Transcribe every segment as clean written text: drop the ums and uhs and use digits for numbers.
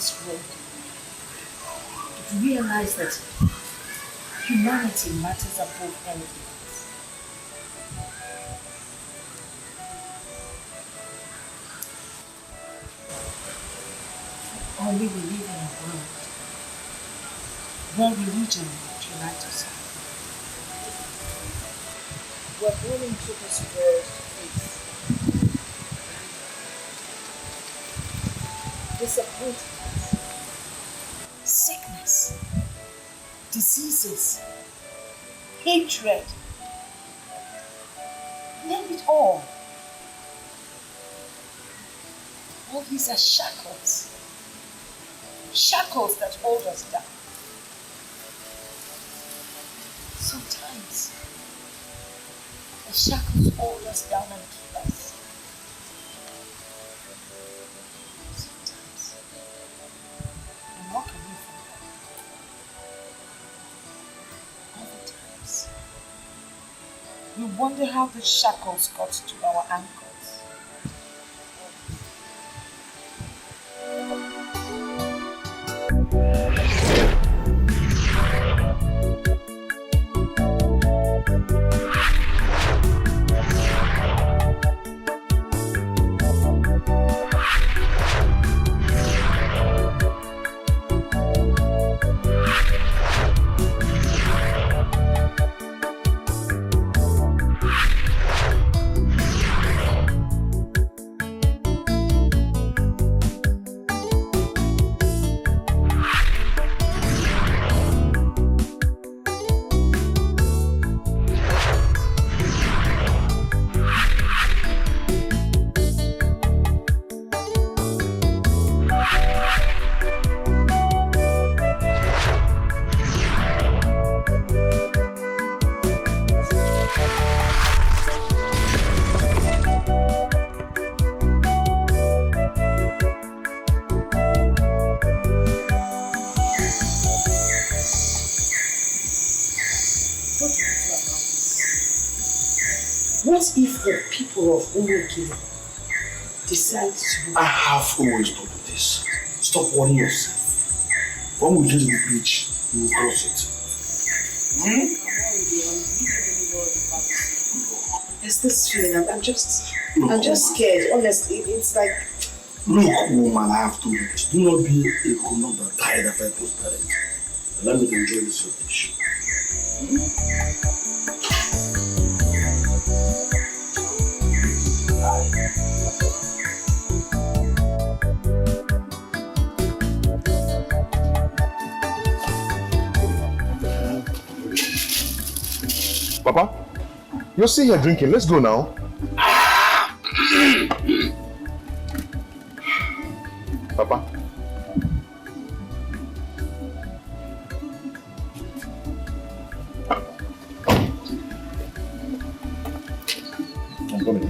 this world, to realize that humanity matters above anything else. Only we live in a world where religion unites us. We're born into this world to face disappointment, sickness, diseases, hatred, name it all. All these are shackles. Shackles that hold us down. Sometimes the shackles hold us down and keep us. Sometimes we walk away from them. Other times we wonder how the shackles got to our ankles. What if the people of Umoki decide to... I have always told you this. Stop worrying yourself. When we get to the beach, we will cross it. It's this feeling. I'm just scared. Honestly, it's like... Look, woman, I have told you this. Do not be a grown-up that tired after prosperity. Let me enjoy this fish. Papa, you're still here drinking. Let's go now. Papa. I'm coming.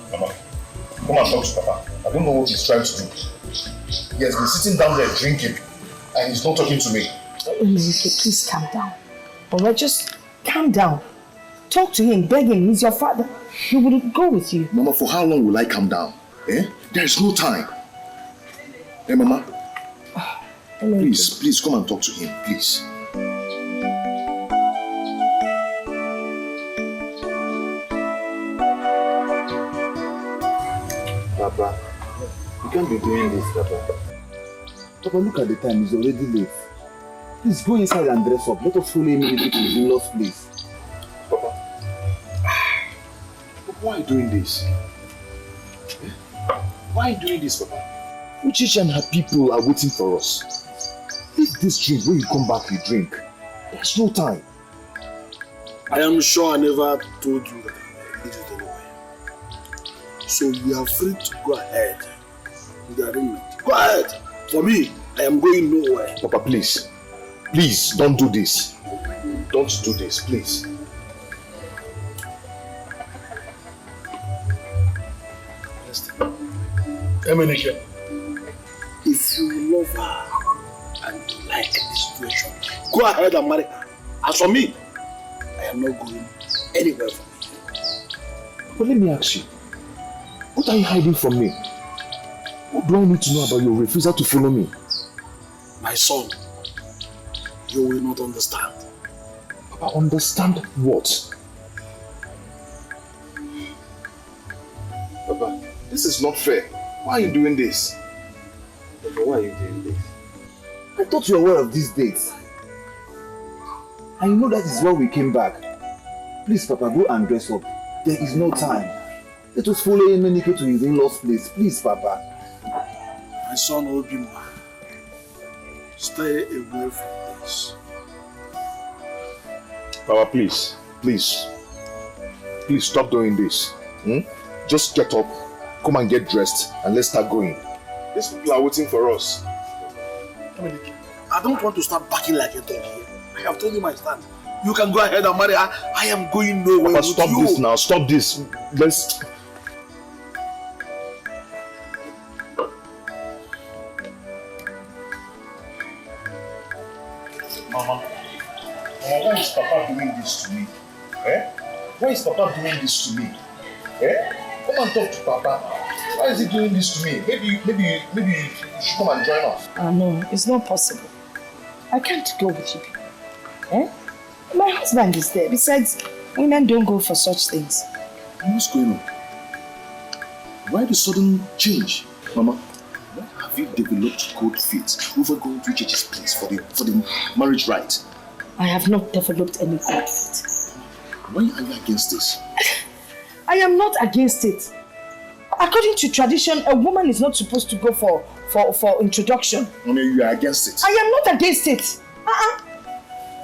Mama, come and talk to Papa. I don't know what he's trying to do. He has been sitting down there drinking and he's not talking to me. Please calm down. Alright, just calm down. Talk to him, beg him, he's your father. He will go with you. Mama, for how long will I calm down? There is no time. Mama? Please come and talk to him, please. Papa, you can't be doing this, Papa. Papa, look at the time, it's already late. Please go inside and dress up. Let us follow immediately to his in-law's place. Papa, why are you doing this? Why are you doing this, Papa? Uchichi and her people are waiting for us. Leave this drink. When you come back, you drink. There's no time. I am sure I never told you that I needed anywhere. So you are free to go ahead with the arrangement. Go ahead. For me, I am going nowhere. Papa, please. Please, don't do this. Don't do this, please. Emenike, if you love her, I hate this situation. Go ahead and marry her. As for me, I am not going anywhere from here. But let me ask you, what are you hiding from me? What do I need to know about your refusal to follow me? My son, you will not understand. Papa, understand what? Papa, this is not fair. Why are you doing this? Papa, why are you doing this? I thought you were aware of these dates. And you know that is why we came back. Please, Papa, go and dress up. There is no time. Let us follow Emenike to his in-law's place. Please, Papa. My son Obima, stay away from this. Papa, please. Please stop doing this. Just get up, come and get dressed, and let's start going. These people are waiting for us. I don't want to start backing like a dog here. I have told you my stand. You can go ahead and marry her. I am going nowhere. Papa, stop this now. Stop this. Let's... Mama, why is Papa doing this to me? Why is Papa doing this to me? Come and talk to Papa. Why is he doing this to me? Maybe you should come and join us. No, it's not possible. I can't go with you people. My husband is there. Besides, women don't go for such things. What's going on? Why the sudden change? Mama, why have you developed cold feet over going to Chichi's place for the marriage rite? I have not developed any cold feet. Why are you against this? I am not against it. According to tradition, a woman is not supposed to go for introduction. I mean, you are against it. I am not against it.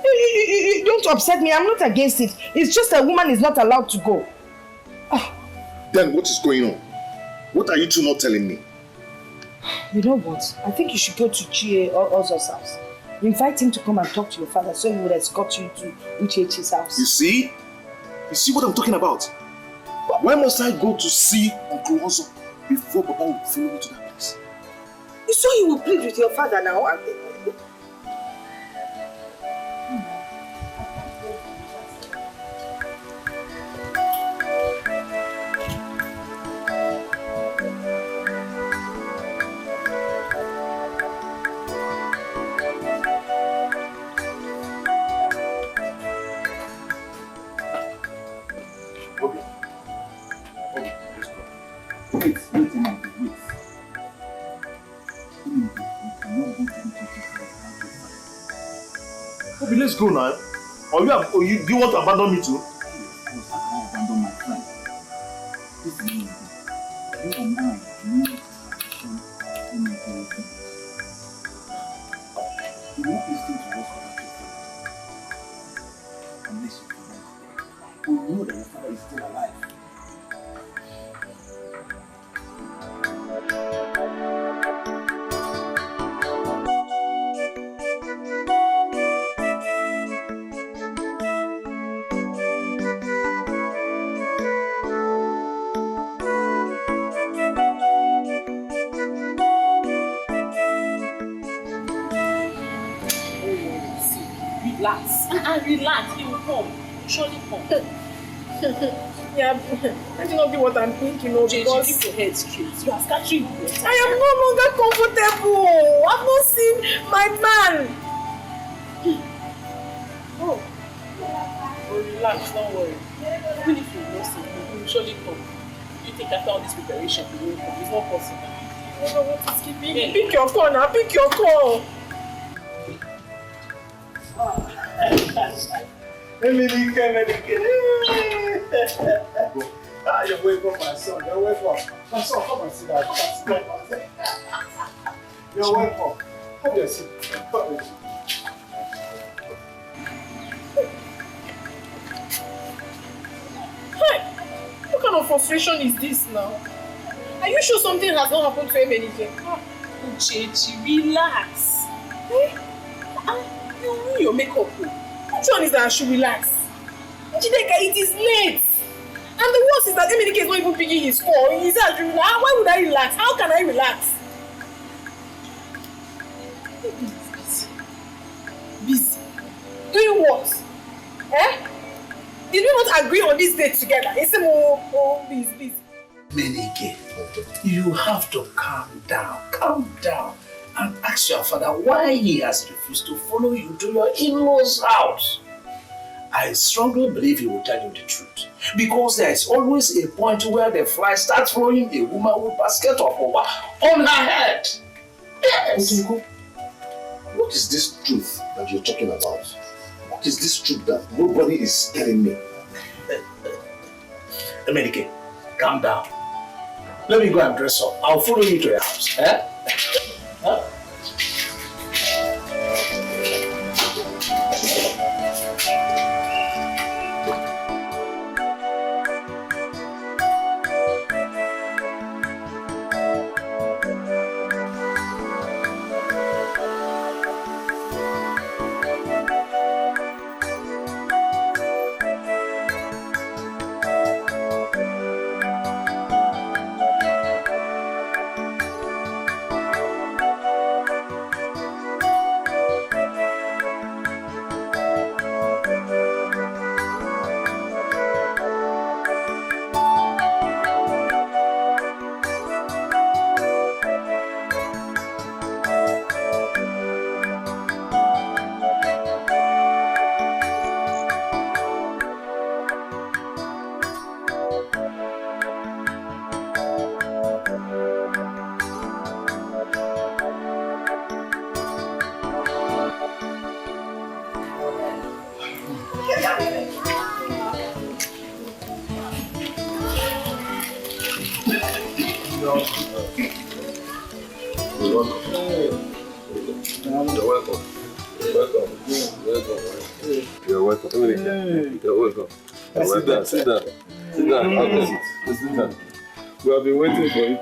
You don't upset me. I'm not against it. It's just a woman is not allowed to go. Then what is going on? What are you two not telling me? You know what? I think you should go to Chie or Ozo's house. Invite him to come and talk to your father so he would escort you to Uchechi's house. You see? You see what I'm talking about? Why must I go to see Uncle Ozo before Papa will follow me to that place? So you will plead with your father now. Obi, let's go now. Do you want to abandon me too? I abandon my friend. This is me. You and I need action in my direction. You won't listen to what's about your father. Unless your father is dead. We know that your father is still alive. Relax, he will come. He will surely come. Yeah, that will not be what I'm thinking of. Because keep your head straight. You are scattering your head. I am no longer comfortable. I've not seen my man. Oh, relax, don't worry. Even if you not see him, he will surely come. You think after all this preparation, he will come. It's not possible. I don't know what is keeping me. Pick your call now. Pick your call. You're welcome, my son. You're welcome. My son, come and sit down. You're welcome. Have your seat. Come your seat. Hey, what kind of frustration is this now? Are you sure something has not happened to him anything? Uchechi, relax. You ruin your makeup. Which one is that I should relax? Dikeh, it is late. And the worst is that Emenike is not even picking his call. He said I should relax. Why would I relax? How can I relax? Doing what? Eh? Did we not agree on this date together? He said, oh, please. Menike, you have to calm down and ask your father why he has refused to follow you to your in-laws' house. I strongly believe he will tell you the truth because there is always a point where the fly starts following a woman with a basket of over on her head. Yes. What is this truth that you're talking about? What is this truth that nobody is telling me? Menike, calm down. Let me go and dress up. I'll follow you to your house. Eh? Huh? Sit down. Have a seat. Sit down. We have been waiting for you.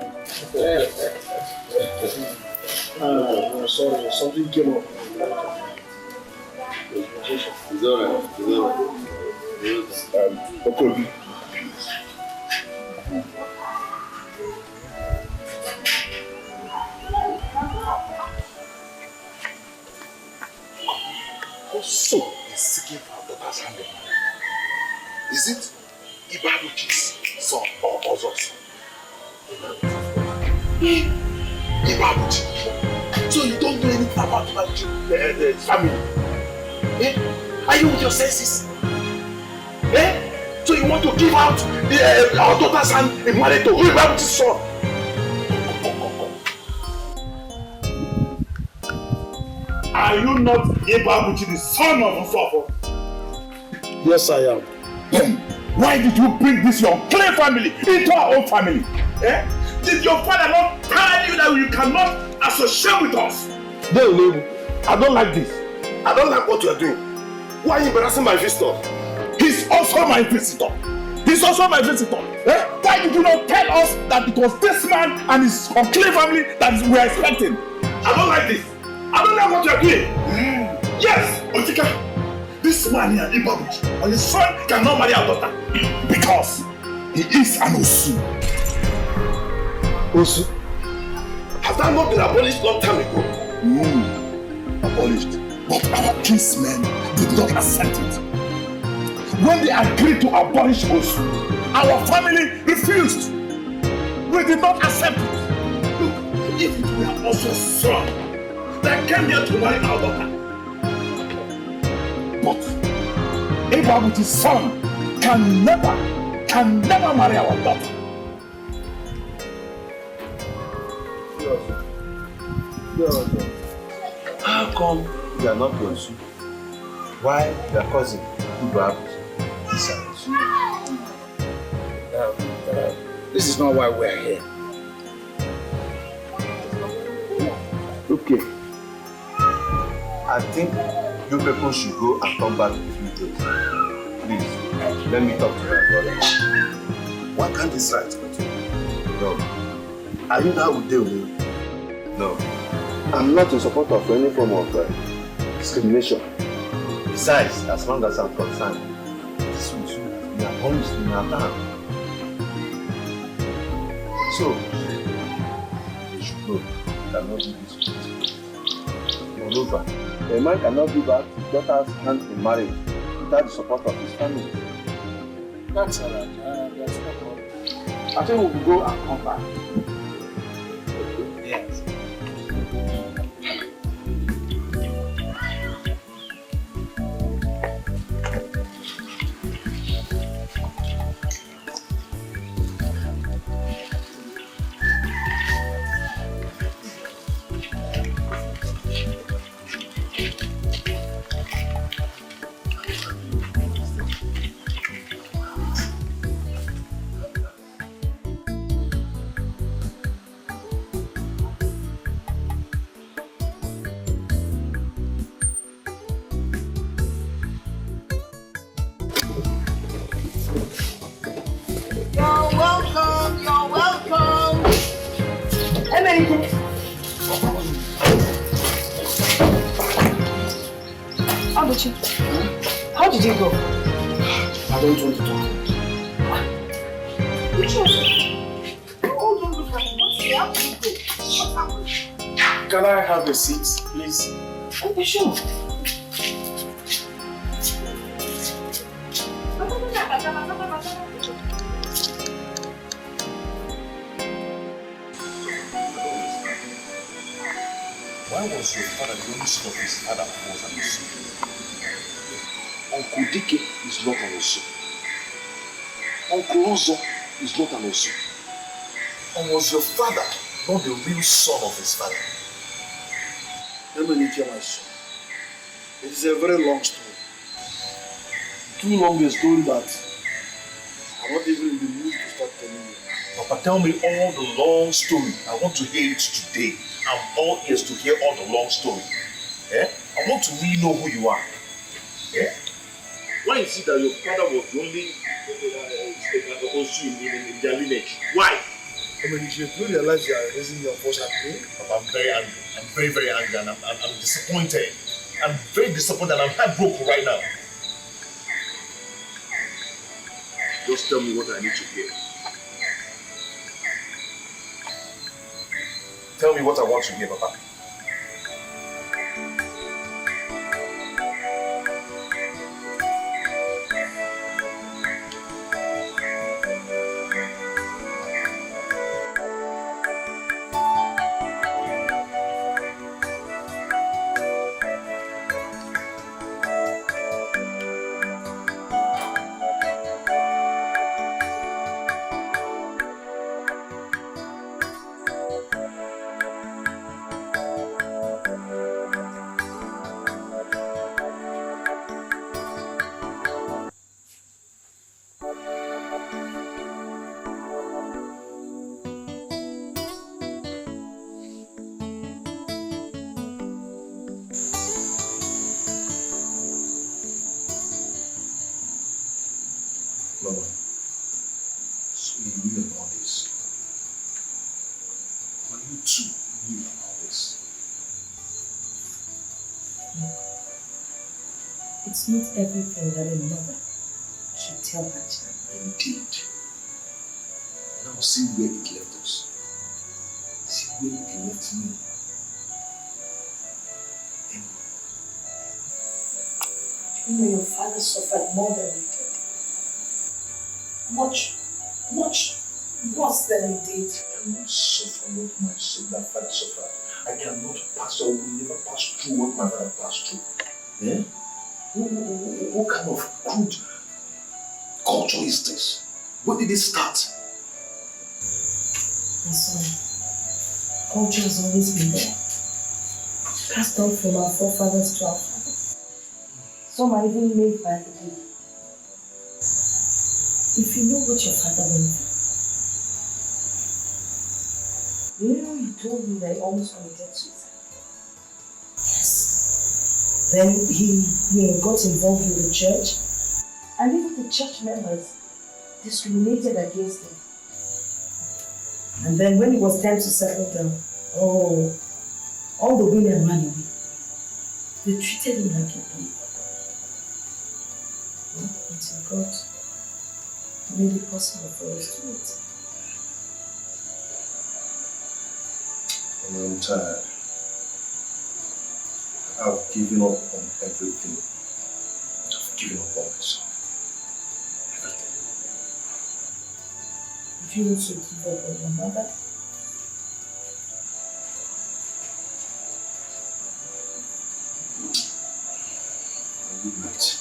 Sorry, something came up. It's alright. Okay. So, he's seeking for our daughter's hand in marriage. Is it Ibabuchi's son or Ozo's? Ibabuchi. So you don't know anything about Ibabuchi's family? Eh? Are you with your senses? Eh? So you want to give out our daughter's hand in marriage to Ibabuchi's son? Are you not Ibabuchi, the son of Nsofo? Yes, I am. Then why did you bring this your clay family into our own family? Eh? Did your father not tell you that you cannot associate with us? No, I don't like this. I don't like what you are doing. Why are you embarrassing my visitor? He's also my visitor. Eh? Why did you not tell us that it was this man and his clay family that we are expecting? I don't like this. I don't like what you are doing. Yes, Otika. This man here, Ibabuchi, and his son cannot marry our daughter because he is an Osu. Osu? Has that not been abolished long time ago? Abolished. But our kinsmen did not accept it. When they agreed to abolish Osu, our family refused. We did not accept it. Look, if it were also a son that came here to marry our daughter, but Ibabuchi's son can never marry our daughter. How come you are not Osu? Why your cousin Ibabuchi is an Osu? This is not why we are here. Okay. I think you people should go and come back in a few days. Please, let me talk to my brother. Why can't this right continue? No. Are you now with them? No. I'm not in support of any form of discrimination. Besides, as long as I'm concerned, this will soon be abolished in our town. So, you should know, you cannot do this. Moreover, A man cannot give out his daughter's hand in marriage without the support of his family. That's alright. That's no problem. I think we will go and come back. Yes. How did you go? I don't want to talk. Hold on, look at me. How did you go? What happened? Can I have a seat, please? Oh, sure. Why was your father the only son of his father who was an Osu? Uncle Dikeh is not an Osu. Uncle Ozo is not an Osu. And was your father not the real son of his father? Let me tell my son. It is a very long story. Too long a story that I'm not even in the mood to start telling you. Papa, tell me all the long story. I want to hear it today. I'm all ears to hear all the long story. Eh? I want to really know who you are. Eh? Why is it that your father was the only Osu in their lineage? Why? I mean, if you realize you are raising your voice at me, Papa, I'm very angry. I'm very, very angry, and I'm disappointed. I'm very disappointed, and I'm heartbroken right now. Just tell me what I need to hear. Tell me what I want to hear, Papa. Mama, so you knew about this. But you too knew about this. It's not everything that a mother should tell her child. Indeed. Now see where it left us. See where it left me. You know your father suffered more than we did. Much worse than he did. I cannot suffer what my father suffered. I cannot pass or will never pass through what my father passed through. Eh? What kind of crude culture is this? When did it start? My son, culture has always been there. Passed on from our forefathers to our fathers. Some are even made by the day. If you know what your father went through, you know he told me that he almost committed suicide. Yes. Then he got involved with the church, and even the church members discriminated against him. And then when it was time to settle down, all the women ran away. They treated him like a baby. Until God made it possible for us to meet. I'm tired. I've given up on everything. I've given up on myself. Everything. If you also give up on your mother, Good night.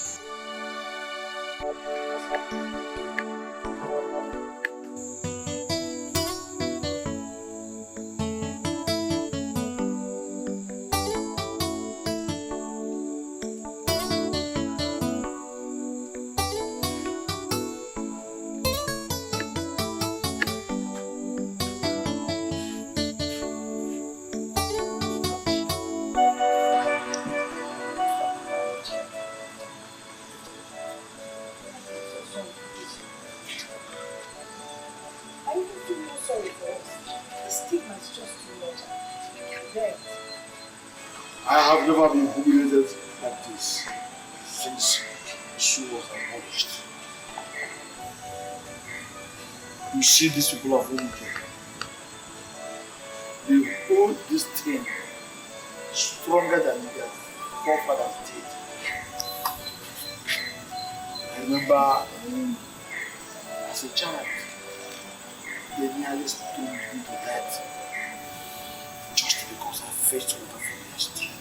I even feel more sorry for us. The stigma is just too much. You can bear it. I have never been humiliated like this since she was abolished. You see these people of Umke, they hold this thing stronger than their forefathers did. I remember as a child, they nearly stoned me to death just because I fetched water from their stream.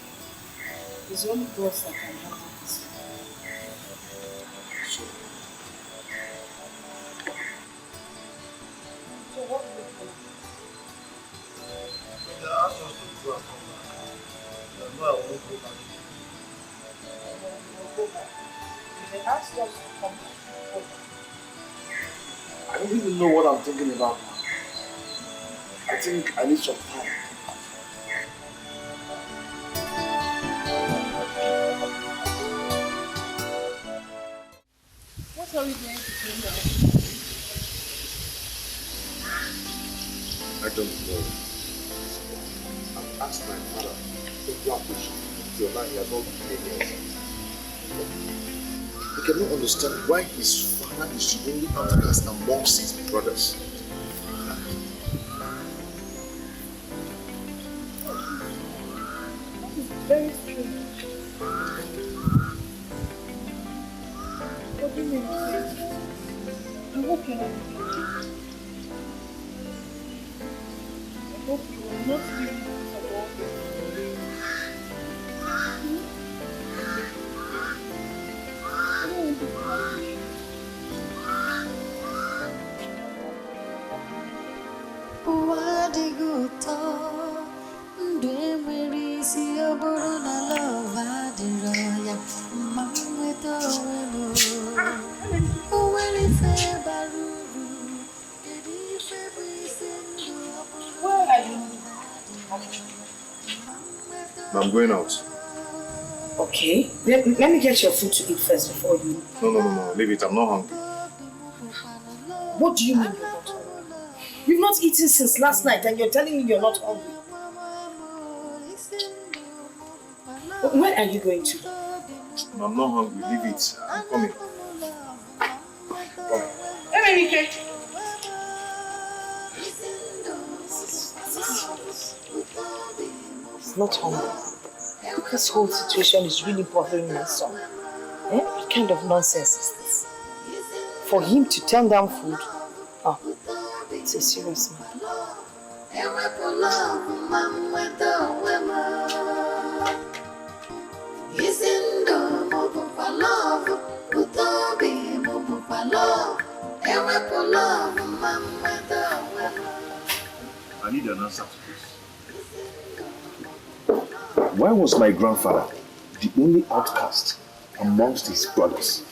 It's only God that can handle this. So, So what will you do? they asked us to go and come back. They know I won't go back. We'll go back. If they ask us to come back, we'll go back. I don't even know what I'm thinking about now. I think I need some time. What are we going to do now? I don't know. I've asked my father to block this. Till now he has not been here. He cannot understand why his father is the only outcast amongst his brothers. Very strange. What do you mean? And what can I do? I hope you will not leave this alone. I don't want to be happy. Wadiguto, ndemeri si oboro na love adiroya, mangweto weno. Uweli fe baruru, edi fe bisendu. Where are you? I'm going out. Okay, let me get your food to eat first before you. No. Leave it. I'm not hungry. What do you mean you're not hungry? You've not eaten since last night and you're telling me you're not hungry. Where are you going to? I'm not hungry. Leave it. I'm coming. Come. Emenike! He's not hungry. This whole situation is really bothering my son. What kind of nonsense is this? For him to turn down food? Oh, it's a serious matter. I need an answer to this. Why was my grandfather the only outcast amongst his brothers?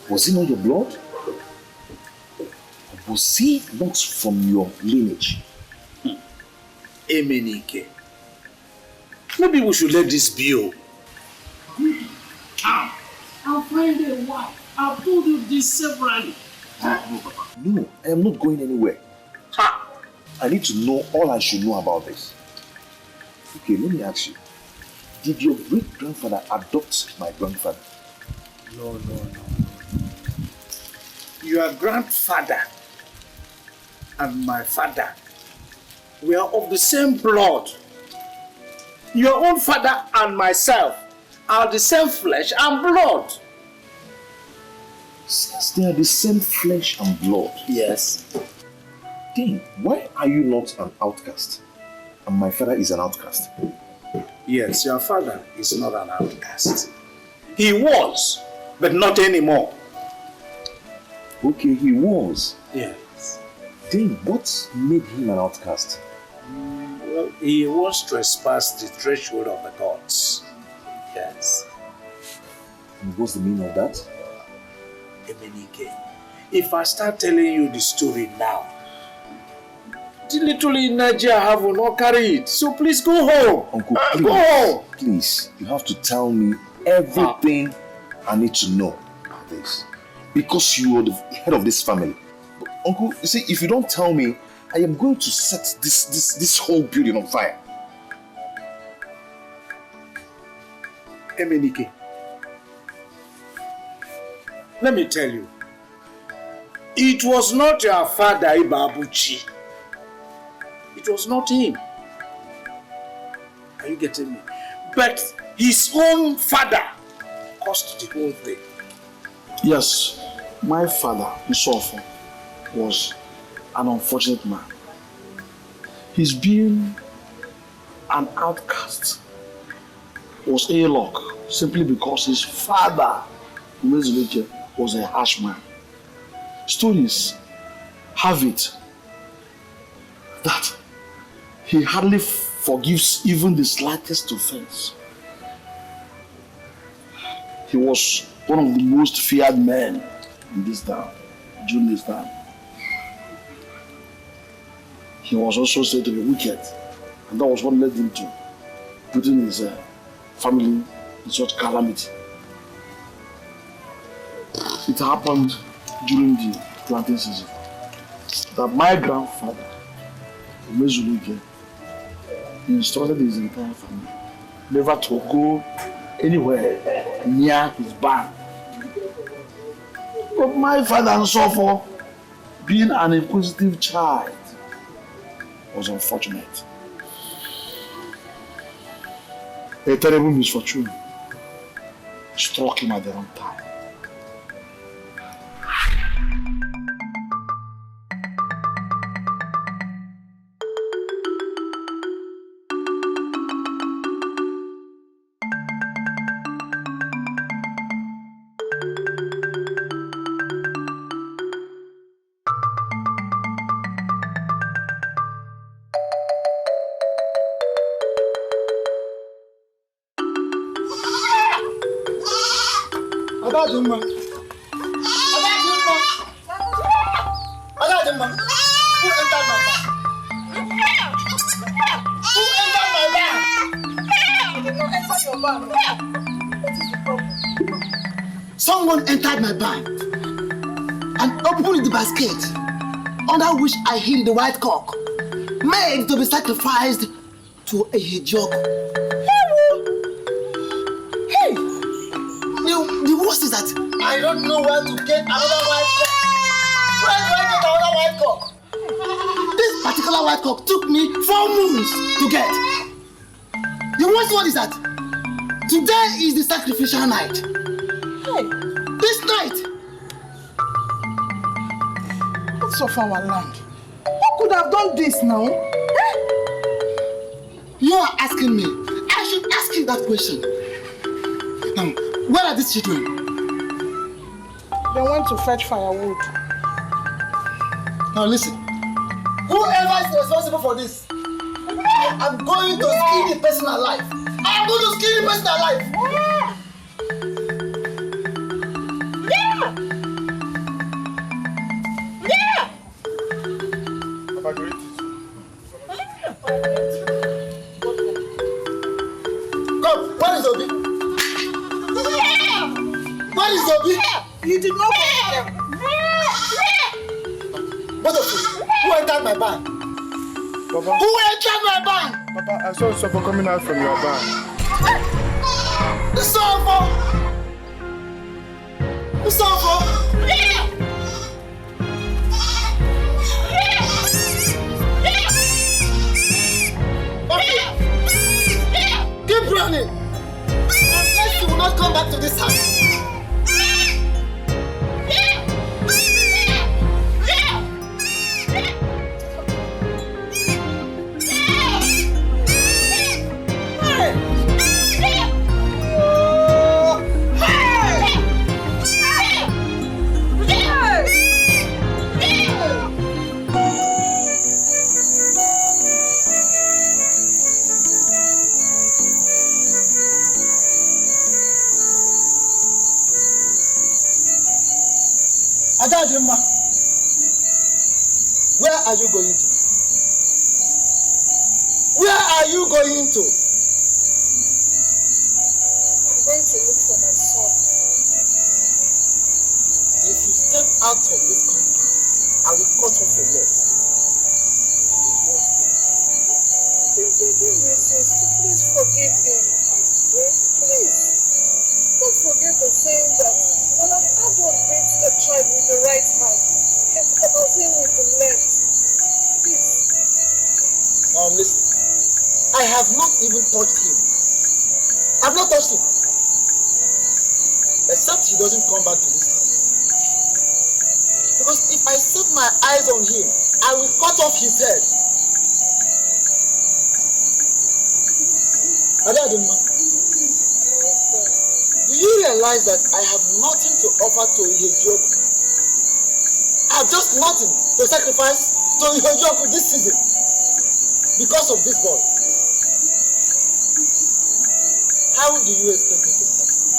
Was he not your blood? Was he not from your lineage? Emenike. Maybe we should let this be. I'll find a wife. I've told you this severally. No, Papa. No, I am not going anywhere. I need to know all I should know about this. Okay, let me ask you. Did your great-grandfather adopt my grandfather? No. Your grandfather and my father were of the same blood. Your own father and myself are the same flesh and blood. Since they are the same flesh and blood, Yes. then why are you not an outcast? And my father is an outcast. Yes, your father is not an outcast. He was, but not anymore. Okay, he was. Yes. Then what made him an outcast? Well, he once trespassed the threshold of the gods. Yes. And what's the meaning of that? Emenike, if I start telling you the story now, the little in Nigeria have will not carry it. So please go home. Uncle, please, go home. please, you have to tell me everything I need to know about this. Because you are the head of this family. But, Uncle, you see, if you don't tell me, I am going to set this whole building on fire. Emenike, let me tell you, it was not your father Ibabuchi. It was not him. Are you getting me? But his own father caused the whole thing. Yes, my father, Isofo, was an unfortunate man. His being an outcast was a luck simply because his father, Umezulike, was a harsh man. Stories have it that he hardly forgives even the slightest offense. He was one of the most feared men in this town, during this time. He was also said to be wicked, and that was what led him to putting his family in such calamity. It happened during the planting season that my grandfather, Umezulike, instructed his entire family never to go anywhere near his barn. But my father and so forth, being an inquisitive child, was unfortunate. A terrible misfortune struck him at the wrong time. Adaduma. Who entered my bag? Who entered my bag? I did not enter your bag. What is the problem? Someone entered my bag and opened the basket under which I hid the white cock, made to be sacrificed to a hedgehog. Hey! The worst is that I don't know where to get another white cock. Where do I get another white cock? this particular white cock took me 4 moons to get. The worst one is that today is the sacrificial night. Hey! This night! What's of our land? Who could have done this now? You are asking me. I should ask you that question. Now, where are these children? They went to fetch firewood. Now listen. Whoever is responsible for this, I am going to skin the person alive. I am going to skin the person alive. Come, where is Obi? Where is Obi? You did not go them. Both of you, who entered my barn? Papa. Who entered my barn? Papa, I saw Suffer coming out from your barn. Suffer! Suffer! back to this house. Adadima, where are you going to? Where are you going to? I'm going to look for my son. If you step out of this compound, I will cut off your legs. Please forgive him. Please. Don't forget the saying that when an adult beats a child with the right hand, he covers him with the left. Please. Now listen, I have not even touched him. I've not touched him. Except he doesn't come back to this house. Because if I set my eyes on him, I will cut off his head. Adadima, do you realize that I have nothing to offer to Ihejob? I have just nothing to sacrifice to Ihejob this season because of this boy. How do you expect me to be happy?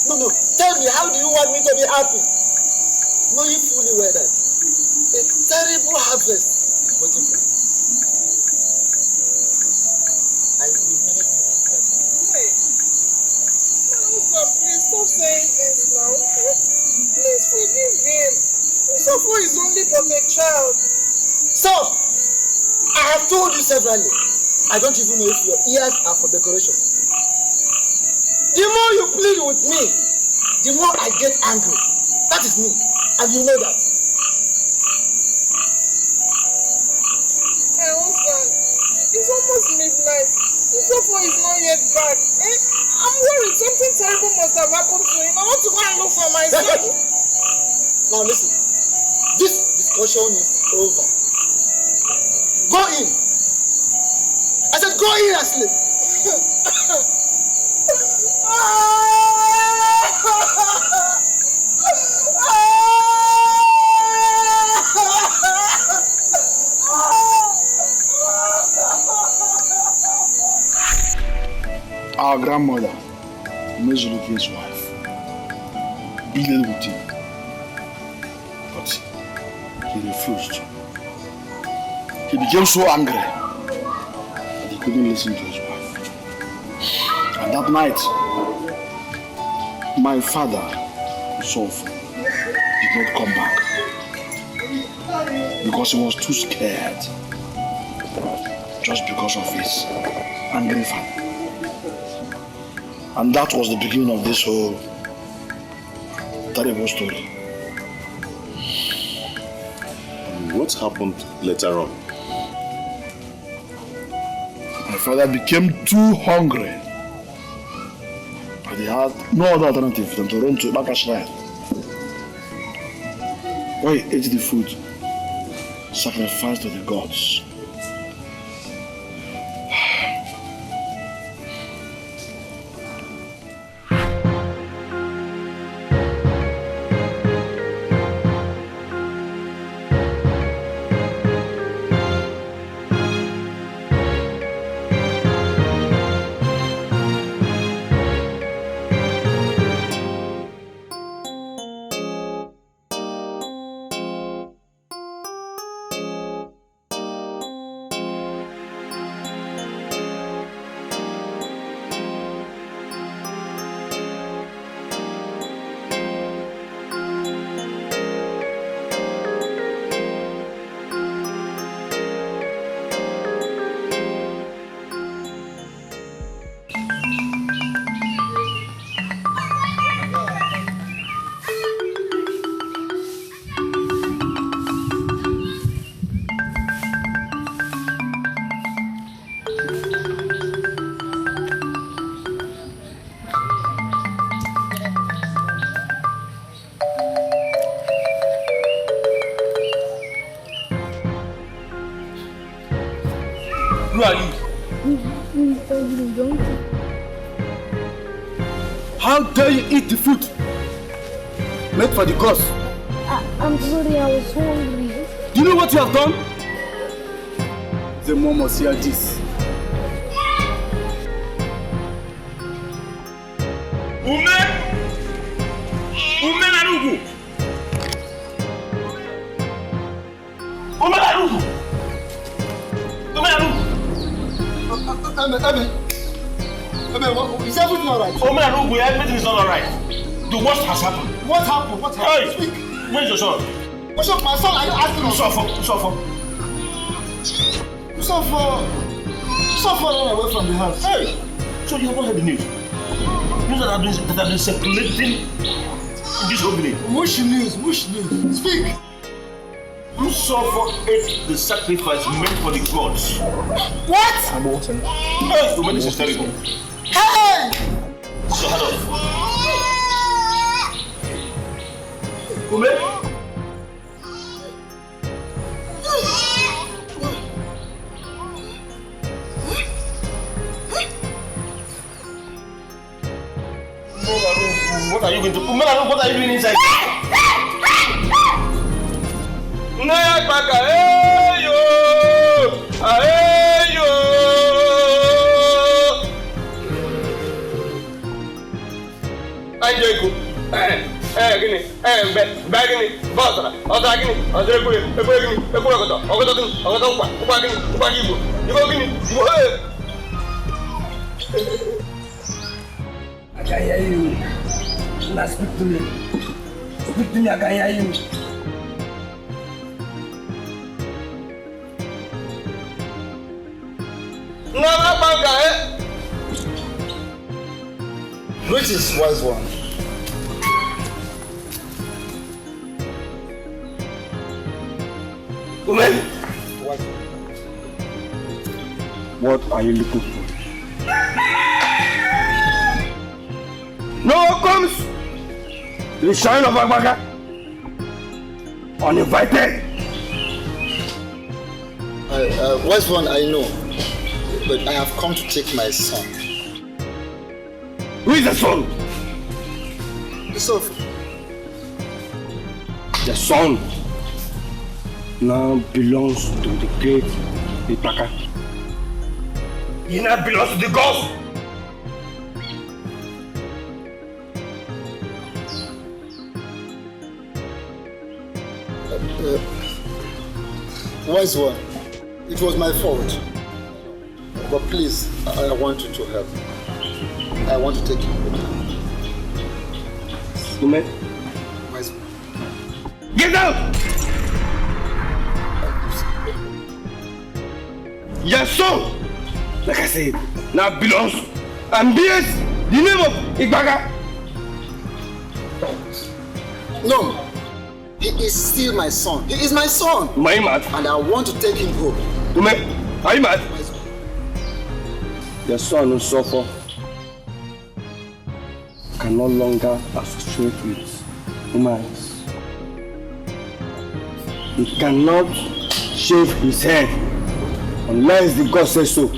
No, tell me, how do you want me to be happy? Knowing fully well that a terrible harvest is waiting for me. I will never forget that. Hey, my husband, please stop saying this now. Please forgive him. Sofo is only but a child. Stop! I have told you severally. I don't even know if your ears are for decoration. The more you plead with me, the more I get angry. That is me, and you know that. My husband, it's almost midnight. Sofo is not yet back. I'm worried something terrible must have happened to him. I want to go and look for my son. Now listen, this discussion is over. Go in. I said go in and sleep. Our grandmother, Mezuluki's wife, pleaded with him, but he refused. He became so angry that he couldn't listen to his wife. And that night, my father, Sofo, did not come back because he was too scared, just because of his angry father. And that was the beginning of this whole terrible story. What happened later on? My father became too hungry. And he had no other alternative than to run to Ibaka Shrine. Where he ate the food sacrificed to the gods. Who are you? How dare you eat the fruit made for the gods? I'm sorry, I was hungry. Do you know what you have done? The mom must hear this. Ume Narugu! Ume Narugu! Ume Narugu! Is everything alright? Ume Narugu, everything is not alright. The worst has happened. What happened? What happened? Hey! Where's your son? What's up, my son? Are you asking us? Suffer ran away from the house. Hey! So you have not heard the news? News that have been circulating in this whole village. Which news? Speak! Whosoever ate the sacrifice meant for the gods. What? I'm watching. Hey! Woman, this is terrible. Hey! So head off. Woman? What are you going to do? What are you doing inside? I can hear you. Now speak to me. Speak to me, I can hear you. Greetings, wise one. Woman! What are you looking for? No one comes to the shrine of Agbaga uninvited. Wise one, I know, but I have come to take my son. Who is the son? The son. The son now belongs to the great Ipaka. He now belongs to the gods. Wise one, it was my fault. But please, I want you to help me. I want to take you home. Woman? Wise one. Get out! Your son, like I said, now belongs and bears the name of Igbaga. No, he is still my son. He is my son. Am I mad? And I want to take him home. Woman, are you mad? Your son will suffer. Can no longer associate with humans. He cannot shave his head unless the God says so.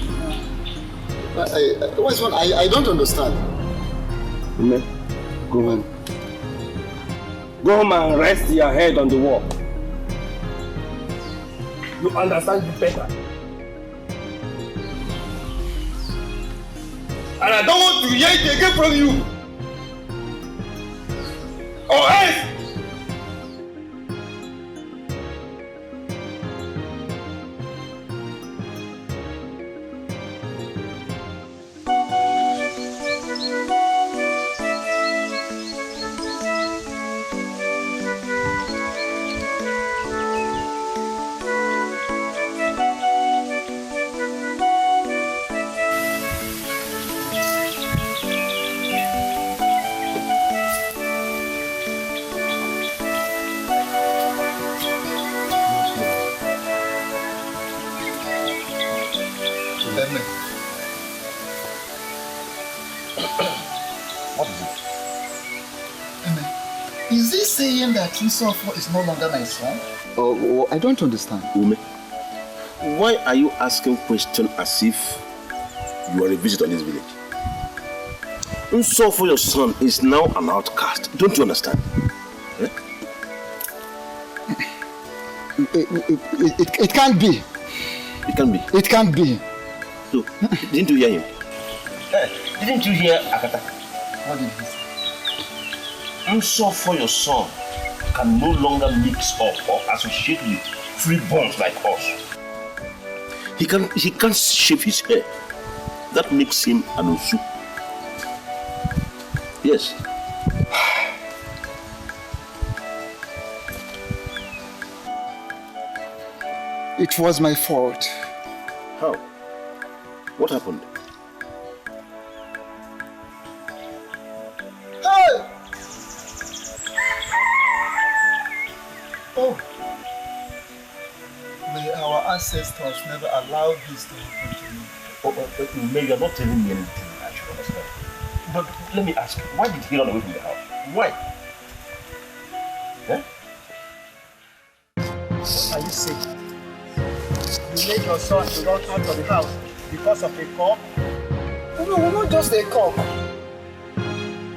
Wise one, I don't understand. Woman, go home. Go home and rest your head on the wall. You understand it better. And I don't want to hear it again from you. Or else! Is he saying that Tonto is no longer my son? Oh, I don't understand. Ume, Why are you asking questions as if you are a visitor in this village? So for your son is now an outcast. Don't you understand? Eh? It can't be. It can be. It can't be. So, didn't you hear him? Didn't you hear Akata? What did he say? So for your son can no longer mix up or associate with free bonds like us. He can't shave his hair. That makes him an Osu. Yes. It was my fault. How? What happened? Hey! Oh. May our ancestors never allow this to happen to me. Maybe you're not telling me anything I should understand. But let me ask, why did he run away from the house? Why? Eh? What are you saying? You made your son to run out of the house because of a cock? No, not just a cock.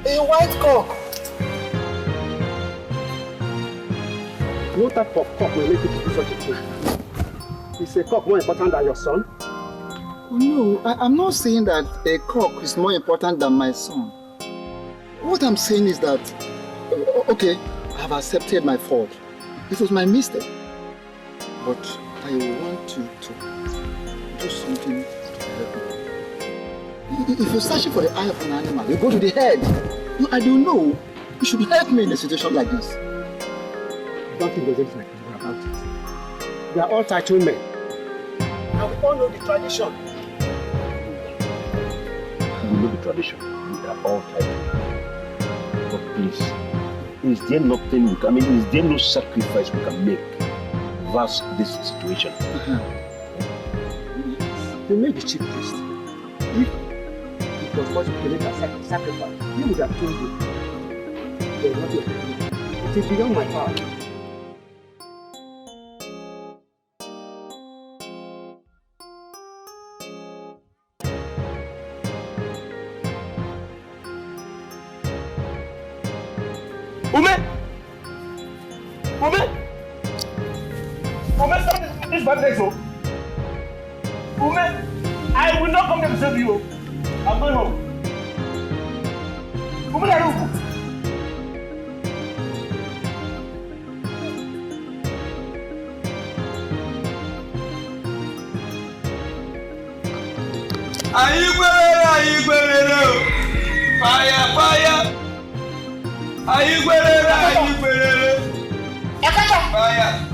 A white cock. No type of cock will make you do such a thing. Is a cock more important than your son? No, I'm not saying that a cock is more important than my son. What I'm saying is that, okay, I have accepted my fault. It was my mistake. But I want you to do something to help me. If you're searching for the eye of an animal, you go to the head. No, I don't know. You should help me in a situation like this. Don't think there's anything I can do about it. We are all titled men. And we all know the tradition. We know the tradition. We are all titled. But please, is there nothing we can, is there no sacrifice we can make versus this situation? You made the chief priest. If it was possible to make a sacrifice, he would have told you. There is nothing I can do. It is beyond my power. This bad next, oh. Woman, I will not come to save you. I'm going home. Woman, are you? Fire, fire. Fire.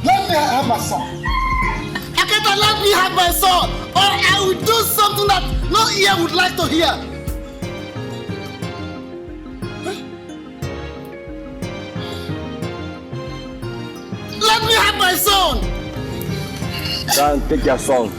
Let me have my son. Akata, let me have my son, or I will do something that no ear would like to hear. Let me have my son. Son, take your son.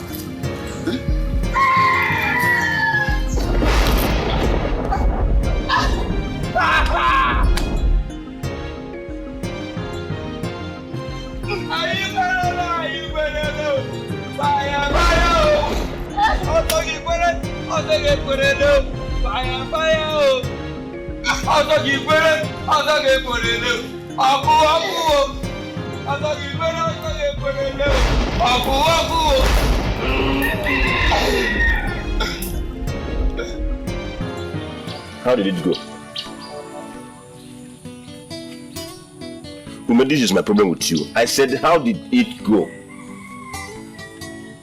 How did it go? Uma, this is my problem with you. I said, how did it go?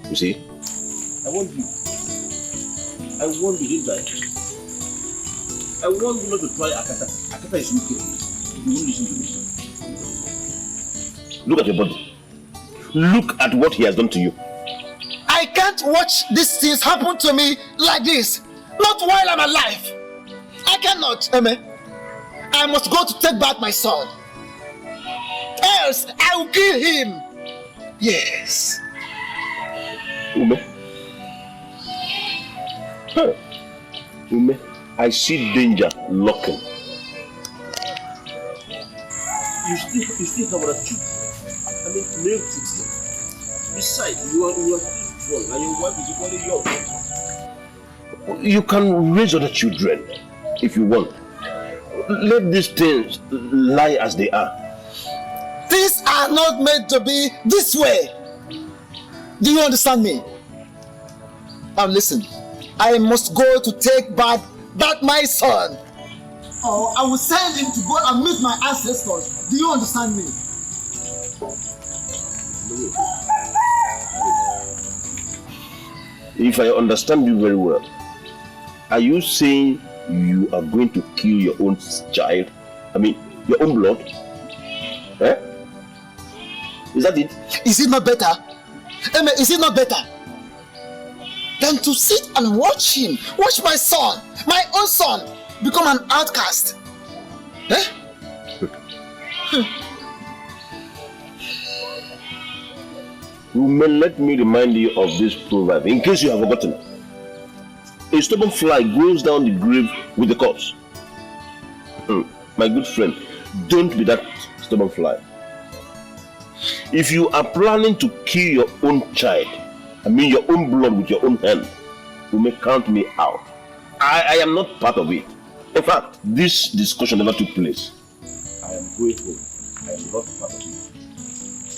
You see? I want you. I want you, didn't I? I want you not to try Akata. Akata is wicked. You won't listen to me. Look at your body. Look at what he has done to you. I can't watch these things happen to me like this. Not while I'm alive. I cannot. Amen. I must go to take back my son. Else, I will kill him. Yes. Ume. Huh. Ume, I see danger lurking. You still have that truth. haven't milked it yet. Besides, you are drunk and your wife is equally young. You can raise other children if you want. Let these things lie as they are. Things are not meant to be this way. Do you understand me? Now listen, I must go to take back my son. Or I will send him to go and meet my ancestors. Do you understand me? If I understand you very well, are you saying you are going to kill your own child? I mean, your own blood? Eh? Is that it? Is it not better? Amen, is it not better than to sit and watch my son, my own son, become an outcast? Eh? Let me remind you of this proverb, in case you have forgotten. A stubborn fly goes down the grave with the corpse. My good friend, don't be that stubborn fly. If you are planning to kill your own child, I mean your own blood with your own hand, you may count me out. I am not part of it. In fact, this discussion never took place. I am going home. I am not part of it.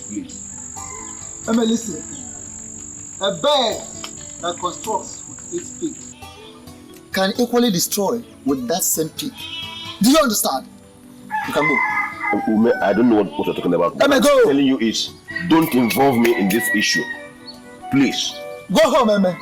Please. Amen, listen. A bird that constructs with its beak can equally destroy with that same beak. Do you understand? You can go. Ume, I don't know what you're talking about. Let me go. What I'm telling you is, don't involve me in this issue. Please. Go home, Amen.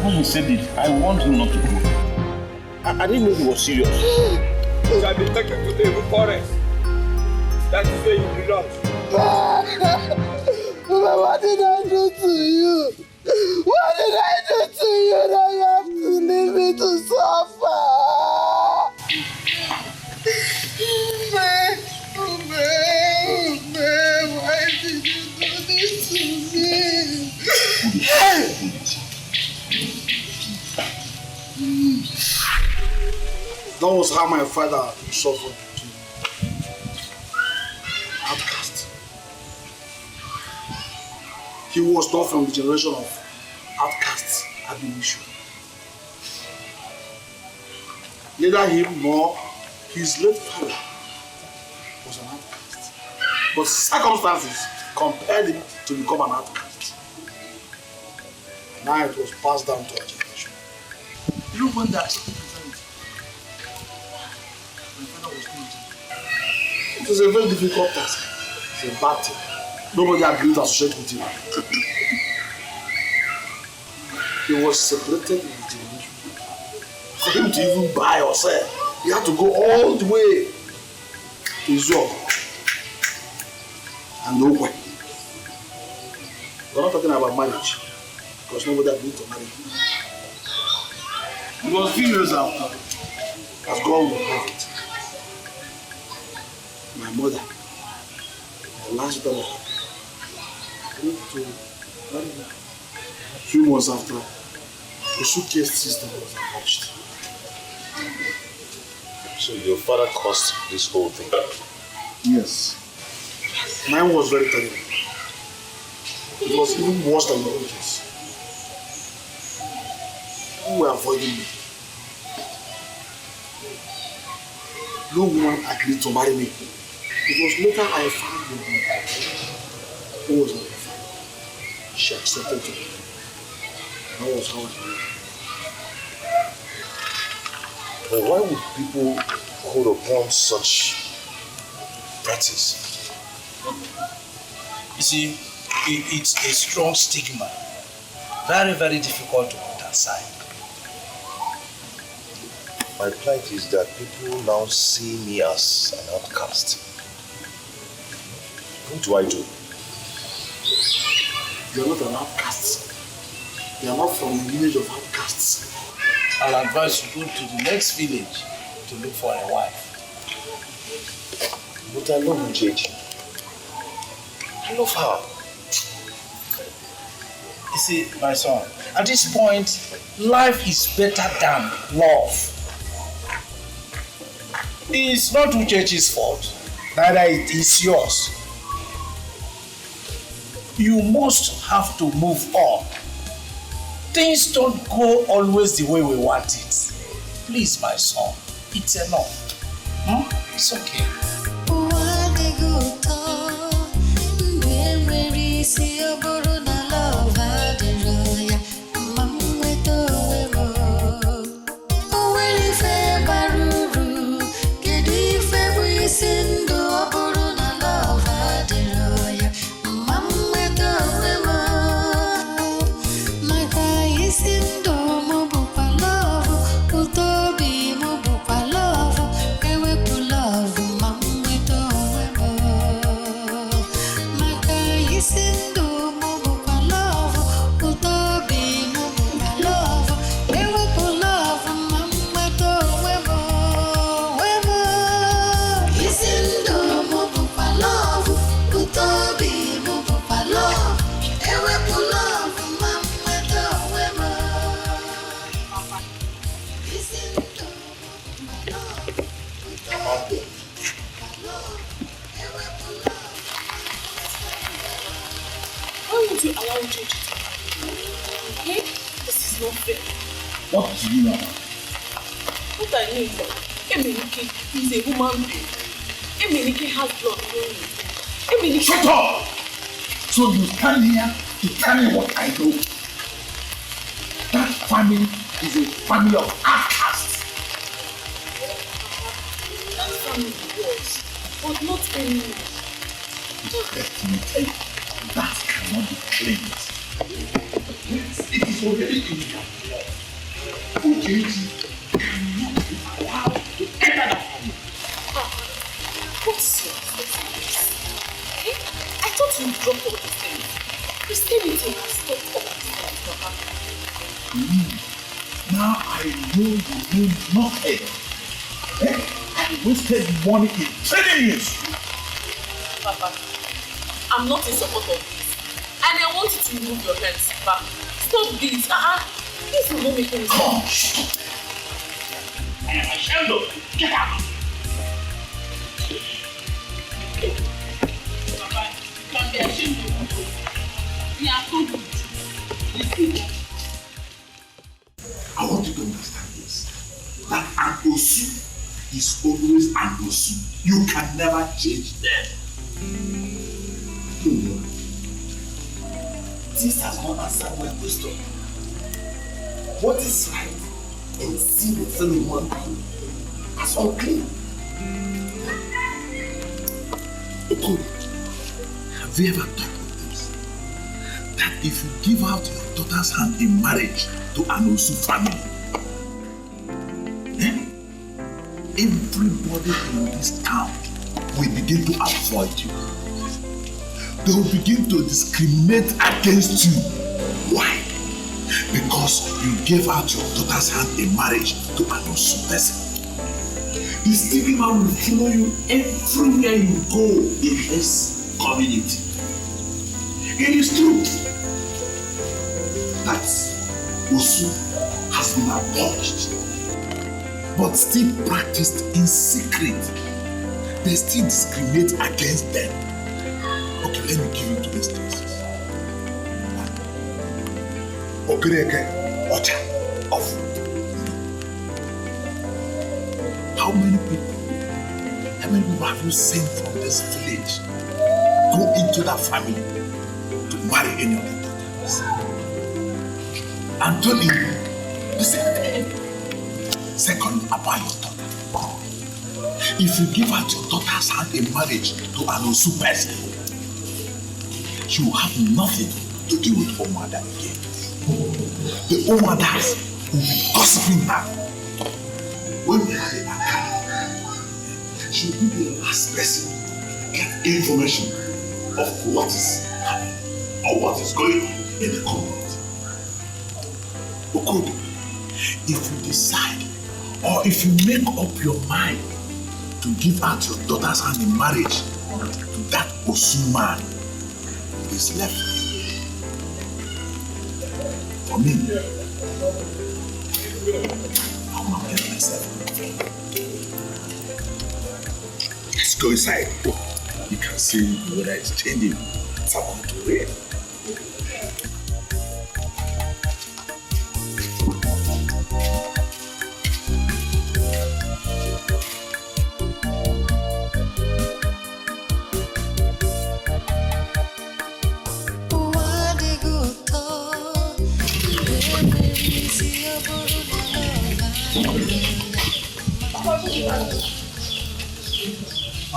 when he said it, I warned him not to go. I didn't know he was serious. You have been taken to the evil forest. That is where you belong. What did I do to you? What did I do to you that you have to leave me to suffer? Why did you do this to me? That was how my father suffered to outcast. He was not from the generation of outcasts, abolition. Neither him nor his late father was an outcast. But circumstances compelled him to become an outcast. And now it was passed down to our generation. You know when they accepted Christianity? My father was doing it. It was a very difficult task. It's a bad thing. Nobody agreed to associate with him. He was separated in his generation. For him to even buy or sell, he had to go all the way to his job. And nowhere. We're not talking about marriage, because nobody agreed to marry him. It was a few years after, as God would have it, my mother, the last daughter, went to marry her. A few months after, the suitcase system was abolished. So your father caused this whole thing? Yes. Mine was very terrible. It was even worse than your own case. People were avoiding me. No woman agreed to marry me. It was later I found the woman who was not my father. She accepted me. That was how I knew. But why would people hold upon such practice? You see, it's a strong stigma. Very, very difficult to put aside. My plight is that people now see me as an outcast. What do I do? You are not an outcast. You are not from the lineage of outcasts. I'll advise you go to the next village to look for a wife. But I love Uchechi. I love her. You see, my son, at this point, life is better than love. It's not Uchechi's fault, neither it is yours. You must have to move on. Things don't go always the way we want it. Please, my son, it's enough. It's okay. What do you know? What I mean is that Emenike is a human being. Emenike has blood flowing. Emenike. Shut up! So you stand here to tell me what I know. That family is a family of outcasts. That family was, but not anymore. Let me tell you, that cannot be claimed. It is already in your blood. Uchechi cannot be allowed to enter that family. What's your I thought you dropped all these things. Christianity has stopped all these things, Papa. Now I know you mean nothing. I wasted money in training you. Papa, I'm not in support of this. And I want you to remove your hands back. Stop this. This will not make any sense. Come, shut up. I am ashamed of you. Get out. Papa, you can be ashamed of you. We are so good. I want you to understand this. That an Osu is always an Osu. You can never change them. This has not answered my question. What is right in seeing the Philmond as unclean? Okay. Have you ever thought of this? That if you give out your daughter's hand in marriage to an Osu family, everybody in this town will begin to avoid you. They will begin to discriminate against you. Why? Because you gave out your daughter's hand in marriage to an Osu person. The stigma will follow you everywhere you go in this community. It is true that Osu has been abolished, but still practiced in secret. They still discriminate against them. Okay, let me give you two instances. Okereke, Ocha, of. How many people have you seen from this village go into that family to marry any of their daughters? I'm telling you, the same thing. Second, about your daughter. If you give out your daughter's hand in marriage to an Osu person, she will have nothing to do with her mother again. The old mothers will be gossiping her. When they are in Accra, she will be the last person to get information of what is happening or what is going on in the community. Okodo, if you decide or if you make up your mind to give out your daughter's hand in marriage to that Osu man, it is left for me. I'll not get myself. Let's go inside. You can see the weather is changing. It's about to rain.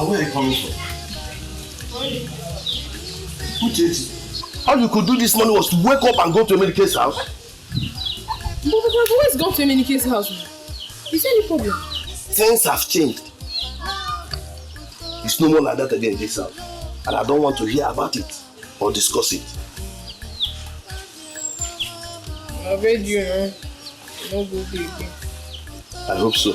Where are you coming from? All you could do this morning was to wake up and go to Emenike's house? But I've always gone to Emenike's house. Is there any problem? Things have changed. It's no more like that again in this house. And I don't want to hear about it or discuss it. I read you, no? No good again. I hope so.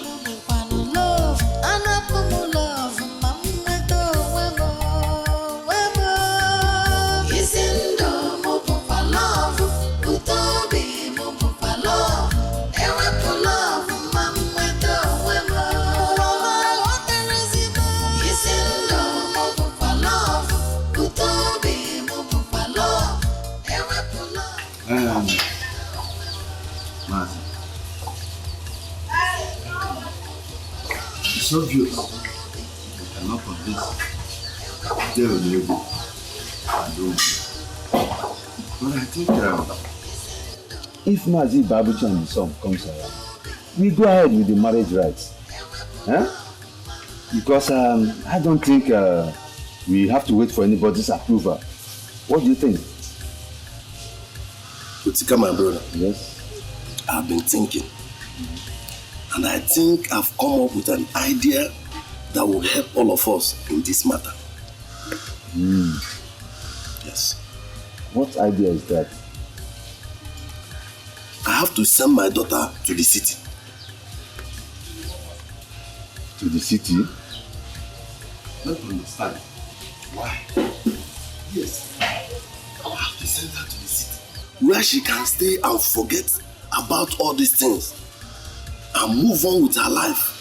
It's obvious you cannot convince their neighbor and don't. But I think if Mazi Babuchi and the son comes around, we go ahead with the marriage rights. Huh? Because I don't think we have to wait for anybody's approval. What do you think? Utika, my brother. Yes? I've been thinking. And I think I've come up with an idea that will help all of us in this matter. Yes. What idea is that? I have to send my daughter to the city. To the city? I don't understand. Why? Yes. I have to send her to the city, where she can stay and forget about all these things and move on with her life.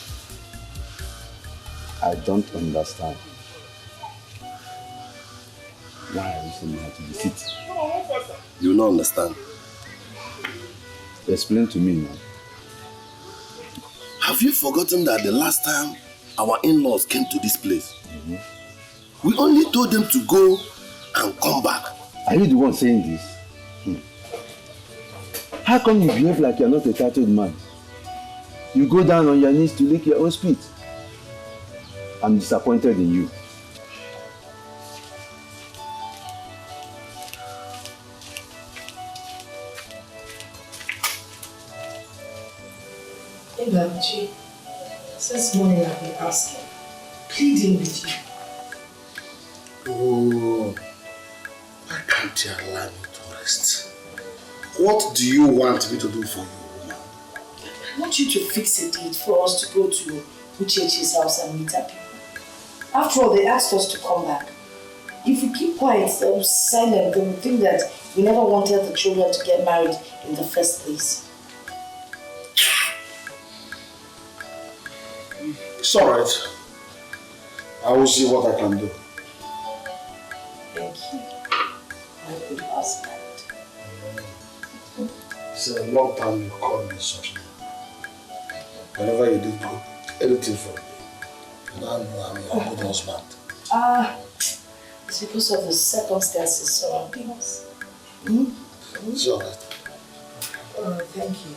I don't understand. Why are you sending her to the city? You will not understand. Explain to me now. Have you forgotten that the last time our in-laws came to this place, we only told them to go and come back? Are you the one saying this? How come you behave like you're not a titled man? You go down on your knees to lick your own spit. I'm disappointed in you. Babuji, since morning I've been asking, pleading with you. Oh, why can't you allow me to rest? What do you want me to do for you, woman? I want you to fix a date for us to go to Uchechi's house and meet her people. After all, they asked us to come back. If we keep quiet, silent, they will think that we never wanted the children to get married in the first place. It's alright. I will see what I can do. Thank you, my good husband. It's a long time you called me such name. Whenever you did good, anything for me. Now I'm a good husband. It's because of the circumstances surrounding us. It's alright. Thank you.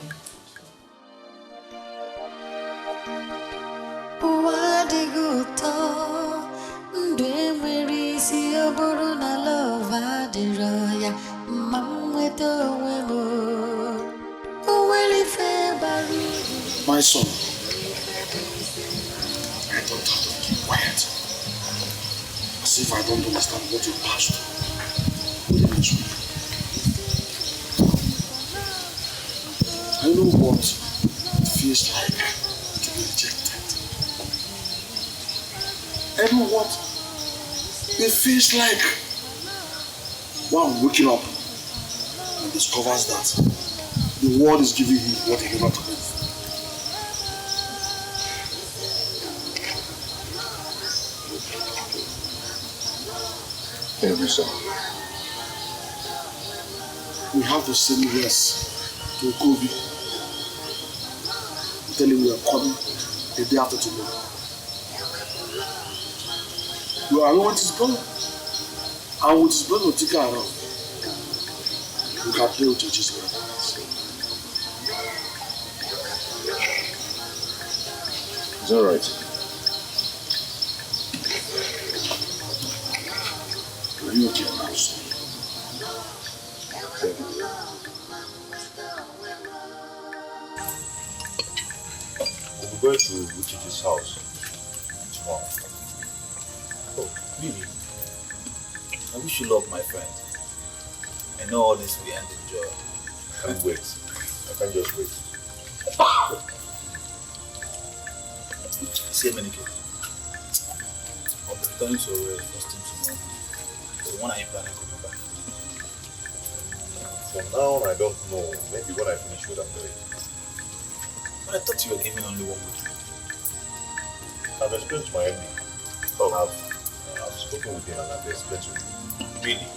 Wadiguto, ndwemerisi oburu na lova diroya, mamweto wemo, uweli febaru. My son, I don't have to keep quiet. As if I don't understand what you passed through within this week. I know what it feels like to be rejected. I know what it feels like one waking up and discovers that the world is giving him what he never took. Every son. We have to send yes to Kobe. Tell him we are coming the day after tomorrow. You are alone with his brother. And with his brother, take her around. You can play with your Jesus. It's alright. Are you okay now, son? We'll be going to Uchichi's house tomorrow. Oh, really? I wish you luck, my friend. I know all this will end in joy. I can't wait. I can't just wait. Say many kids. I'll be returning to Owerri first thing tomorrow. So when are you planning coming back? For now, I don't know. Maybe when I finish what I'm doing. But I thought you were giving only 1 week. I've explained to my MD. I've spoken with him and I've explained to him. Really?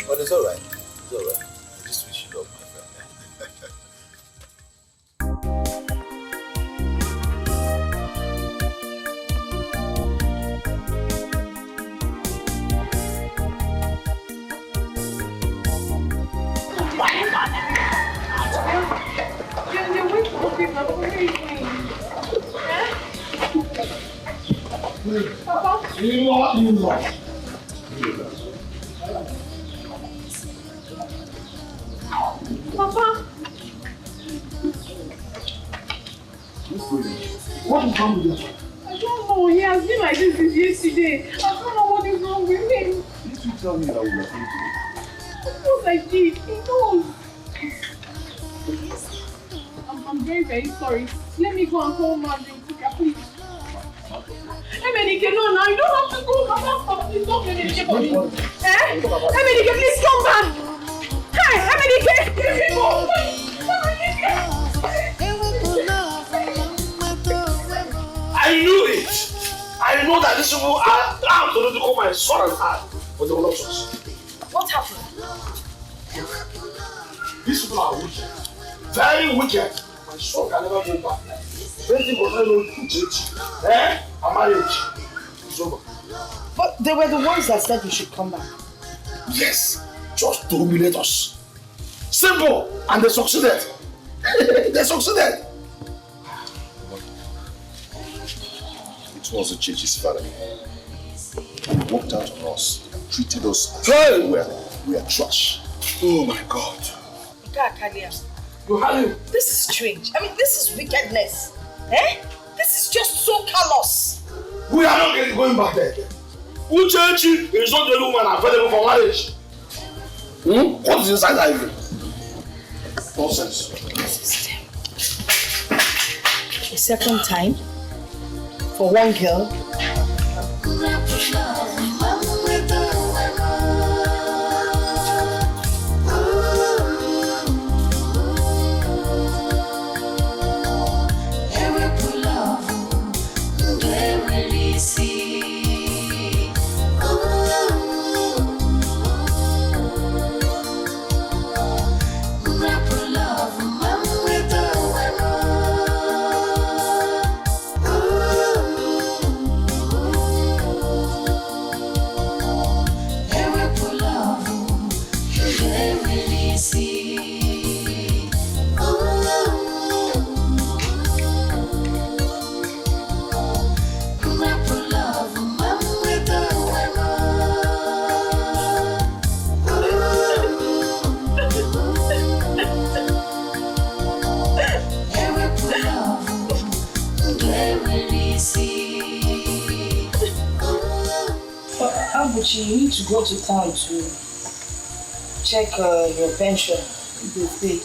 But it's alright. It's alright. I just wish you luck, my friend. What is wrong with your father? I don't know. He has been like this since yesterday. I don't know what is wrong with him. Did you tell me that we were going to Of course I did. He knows. I'm very, very sorry. Let me go and call Marvin, please. Emenike, no, now you don't have to go. Stop, please don't Emenike for me. Emenike, please come back. Hey, Emenike, give me more. I knew it. I know that these people are going to call my son and I, but they will not succeed. What happened? These people are wicked. Very wicked. My son can never go back. Anything was not know to change. A marriage is over. But they were the ones that said we should come back. Yes, just to humiliate us. Simple, and they succeeded. They succeeded. It was the church's father. He walked out on us and treated us as hey. we are trash. Oh my God. This is strange. I mean, this is wickedness. This is just so callous. We are not going back there. Uchechi is not the only woman available for marriage. What is inside that even? Nonsense. A second time for one girl. You need to go to town to check your pension if you pay.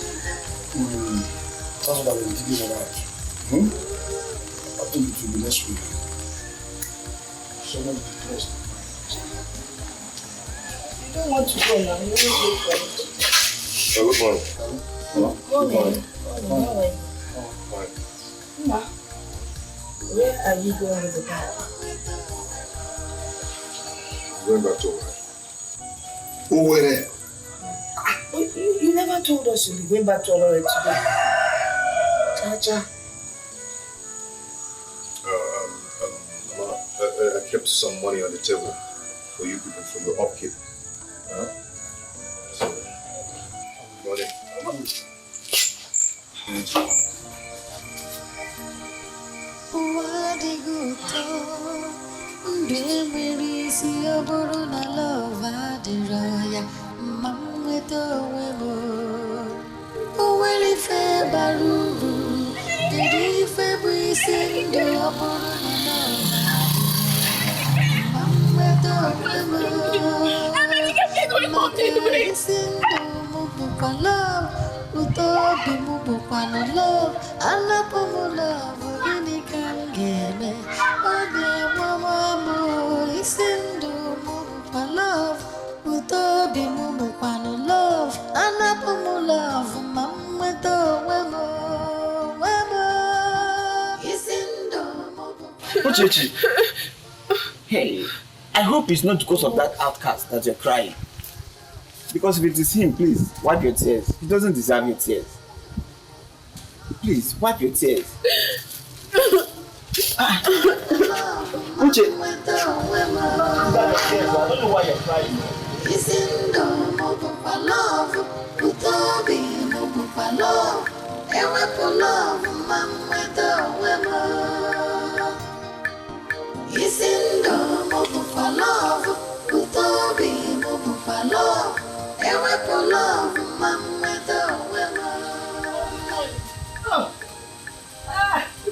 That's what I've been thinking about. I think it will be next week. Someone will be blessed. You don't want to go now, you don't wait for it. Good morning. Good morning. Good morning. Ma, where are you going with the bag? Going back to work. Where? You never told us you'll be going back to Olore today. Chacha. I kept some money on the table for you people from the upkeep. So, money. Hey, I hope it's not because of that outcast that you're crying. Because if it is him, please, wipe your tears. He doesn't deserve your tears. Please, wipe your tears. Uche, I don't know why you're crying.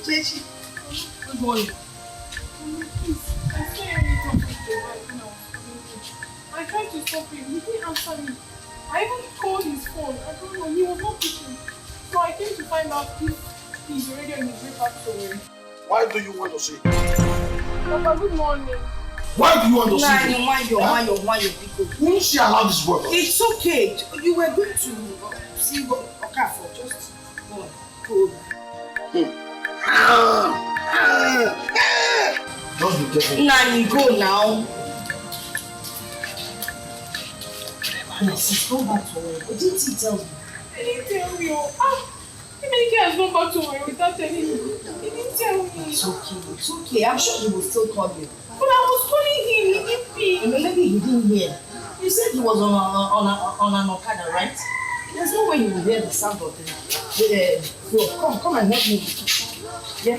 Uchechi. Good morning. Please, I saw everything with the right now. I tried to stop him. He didn't answer me. I even called his phone. I don't know. He was not picking. So I came to find out if he's already on his way back somewhere. Why do you want to see? Papa, good morning. Why do you want to see? Why you people? Won't she allow this boy? It's okay. You were going to see what Okafor. Just go on. Go over. Just be careful. Nani, go now. My sis, come back to work. What didn't he tell me? He didn't tell me. He has gone back to work without telling me. He didn't tell me. It's okay. I'm sure he will still call you. But I was calling him. He didn't pick. Maybe he didn't hear. You said he was on an Okada, right? There's no way he will hear the sound of the floor. Come and help me. Yeah?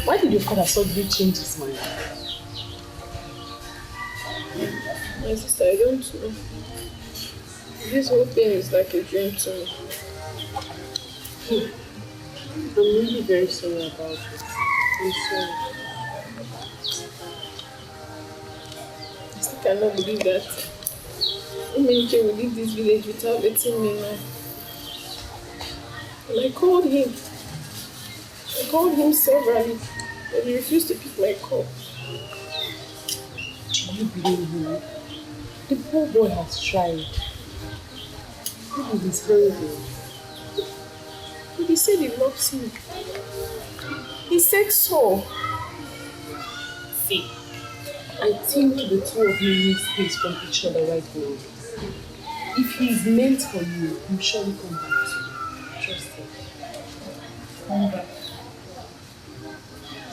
Why did your father suddenly change his mind? My sister, I don't know. This whole thing is like a dream to me. I'm really very sorry about it. I'm sorry. I still cannot believe that Umenike will leave this village without letting me know. And I called him. I called him severally, but he refused to pick my call. Do you believe me? The poor boy has tried. Maybe he's hungry. But he said he loves me. He said so. See, I think the two of you need space from each other right now. If he's meant for you, he'll surely come back to you. Trust him. Come back.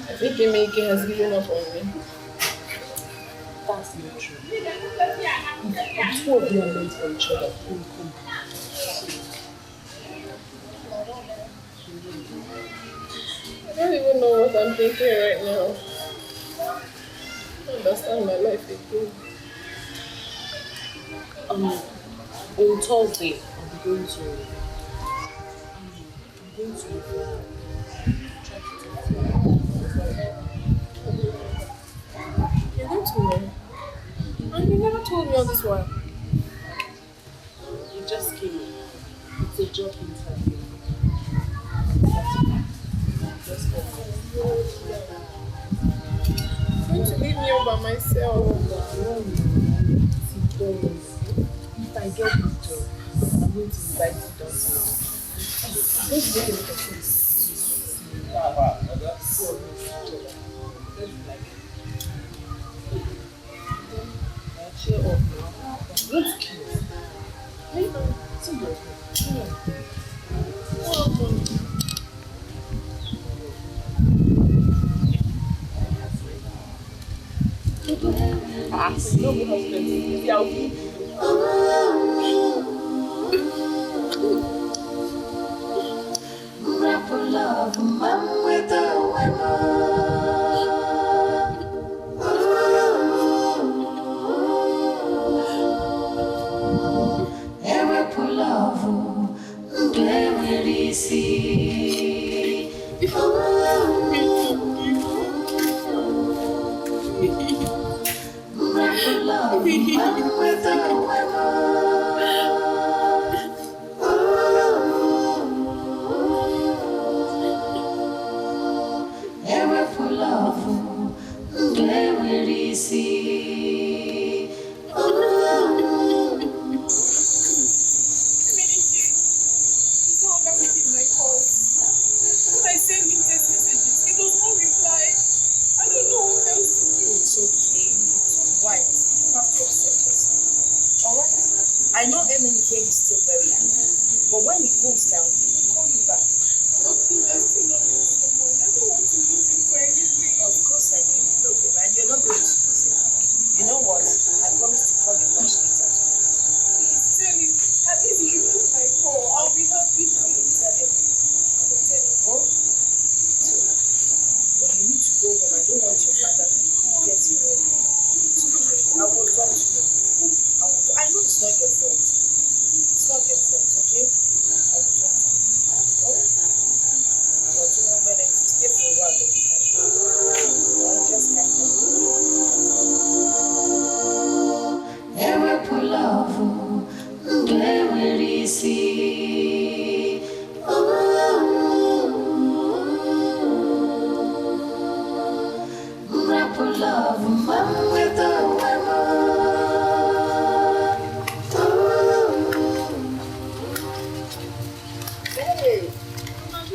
I think Umenike has given up on me. That's not true. If the two of you are meant for each other, he'll come back. I don't even know what I'm thinking right now. I don't understand my life again. On Thursday, I'll be going to try to talk to you. You're going to where? And you never told me all this while. It just came in. It's a job interview. You're going to leave me all by myself. If I get this job, I'm going to invite you down to it. Let's make a look at this. Cheer up now. Let's kiss. Hey, see your head. No husband. Love, man with a woman. Every pull of they will see. Love, man with a woman. They will see.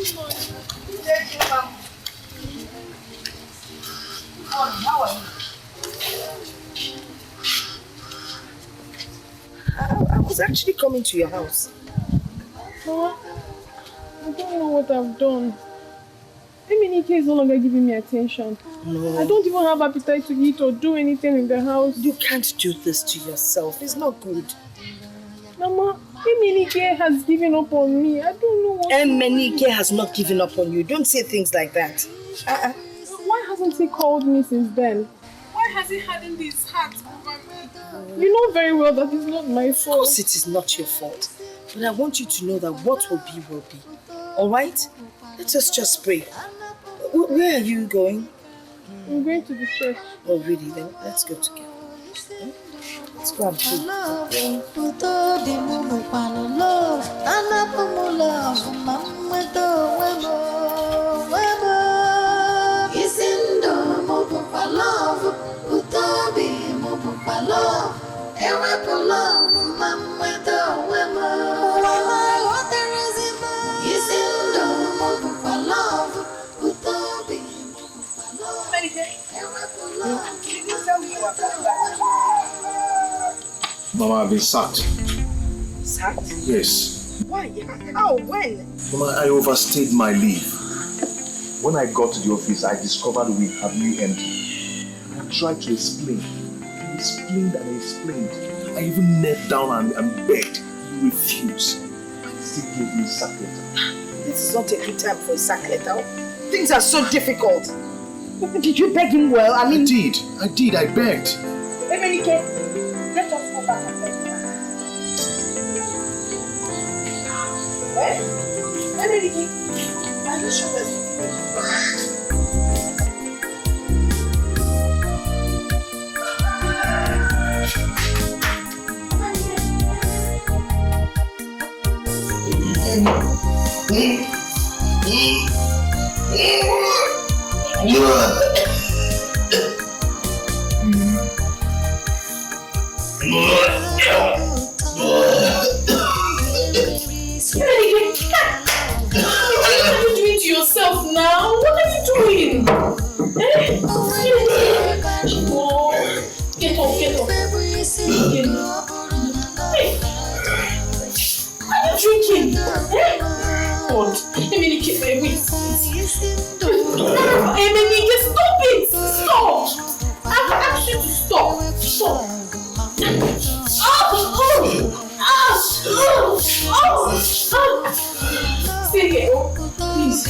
Good morning. Thank you, ma'am. How are you? I was actually coming to your house. Mama, I don't know what I've done. Eminike is no longer giving me attention. No. I don't even have appetite to eat or do anything in the house. You can't do this to yourself. It's not good. Mama, Eminike has given up on me. I don't know what Eminike has not given up on you. Don't say things like that. Why hasn't he called me since then? Why has he hardened his heart over me? You know very well that it's not my fault. Of course it is not your fault. But I want you to know that what will be, will be. Alright? Let us just pray. Where are you going? I'm going to the church. Oh really? Then let's go together. Let's go and Mama, I've been sacked. Sacked? Yes. Why? How? When? Mama, I overstayed my leave. When I got to the office, I discovered we have new entry. I tried to explain. I explained and I explained. I even knelt down and begged. He refused. He still gave me a sack letter. This is not a good time for a sack letter. Things are so difficult. Did you beg him well? I did. I begged. Emenike, let us go back and beg him. Emenike, are you sure there's What are you doing to yourself now? What are you doing? Get up. Hey. Are you drinking? God, Emenike, wait. Emenike, stop it! Stop! I've asked you to stop. Stay here, please.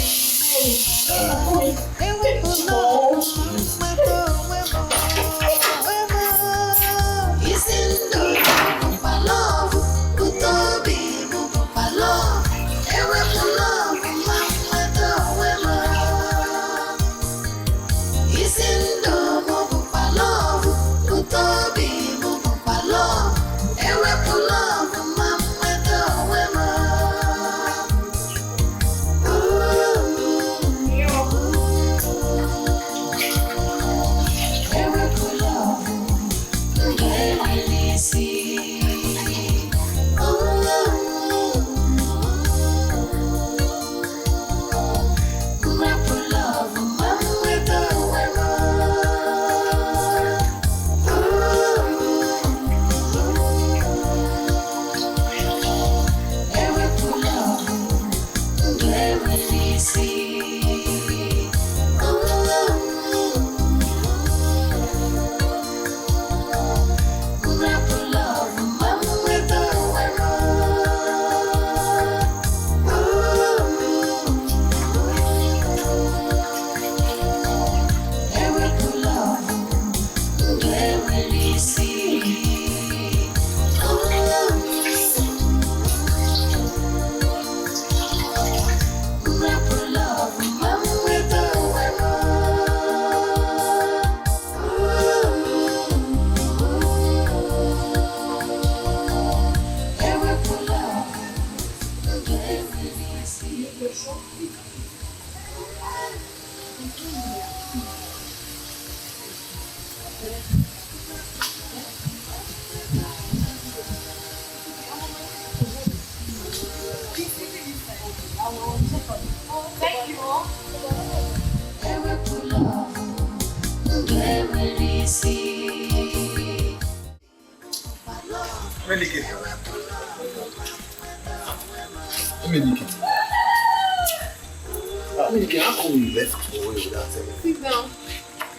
Menike, how come you left away without telling me? Sit down.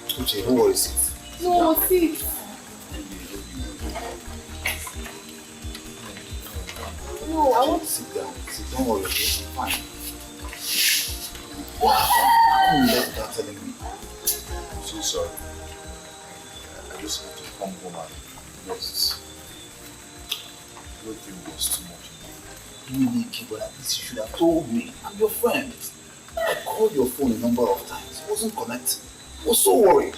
Uche, don't worry, sit. No, sit. No, I want to sit down. Sit, don't worry, okay? I'm fine. What happened? How come you left without telling me? I'm so sorry. I just had to come home and rest. Everything was too much. Menike, but at least you should have told me. I'm your friend. I called your phone a number of times. It wasn't connecting. I was so worried.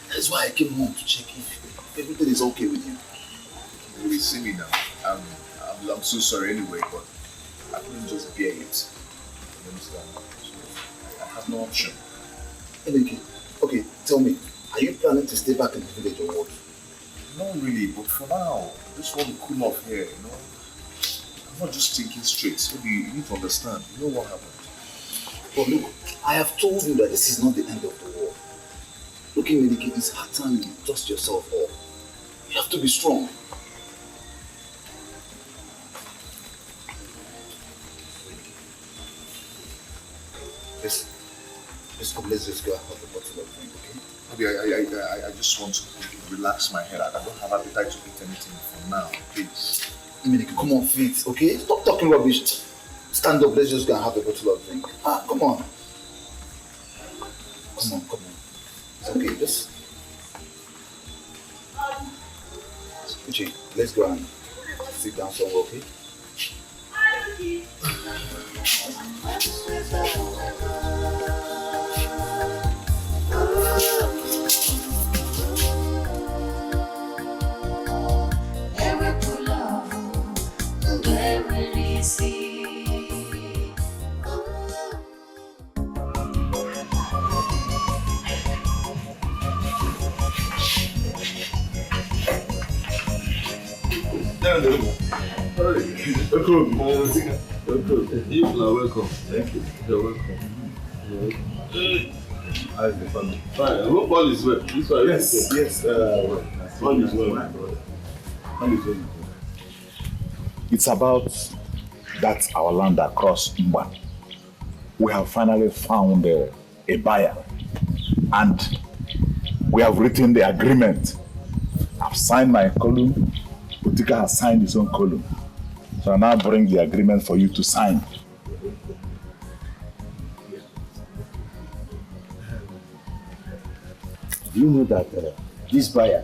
That's why I came home to check if everything is okay with you. You will see me now. I'm so sorry anyway, but I couldn't just bear it. You understand? So I have no option. Menike, okay, tell me, are you planning to stay back in the village or what? Not really, but for now, I just want to cool off here, you know? I'm not just thinking straight. Maybe you need to understand. You know what happened? But look, I have told you that this is not the end of the war. Look, Menike, it's hard time you dust yourself off. You have to be strong. Let's go, let's just go and have a bottle of drink, okay? Maybe I just want to relax my head. I don't have appetite to eat anything for now, please. Menike, come on, feet, okay? Stop talking rubbish. Stand up, let's just go and have a bottle of drink. Come on. Come on. It's okay, just... Uche, let's go and sit down somewhere, okay? Welcome. You are welcome. Thank you. You're welcome. How's the family? Fine. I hope all is well. This one yes. All is well. All is well. It's about that our land across Mba. We have finally found a buyer, and we have written the agreement. I've signed my column. Dikeh has signed his own column. So I now bring the agreement for you to sign. Do you know that this buyer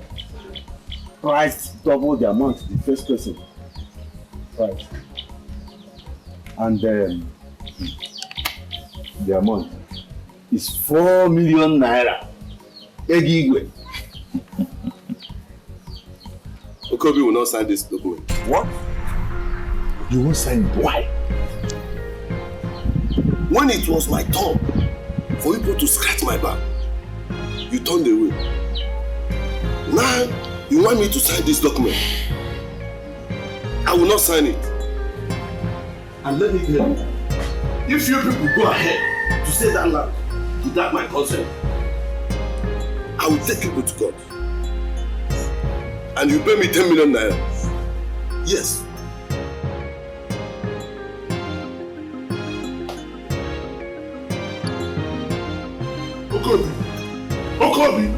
priced double the amount the first person priced? And the amount is 4 million naira. Egigwe. Okobi will not sign this document. What? You won't sign it? Why? When it was my turn for people to scratch my back, you turned away. Now you want me to sign this document. I will not sign it. And let me tell you, if you people go ahead to say that land without my consent, I will take people to court. And you pay me 10 million naira. Yes. Okobi!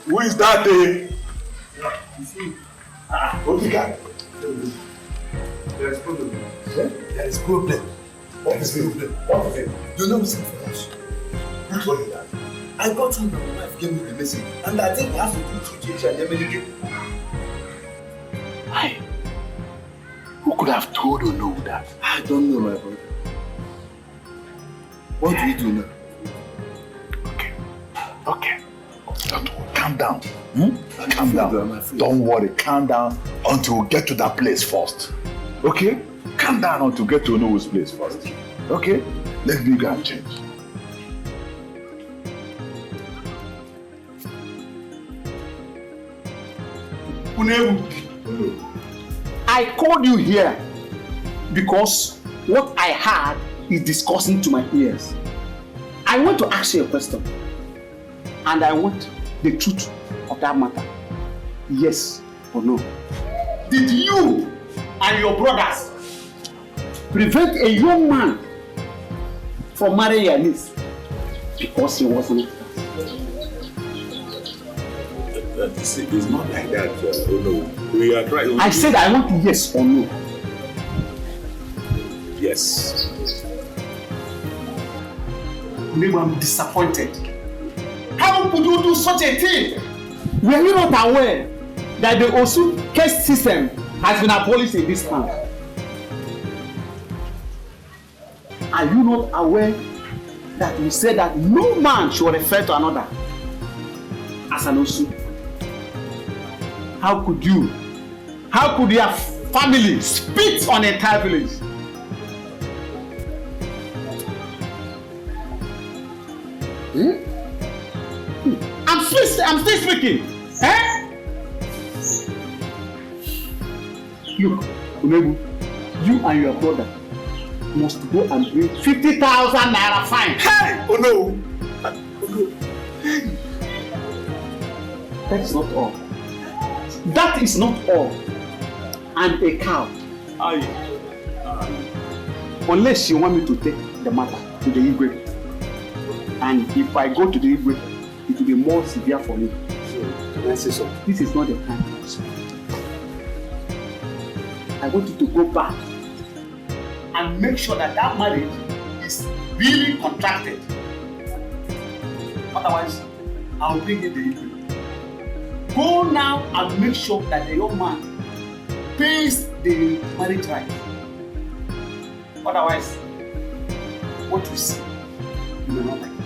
Who is that day? Dikeh. There is problem. There is problem. What is it? What is it? You know something else. Don't worry, Dad. I got home and my wife gave me the message, and I think we have to do two change and Emenike. Why? Who could have told Ono that? I don't know, my brother. What do we do now? Okay. Calm down. Calm down. Don't worry, calm down until we get to that place first. Okay? Calm down until we get to Ono's place first. Okay? Let me go and change. I called you here because what I heard is disgusting to my ears. I want to ask you a question, and I want the truth of that matter. Yes or no? Did you and your brothers prevent a young man from marrying your niece because he wasn't? It's not like that, no. We are trying. I said I want yes or no. Yes. Maybe I'm disappointed. How could you do such a thing? Were you not aware that the Osu caste system has been abolished in this land? Are you not aware that we said that no man should refer to another as an Osu? How could you? How could your family spit on an entire village? I'm still speaking. Eh? Look, Umebu, you and your brother must go and bring 50,000 naira fine. Hey! Oh no! That is not all. That is not all. And a cow. Unless you want me to take the matter to the Igwe. And if I go to the Igwe, it will be more severe for me. Can I say so? This is not the time. I want you to go back and make sure that that marriage is really contracted. Otherwise, I'll bring in the Igwe. Go now and make sure that the young man pays the marriage right. Otherwise, what you see, you will not like it.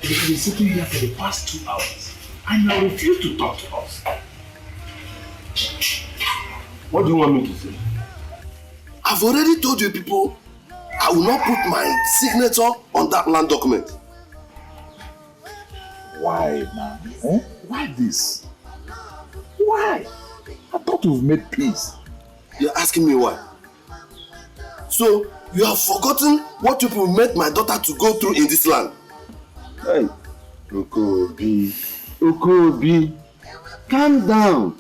You've been sitting here for the past 2 hours and you refuse to talk to us. What do you want me to say? I've already told you people I will not put my signature on that land document. Why now? Eh? Why this? Why? I thought we've made peace. You're asking me why? So, you have forgotten what people made my daughter to go through in this land. Hey, Okobi, calm down.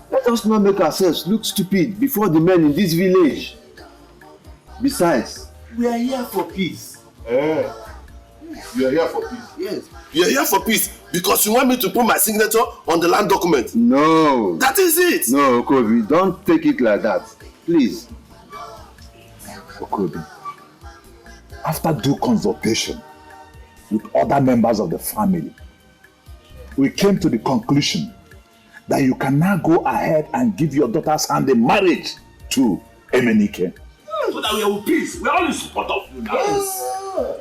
Let us not make ourselves look stupid before the men in this village. Besides, we are here for peace. You are here for peace? Yes. You are here for peace because you want me to put my signature on the land document. No. That is it. No, Okobi, don't take it like that. Please. Okobi, after due consultation with other members of the family, we came to the conclusion that you can now go ahead and give your daughter's hand in marriage to Emenike. So that we are with peace. We are all in support of you now. Yes.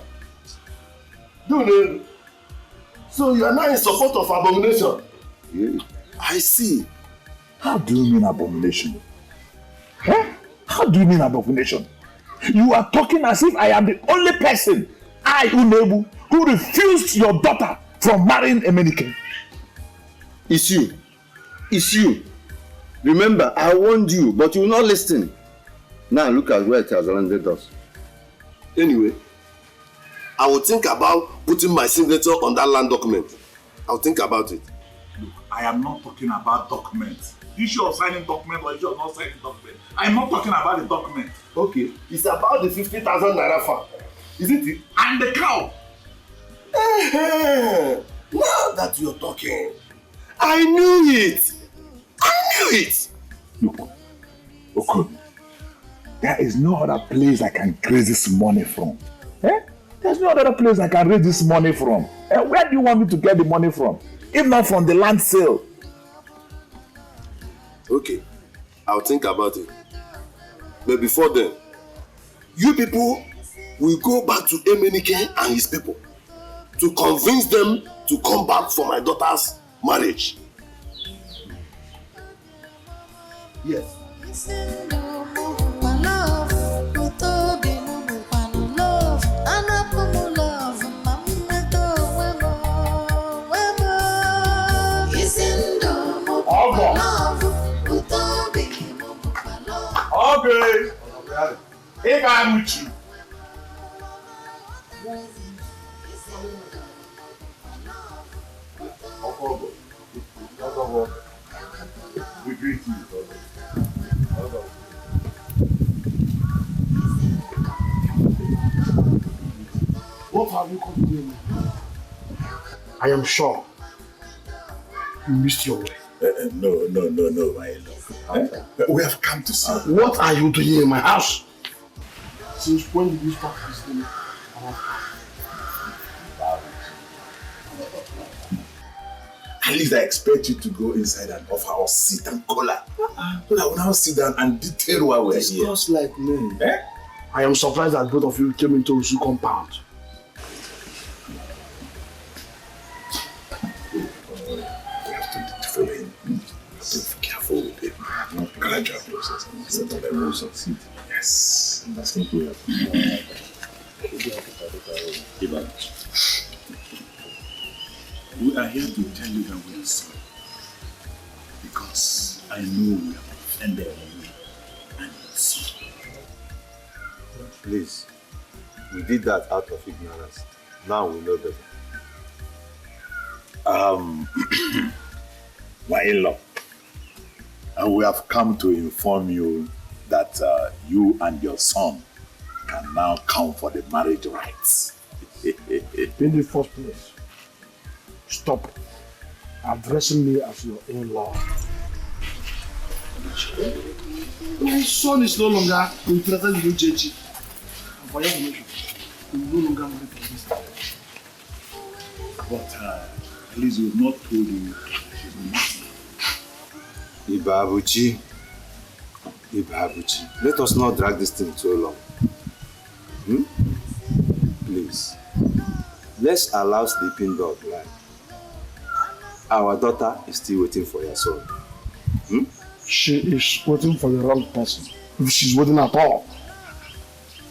Dude, so you are now in support of abomination? Yeah. I see. How do you mean abomination? Huh? How do you mean abomination? You are talking as if I am the only person, Unebu, who refused your daughter from marrying Emenike. It's you. It's you. Remember, I warned you, but you will not listen. Now look at where it has landed us. Anyway, I will think about putting my signature on that land document. I'll think about it. Look, I am not talking about documents. Issue of signing document or issue of not signing document. I am not talking about the document. Okay, it's about the 50,000 naira farm. Isn't it? And the cow. Now that you're talking, I knew it. Look, okay. There is no other place I can raise this money from. There's no other place I can raise this money from. Where do you want me to get the money from? If not from the land sale. Okay, I'll think about it. But before then, you people will go back to Emenike and his people to convince them to come back for my daughter's marriage. Yes. Okay. If I'm with you. We greet you. What have you come to do? I am sure you missed your way. No, my love. We have come to see. What are you doing in my house? Since when did you start this thing? At least I expect you to go inside and offer us seat and collar. So that we'll now sit down and detail why we're here. Discuss like men. I am surprised that both of you came into Usu compound. Be careful with it. Gradual process. Set up a rules of seat. Yes. I think we have. We are here to tell you that we are sorry. Because I know we have offended you and your son. Please, we did that out of ignorance. Now we know better. My in-law, and we have come to inform you that you and your son can now come for the marriage rights. In the first place, stop addressing me as your in-law. My son is no longer interested in Uchechi. And for your information, he will no longer marry for this time. But at least we have not told you she's not. Ibabuchi, let us not drag this thing too long. Please, let's allow sleeping dog lie. Our daughter is still waiting for your son. She is waiting for the wrong person. If she's waiting at all.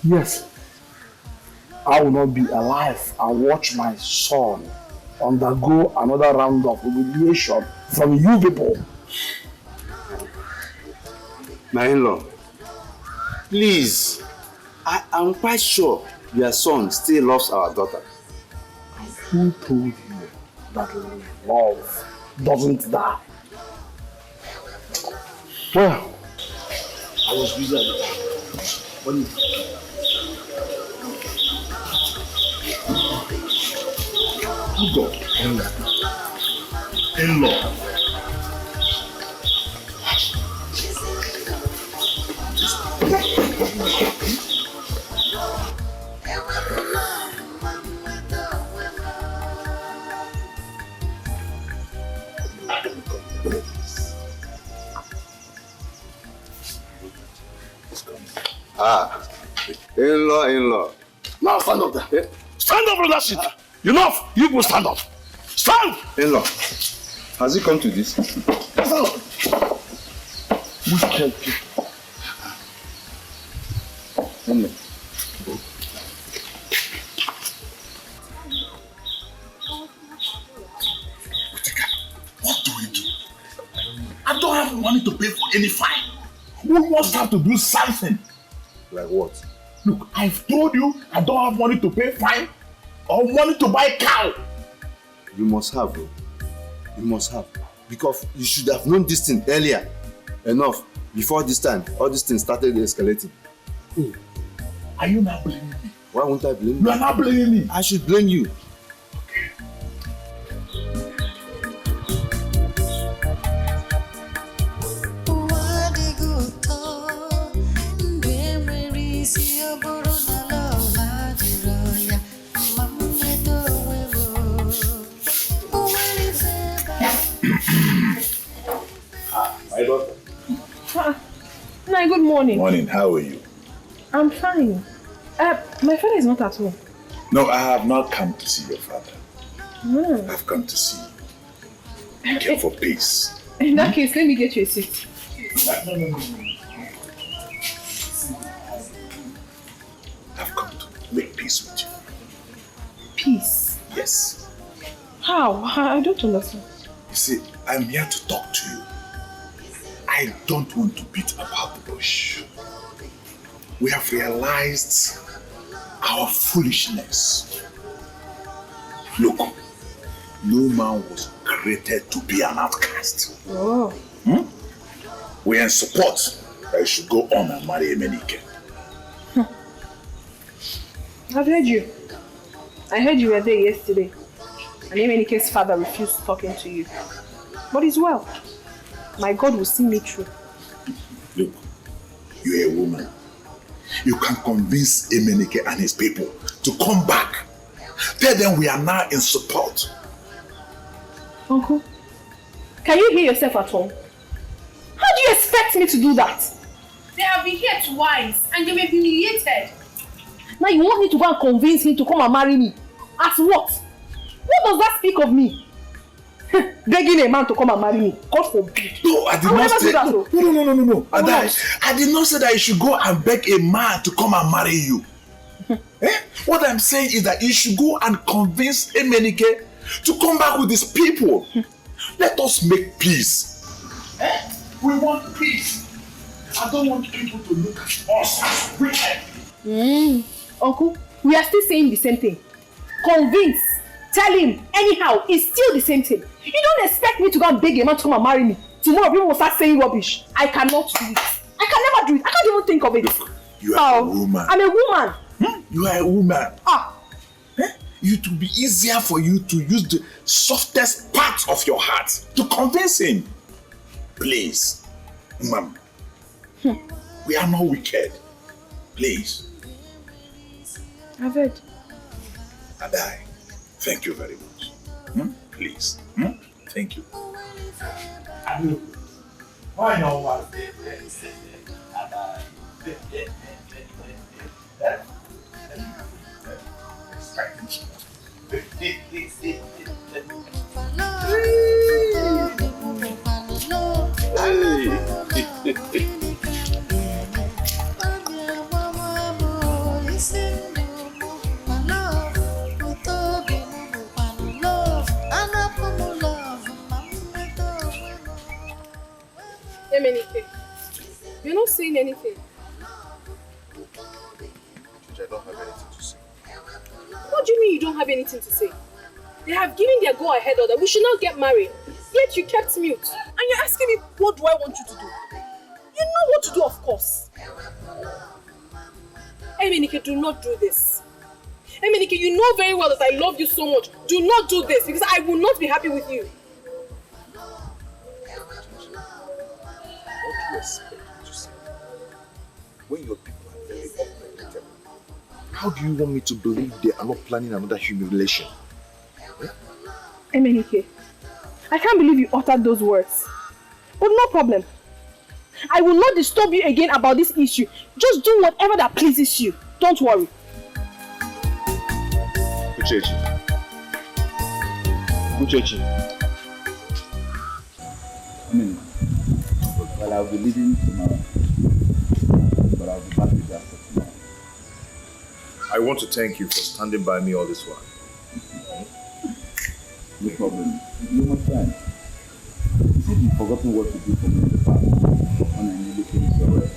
Yes, I will not be alive and watch my son undergo another round of humiliation from you people. My in-law, please, I am quite sure your son still loves our daughter. Who told you that love doesn't die? Well, I was busy at the time. When In-law. In-law. Now stand up there. Stand up from that seat. Enough. You will stand up. Stand. In-law, has he come to this? Stand up. Wicked people. In-law. What do we do? I don't have money to pay for any fine. We must have to do something. Like what? Look, I've told you I don't have money to pay fine. or money to buy cow. You must have, oh. You must have. Because you should have known this thing earlier. Enough. Before this time, all these things started escalating. Oh. Are you not blaming me? Why won't I blame you? You are not blaming me. I should blame you. My daughter. Nai, good morning. Morning, how are you? I'm fine. My father is not at home. No, I have not come to see your father. I've come to see you. Care for peace. In that case, let me get you a seat. No. I've come to make peace with you. Peace? Yes. How? I don't understand. You see, I'm here to talk to you. I don't want to beat about the bush. We have realized our foolishness. Look, no man was created to be an outcast. Oh. We are in support that you should go on and marry Emenike. I've heard you. I heard you were there yesterday. And Emenike's father refused talking to you. But it's well. My God will see me through. Look, you're a woman. You can convince Emenike and his people to come back. Tell them we are now in support. Uncle, can you hear yourself at all? How do you expect me to do that? They have been here twice and they were humiliated. Now you want me to go and convince him to come and marry me? As what? What does that speak of me? Begging a man to come and marry me. God forbid. No, I did not say that. No. I did not say that you should go and beg a man to come and marry you. What I'm saying is that you should go and convince Emenike to come back with his people. Let us make peace. We want peace. I don't want people to look at us as wicked. Uncle, we are still saying the same thing. Convince. Tell him, anyhow, it's still the same thing. You don't expect me to go and beg a man to come and marry me. Tomorrow people will start saying rubbish. I cannot do it. I can never do it. I can't even think of it. Look, you are a woman. I'm a woman. You are a woman. It will be easier for you to use the softest part of your heart to convince him. Please, ma'am. We are not wicked. Please. I've heard. And I thank you very much. Please. Thank you. Why not one? Emenike, you're not saying anything. I don't have anything to say. What do you mean you don't have anything to say? They have given their go-ahead order. We should not get married. Yet you kept mute. And you're asking me, what do I want you to do? You know what to do, of course. Emenike, do not do this. Emenike, you know very well that I love you so much. Do not do this because I will not be happy with you. What do you expect me to say? When your people are very unpredictable, how do you want me to believe they are not planning another humiliation? Emenike, I can't believe you uttered those words. But no problem. I will not disturb you again about this issue. Just do whatever that pleases you. Don't worry. Uchechi. Well, I'll be leaving tomorrow. But I'll be back with you after tomorrow. I want to thank you for standing by me all this while. No problem. You must try. You said you've forgotten what to do for me in the past. When I nearly finished your work.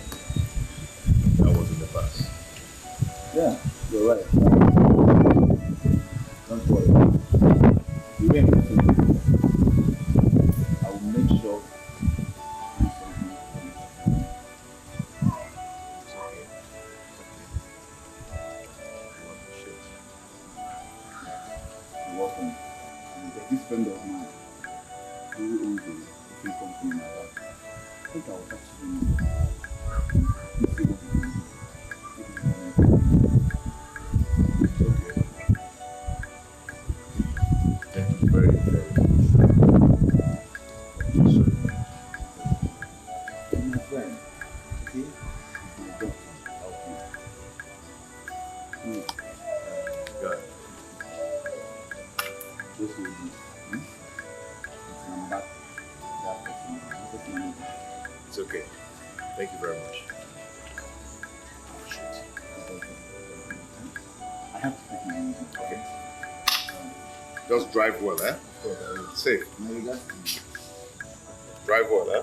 That was in the past. Yeah, you're right. worry. The way I'm saying, I will make sure you're welcome. And this friend of mine who owns a big company like that, I think I will talk to him. Thank you very, very much. And my friend, okay, is my daughter. Okay. Good. Just hold this. I'm back. That person. It's okay. Thank you very much. I have to take my easy. Okay. Just drive well, eh? Safe. My regards to you. Drive well, eh?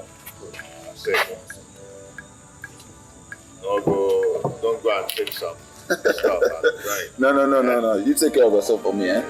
Safe. Don't go and take some stuff and drive. No. You take care of yourself for me, eh?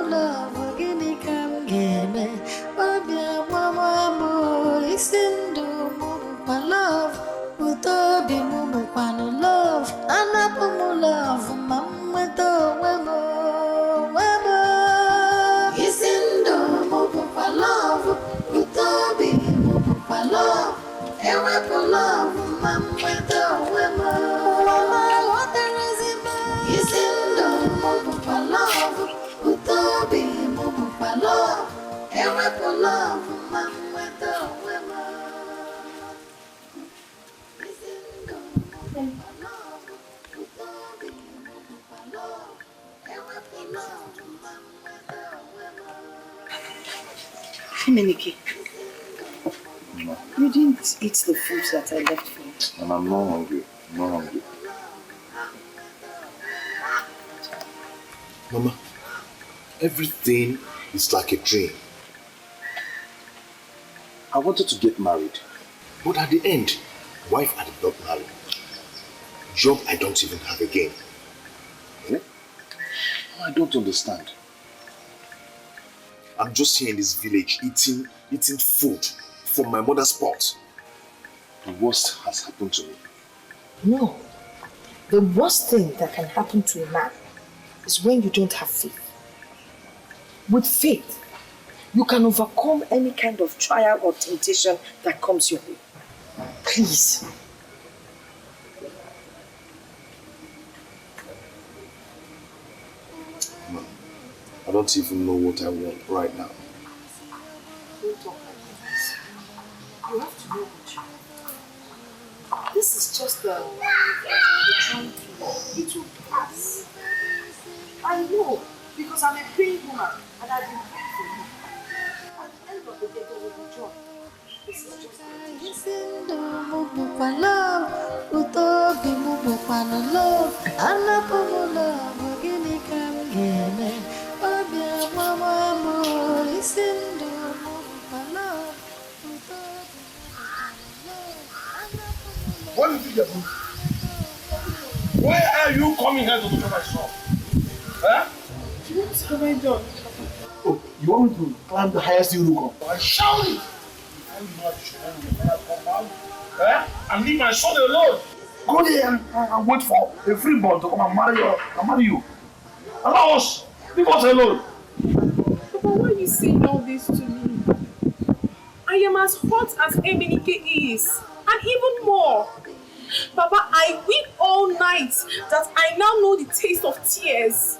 Love, gini kam geme, babia mama isindo mubukwa love, utobi mubukwa no love, anapumu love, mamweto wemo, isindo mubukwa love, utobi mubukwa love, ewepo love, mamweto wemo, isindo mubukwa love, utobi mubukwa love, ewepo love, mamweto wemo. Isindo mubukwa love, utobi mubukwa love, ewepo love, mamweto wemo. Fimenike, you didn't eat the food that I left for you. And I'm not hungry. I'm not hungry. Mama, everything is like a dream. I wanted to get married, but at the end, wife I did not marry. Job I don't even have again. I don't understand. I'm just here in this village eating food from my mother's pot. The worst has happened to me. No. The worst thing that can happen to a man is when you don't have faith. With faith, you can overcome any kind of trial or temptation that comes your way. Please. Mom, I don't even know what I want right now. Don't talk like this. You have to know what you want. This is just the trying to, it will pass. I know, because I'm a praying woman and I've been praying for you. At the end of the day, there will be joy. This is just Isindo mubukwa love, utobi mubukwa no love, anapumu love, gini kam geme, babia mama mo. Isindo mubukwa love, utobi mubukwa no love, What is it, why are you coming here to look at my son? Huh? What have I done? Oh, you want me to climb the highest hill you can? I shout it! I'm not sure when I come out. And leave my son alone. Go there and wait for a free born to come and marry you. Allow us. Leave us alone. Papa, why are you saying all this to me? I am as hot as Emenike is. And even more. Papa, I weep all night that I now know the taste of tears.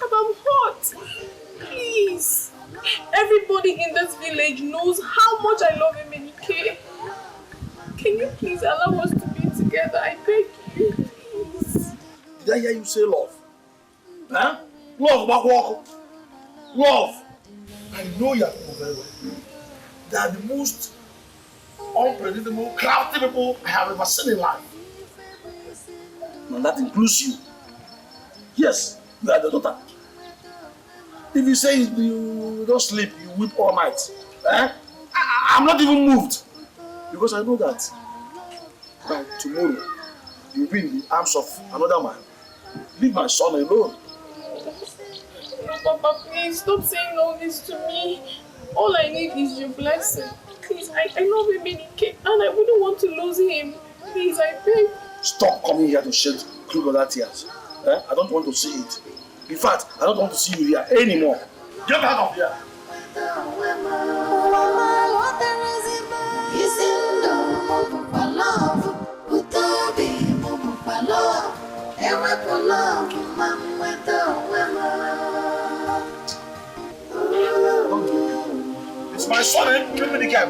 And I'm hot. Please. Everybody in this village knows how much I love Emenike. Can you please allow us to be together? I beg you, please. Did I hear you say love? Huh? Love, walk. Love. I know your people very well. They are the most unpredictable, crafty people I have ever seen in life. And that includes you. Yes, you are the daughter. If you say you don't sleep, you weep all night. I'm not even moved. Because I know that by tomorrow, you'll be in the arms of another man. Leave my son alone. No, Papa, please stop saying all this to me. All I need is your blessing. Please, I love him, Dikeh, and I wouldn't want to lose him. Please, I beg. Stop coming here to shed crocodile tears. I don't want to see it. In fact, I don't want to see you here anymore. Get out of here. It's my son, give me the cab.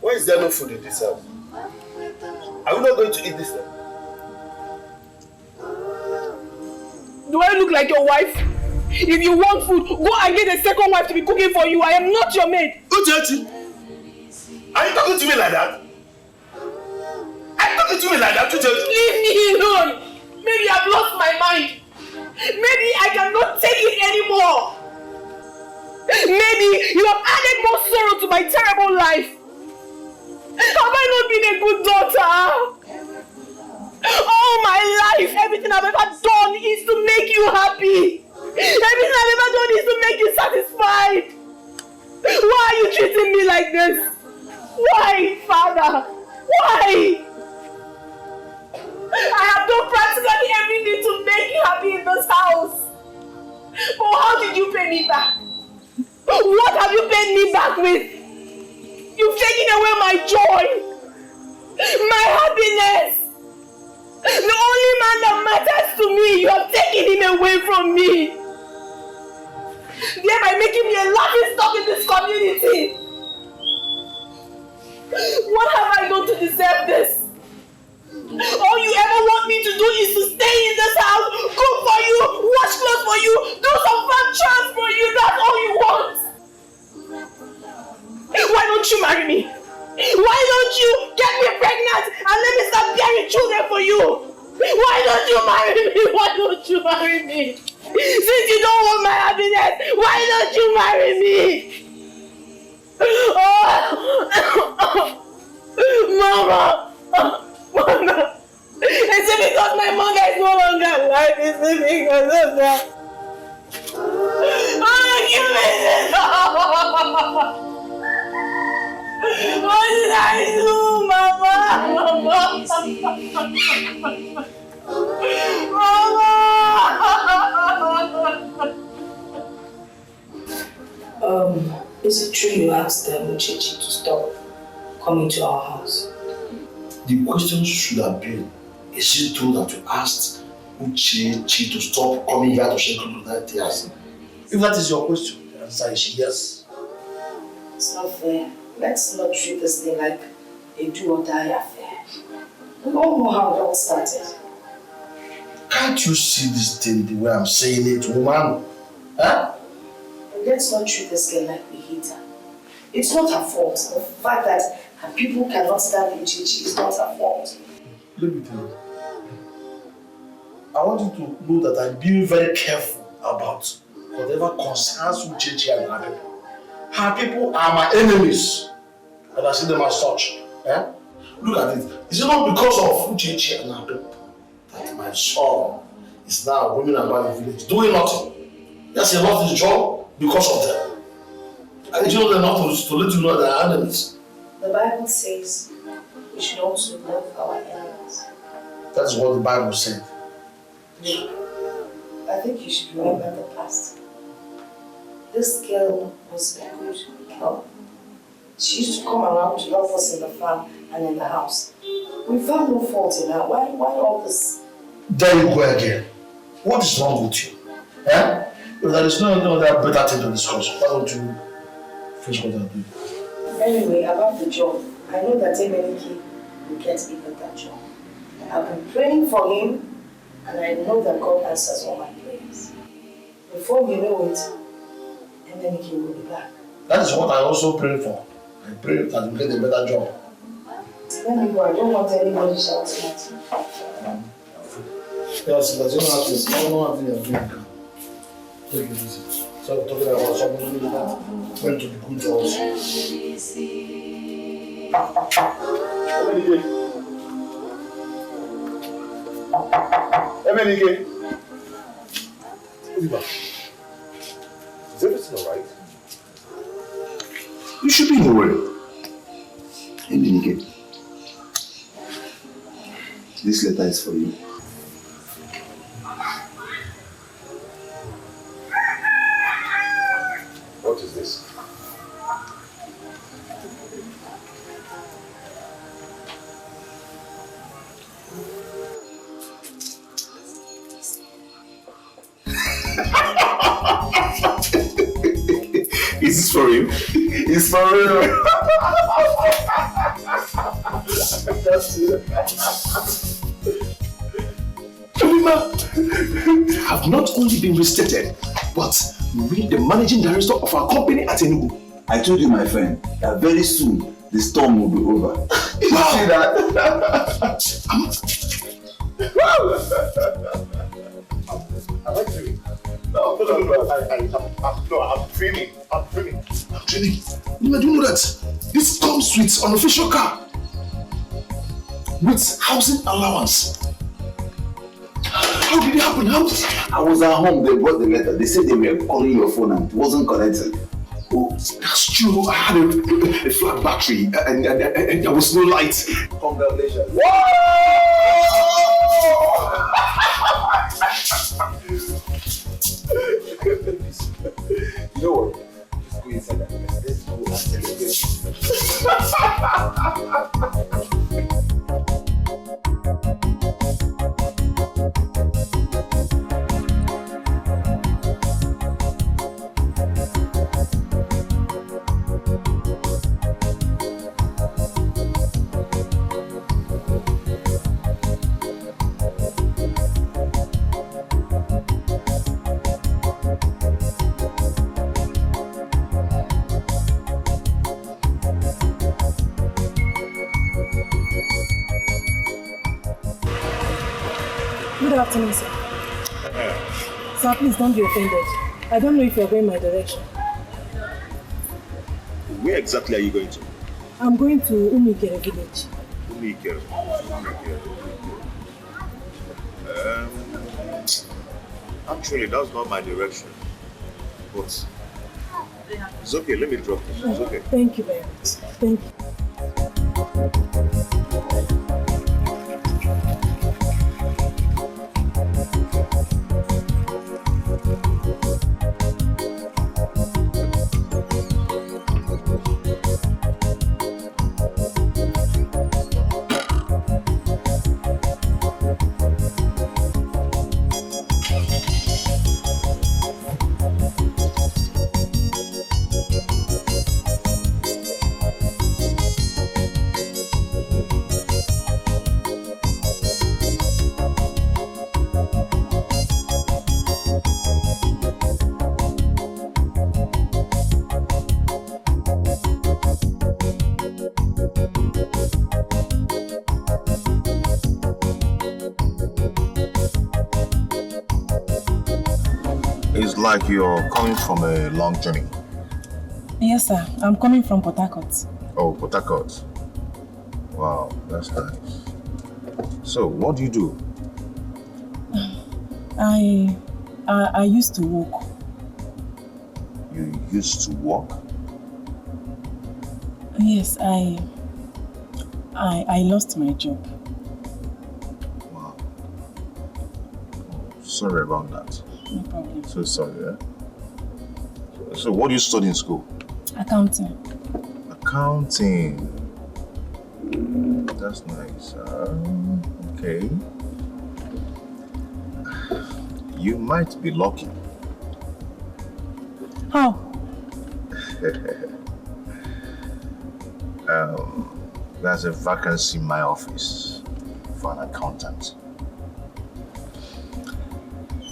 Why is there no food in this house? Are we not going to eat this thing? Do I look like your wife? If you want food, go and get a second wife to be cooking for you. I am not your maid. Uchechi, are you talking to me like that? Are you talking to me like that, Uchechi? Leave me alone. Maybe I've lost my mind. Maybe I cannot take it anymore. Maybe you have added more sorrow to my terrible life. Have I not been a good daughter? All my life, everything I've ever done is to make you happy. Everything I've ever done is to make you satisfied. Why are you treating me like this? Why, Father? Why? I have done practically everything to make you happy in this house. But how did you pay me back? What have you paid me back with? You've taken away my joy, my happiness. The only man that matters to me, you have taken him away from me. Thereby making me a laughing stock in this community. What have I done to deserve this? All you ever want me to do is to stay in this house, cook for you, wash clothes for you, do some fun chores for you. That's all you want. Why don't you marry me? Why don't you get me pregnant and let me start bearing children for you? Why don't you marry me? Why don't you marry me? Since you don't want my happiness, why don't you marry me? Mama! Mama! Is it because my mother is no longer alive? Is it because of that? Give me this! What did I do, Mama? Is it true you asked Uchechi to stop coming to our house? The question should have been, is it true that you asked Uchechi to stop coming here to shed crocodile tears? If that is your question, the answer is yes. It's not fair. Let's not treat this thing like a do or die affair. We all know how it all started. Can't you see this thing the way I'm saying it, woman? Huh? Let's not treat this girl like we hate her. It's not her fault. The fact that her people cannot stand Uchechi is not her fault. Let me tell you. I want you to know that I'm being very careful about whatever concerns Uchechi and her people. Her people are my enemies, and I see them as such. Look at it. Is it not because of Uchechi and her people that my son is now roaming about the village doing nothing? Yes, he lost his job because of them. And you know they're not to let you know they are enemies. The Bible says we should also love our enemies. That's what the Bible said. I think you should remember the past. This girl was a good girl. She used to come around to help us in the farm and in the house. We found no fault in her. Why all this? There you go again. What is wrong with you? If there is no other better thing to discuss, why don't you finish what I'm doing. Anyway, about the job, I know that Emenike will get even that job. I've been praying for him, and I know that God answers all my prayers. Before we know it, Emenike will be back. That is what I also pray for. I pray that we get a better job. Let me go. I don't want anybody shouting at me. Yes, but you don't have to. I don't have to be a take it easy. So I'm talking about something that went to the good jobs. Emenike. Oliver, is everything alright? You should be in a worry. Emenike, this letter is for you. What is this? Is this for you? It's for real. That's it. Have not only been restated, but read the managing director of our company at Enugu. I told you, my friend, that very soon the storm will be over. You see that? Am I dreaming? No, I'm dreaming. I'm dreaming. You do know that this comes with an official car with housing allowance. How did it happen? How? I was at home, they brought the letter. They said they were calling your phone and it wasn't connected. Oh, that's true. I had a flat battery and there was no light. Congratulations. You know what? Just go inside and let's go and celebrate. Good afternoon, sir. Sir, please don't be offended. I don't know if you're going my direction. Where exactly are you going to? I'm going to Umikere village. Umikere. Actually, that's not my direction. But it's okay, let me drop you. It's okay. Thank you very much. Thank you. It's like you're coming from a long journey. Yes, sir. I'm coming from Port Harcourt. Oh, Port Harcourt. Wow, that's nice. So, what do you do? I used to walk. You used to walk? Yes, I lost my job. Wow. Oh, sorry about that. No problem. So sorry, eh? So what do you study in school? Accounting. Accounting. That's nice. Okay. You might be lucky. How? There's a vacancy in my office for an accountant.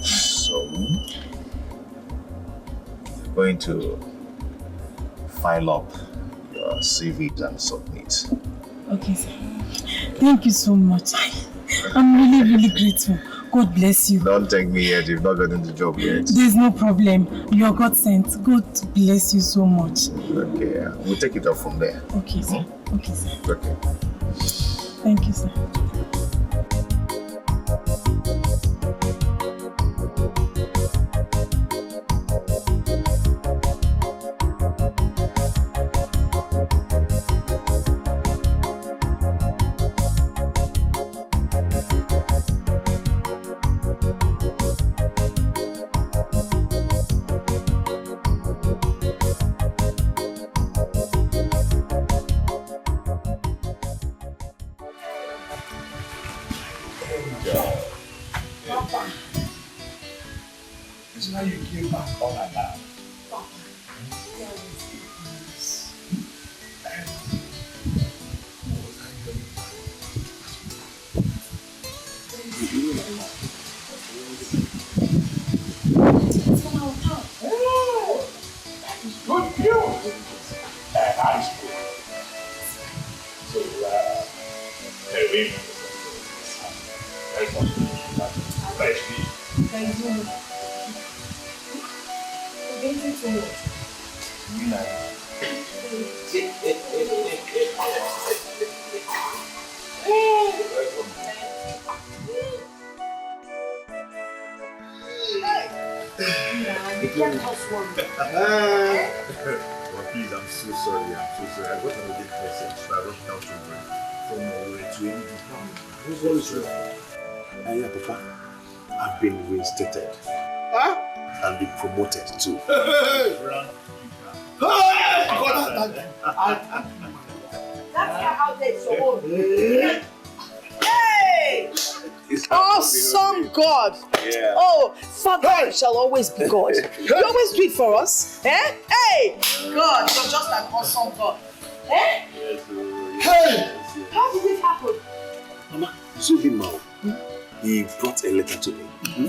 So, you're going to file up your CV and submit. Okay, sir. Thank you so much. I'm really, really grateful. God bless you. Don't thank me yet, you've not gotten the job yet. There's no problem. You're God sent. God bless you so much. Okay, we'll take it up from there. Okay, sir. Okay, sir. Okay. Thank you, sir. Please, I'm so sorry. I got an urgent message, so I rushed down to bring from Nollywood to Ini Edo. What's wrong? Yeah, Papa, I've been reinstated. And been promoted too. That's how they so Hey! Awesome God! Yeah. Oh, Father shall always be God. You always do it for us. Eh? Hey! God, you're just an awesome God. Eh? Yes, Hey! How did it happen? Mama, you see him now. He brought a letter to me.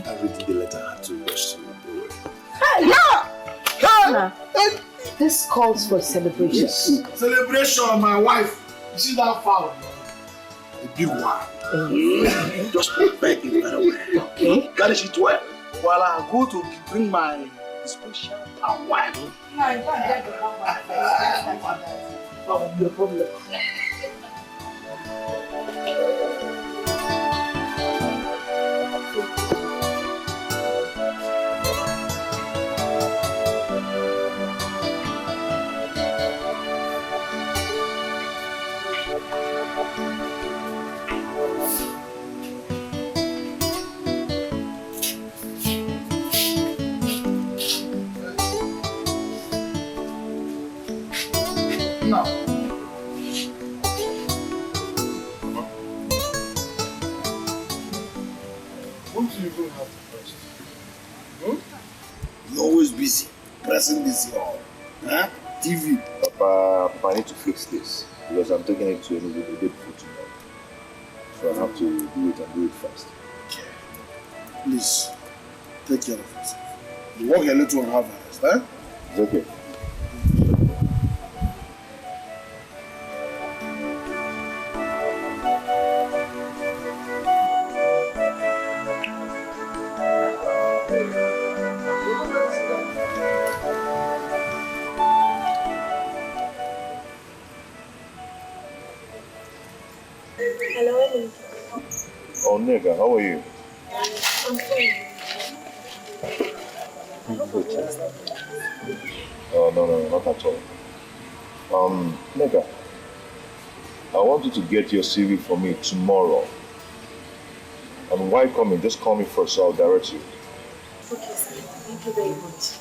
I read the letter, I had to rush to the way. Hey! Yeah! This calls for celebration. Yes. Celebration, my wife. You see that fowl? A big one. Just prepare it very well. Okay. Garnish it well. While I go to bring my special wife. No, you can't get the wrong one. That will be a problem. Now, Won't you even have to press? You're always busy. Pressing this here. Huh? TV. Papa, I need to fix this because I'm taking it to Enugu the day before tomorrow. So I have to do it and do it fast. Okay. Please, take care of yourself. You work a little and have a rest, eh? It's okay. Hello, Emily. Oh, nigga, how are you? I'm fine. Oh, no, not at all. Nigga, I want you to get your CV for me tomorrow. And why coming? Just call me first, so I'll direct you. Okay, sir. Thank you very much.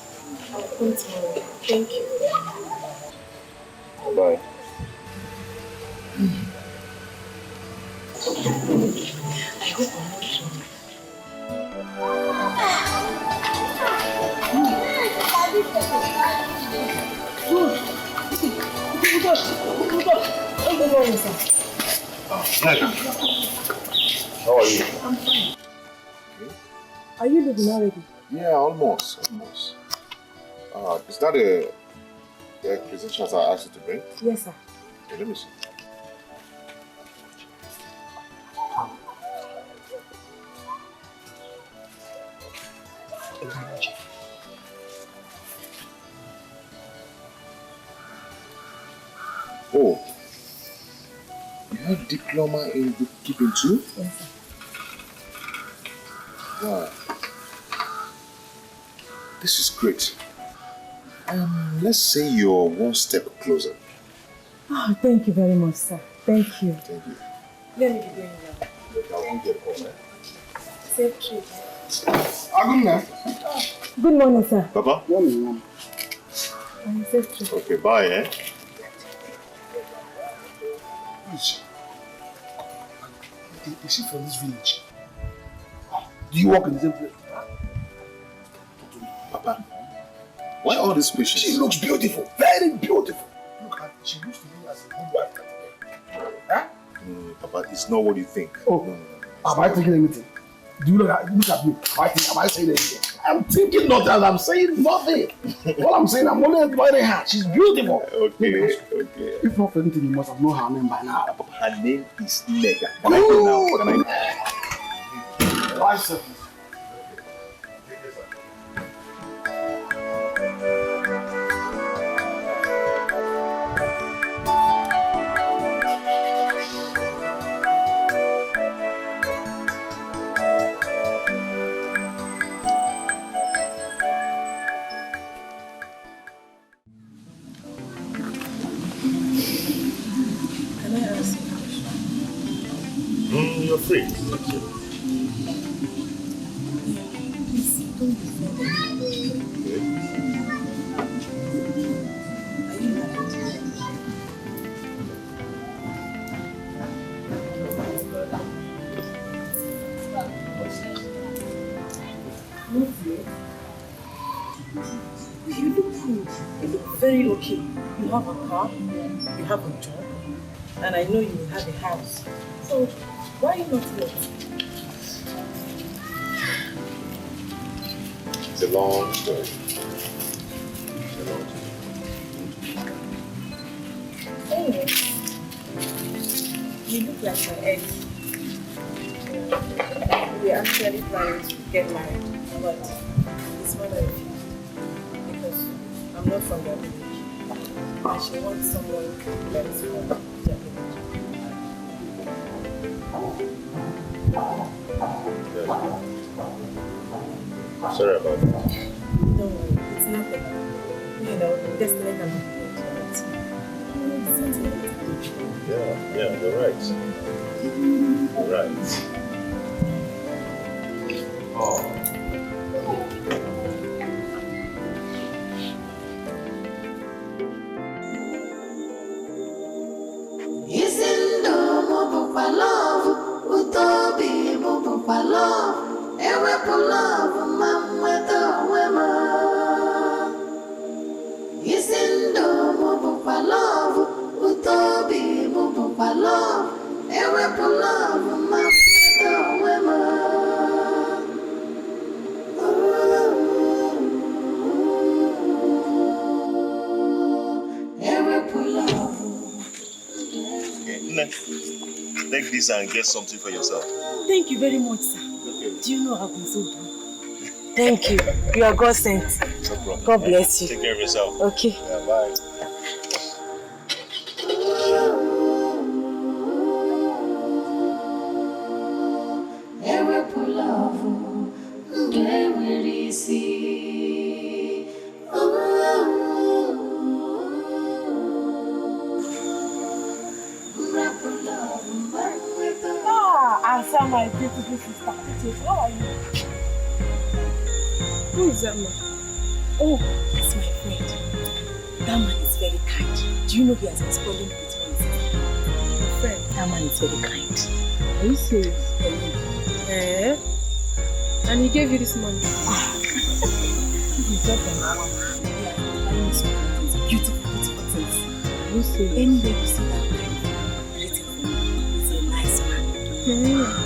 I'll come tomorrow. Thank you. Bye. I hope I'm not sure. Good morning, sir. How are you? I'm fine. Are you leaving already? Yeah, almost. Is that the credentials I asked you to bring? Yes, sir. Okay, let me see. Oh, you have diploma in bookkeeping too? Yes, sir. Wow. This is great. Let's say you're one step closer. Oh, thank you very much, sir. Thank you. Thank you. Let me be going now. Look, I won't get home, eh? Safe trip. Good Good morning, sir. Papa? Morning, ma'am. Safe trip. Okay, bye, eh? Is she from this village? Do you work in the same place? Papa, why all this patience? She looks beautiful, very beautiful. Look at, she looks to me as a good wife. Huh? Papa, it's not what you think. Oh, am I thinking anything? Do you look at me? Am I saying anything? I'm thinking nothing. I'm saying nothing. All I'm saying, I'm only admiring her. She's beautiful. Okay. If not for anything, you must have known her name by now. Papa, her name is Nega. Can I go now? Can I? Why, sir? You're free. Please, don't be afraid. Are you married? Not yet. You look good. You look very okay. You have a car, you have a job, and I know you will have a house. So, why not yet? It's a long story. Anyway, you look like my ex. We're actually planning to get married, but it's not a refuse because I'm not from that village. And she wants someone that is from that village. Sorry about that. No, it's nothing. You know, destiny can be Yeah, you're right. You're right. Oh. Take this and get something for yourself. Thank you very much, sir. Okay. Do you know I've been so good? Thank you. You are God sent. No problem. God bless you. Take care of yourself. Okay. Yeah, bye. Answer my beautiful sister. How are you? Who is that man? Oh, it's my friend. That man is very kind. Do you know he has been spoiling me with money? My friend, that man is very kind. Are you serious? Eh? And he gave you this money? This is just an hour. Yeah, buying me some beautiful things. You see. Anyway, you see that guy waiting for me. He's a nice man.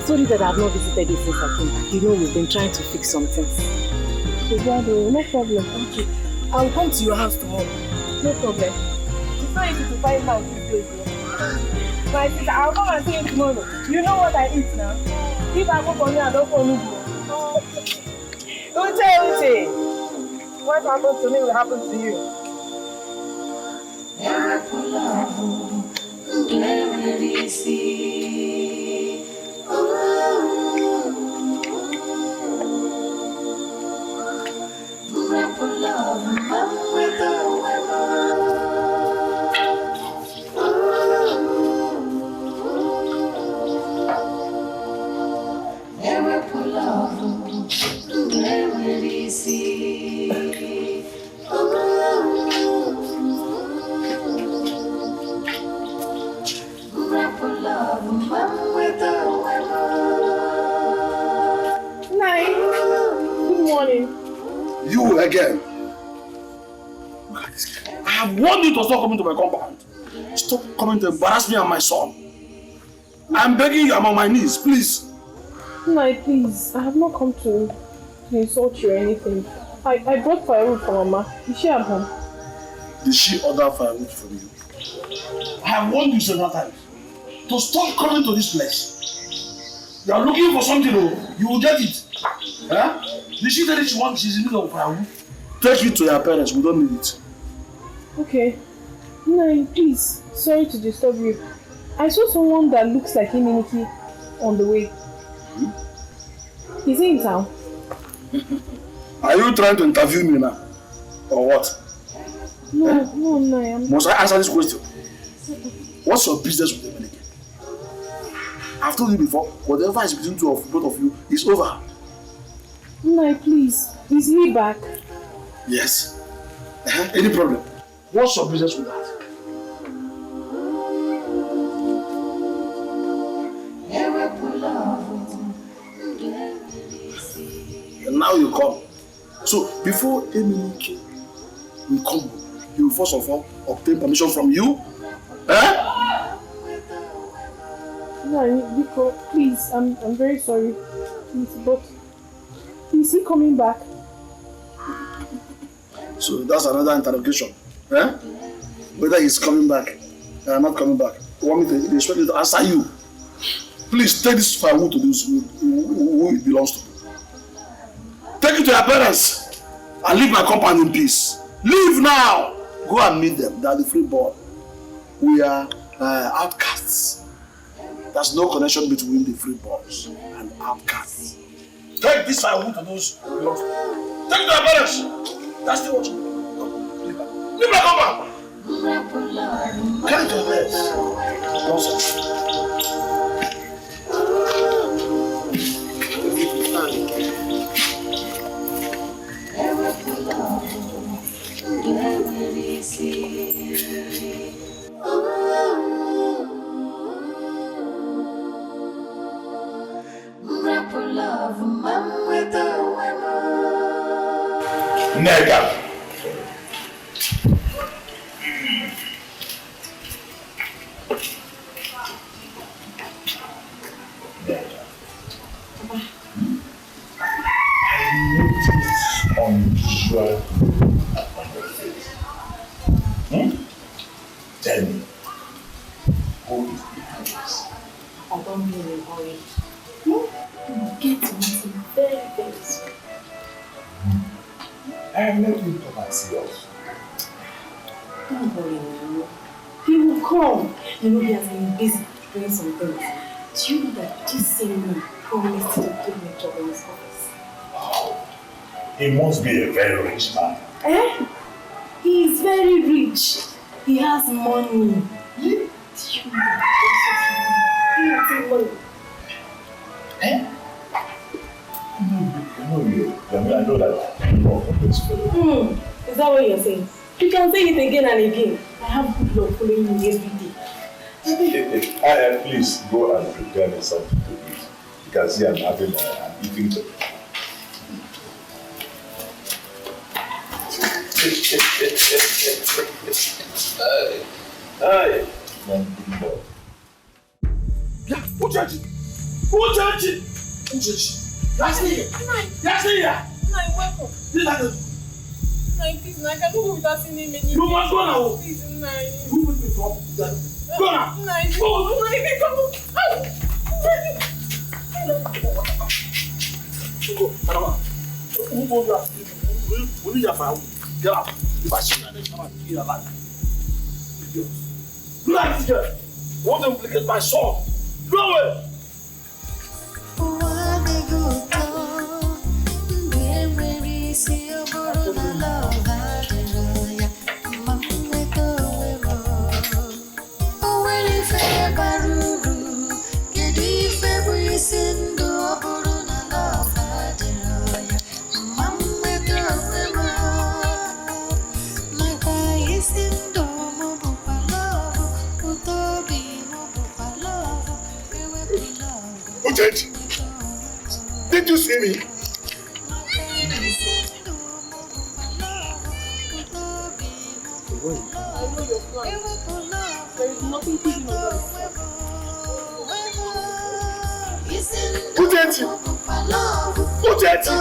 Sorry that I've not visited you since I came back. You know, we've been trying to fix some things. So, no problem. Okay, I'll come to your house tomorrow. No problem. It's not easy to find man these days. My sister, I'll come and see you tomorrow. You know what I eat now? If I go for me, I don't for me. Uche. What happens to me will happen to you. Good morning. You again. Look at this guy. I have warned you to stop coming to my compound. Stop coming to embarrass me and my son. I'm begging you, I'm on my knees, please. No, please. I have not come to insult you or anything. I brought firewood for Mama. Is she at home? Did she order firewood from you? I have warned you several times to stop coming to this place. You are looking for something, you will get it. Huh? Did she tell you she's in need of firewood? Take it to your parents, we don't need it. Okay. No, please. Sorry to disturb you. I saw someone that looks like Ini on the way. Is he in town? Are you trying to interview me now? Or what? No, I'm... Must I answer this question? What's your business with Emily? I've told you before, whatever is between both of you is over. No, please. Is he back? Yes. Any problem? What's your business with that? And now you come. So before Emily will come, he will first of all obtain permission from you. No, Nico, please, I'm very sorry. Please, but is he coming back? So that's another interrogation. Whether he's coming back or not coming back. You want me to expect me to answer you? Please take this firewood to those who it belongs to. Take it to your parents and leave my compound in peace. Leave now! Go and meet them. They are the free born. We are outcasts. There's no connection between the freeborns and outcasts. Take this firewood to those who belong to. Take it to your parents. That's the what you do. Leave my compound. Carry it to your parents. Nonsense. Nega. Unusual on your face. Tell me, who is behind this? I don't be in a hurry. You get to meet him very, very soon. Let me come and see us. Don't worry now. He will come. You know he has been busy doing some things. Do you know that this same man promised to give me a job in his office? Wow. He must be a very rich man. He is very rich. He has money. Do you know that he has money? I know that you know of this fellow. Is that what you're saying? You can say it again and again. I have good luck following you every day. Please go and prepare me something to eat. You can see I'm having an eating time. Hey! Yeah, Uchechi! Uchechi! Uchechi! That's me! That's me! Nai, welcome. Nai, please, Nai, I cannot go without seeing him anymore. You must go now! Please, Nai. Who will be talking to them? Go now! Nai, go! Nai, come on! Go, Madama. Who told you that? We need your fire. Get out. If I see you, I'm going to kill your life. Do not forget. Want to implicate my son. Go away. Did you see me? I know your plan. There is nothing hidden about it. Uchechi! Uchechi!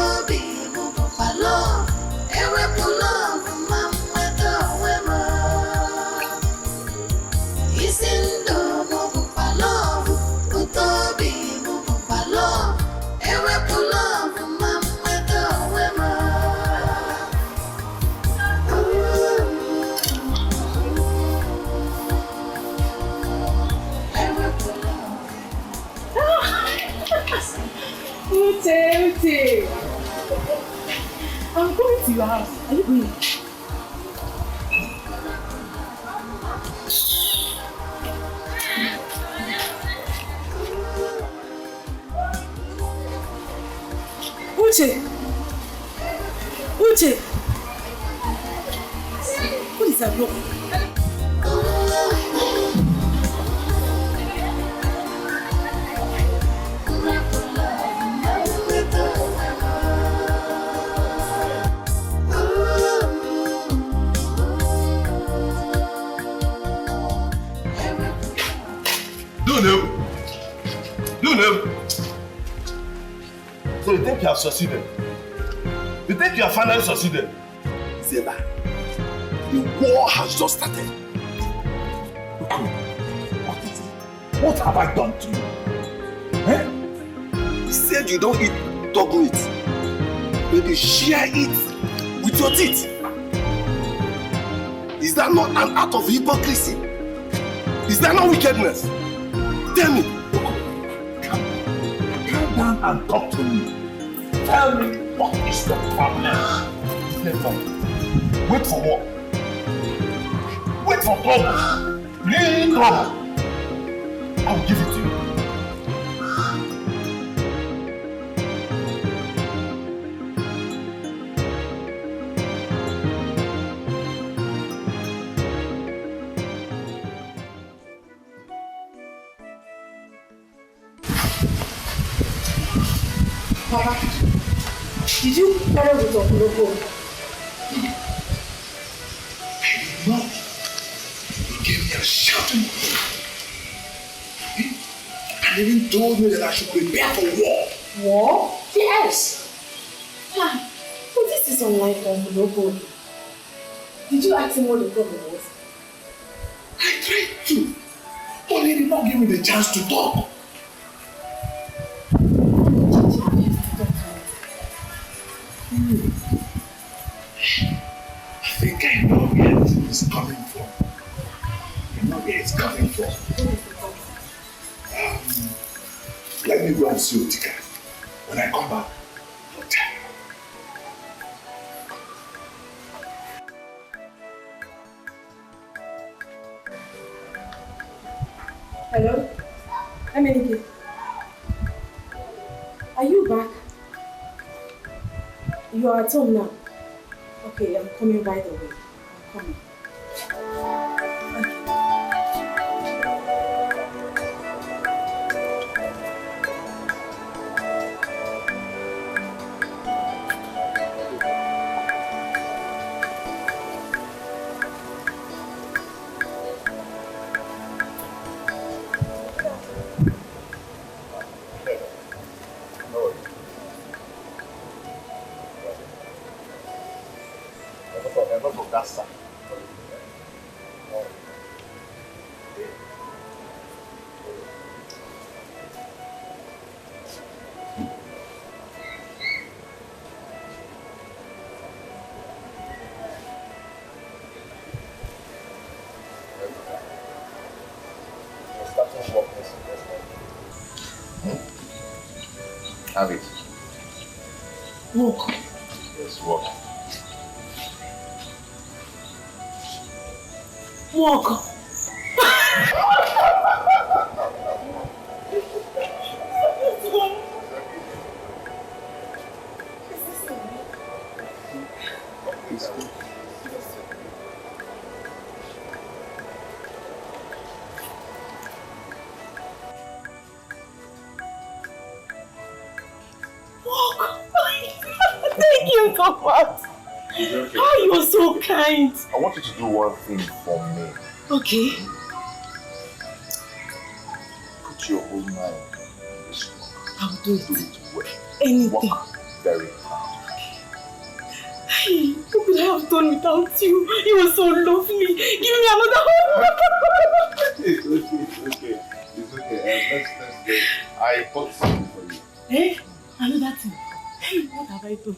Uche! I'm going to your house. Are you going? Uche! Uche! What is that block? So you think you have succeeded? You think you have finally succeeded? Zeba, the war has just started. Okay, what is it? What have I done to you? Eh? You said you don't eat dog meat. Maybe share it with your teeth. Is that not an act of hypocrisy? Is that not wickedness? Tell me. Calm down and talk to me. Tell me what is the problem? Wait for what? Wait for trouble. Real trouble. I will give it to you. Papa, did you quarrel with your logo? No. He gave me a shouting. And even told me that I should prepare for war. War? Yes. Ah, but this is unlike logo. Did you ask him what the problem was? I tried to. But he did not give me the chance to talk. I think I know where it's coming from. I know where it's coming from. Let me go and see Dikeh. When I come back, I'll tell you. Hello? I'm Ini. Are you back? You are at home now? Okay, I'm coming right away. I'm coming. that side. Have it. Walk. Yes, walk. Walk. Thank you so much. It's okay. Oh, you are so kind. I want you to do one thing for me. Okay. Put your whole mind in this work. I'll do it. Do it well. Anything. Work very hard. Hey, what could I have done without you? You were so lovely. Give me another hug. It's okay. It's okay. Let's go. I bought something for you. Eh? Another thing. Hey, what have I done?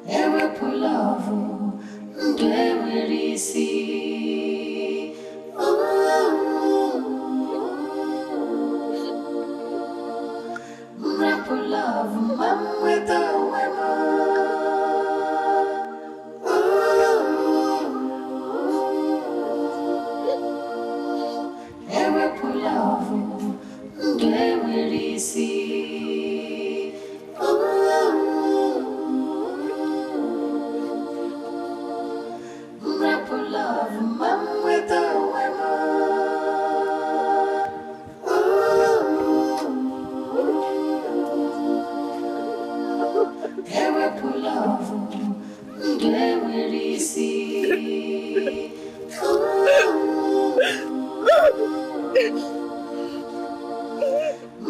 Ewe pulavu, ngewe risi. Mre pulavu, mamweta wema. Ewe pulavu, ngewe risi. Love, mom with a wema. Ewe pulavu, ngewe risi.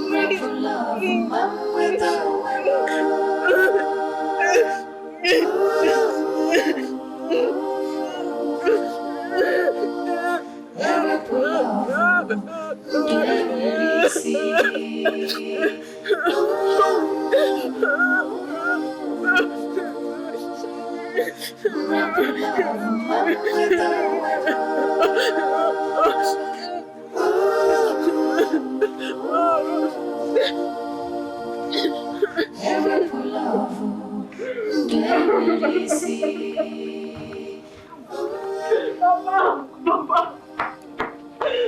Ewe pulavu, mom with a wema. Ewe pulavu, ngewe risi. Ewe pulavu, mamweta wema. Ewe pulavu, ngewe risi.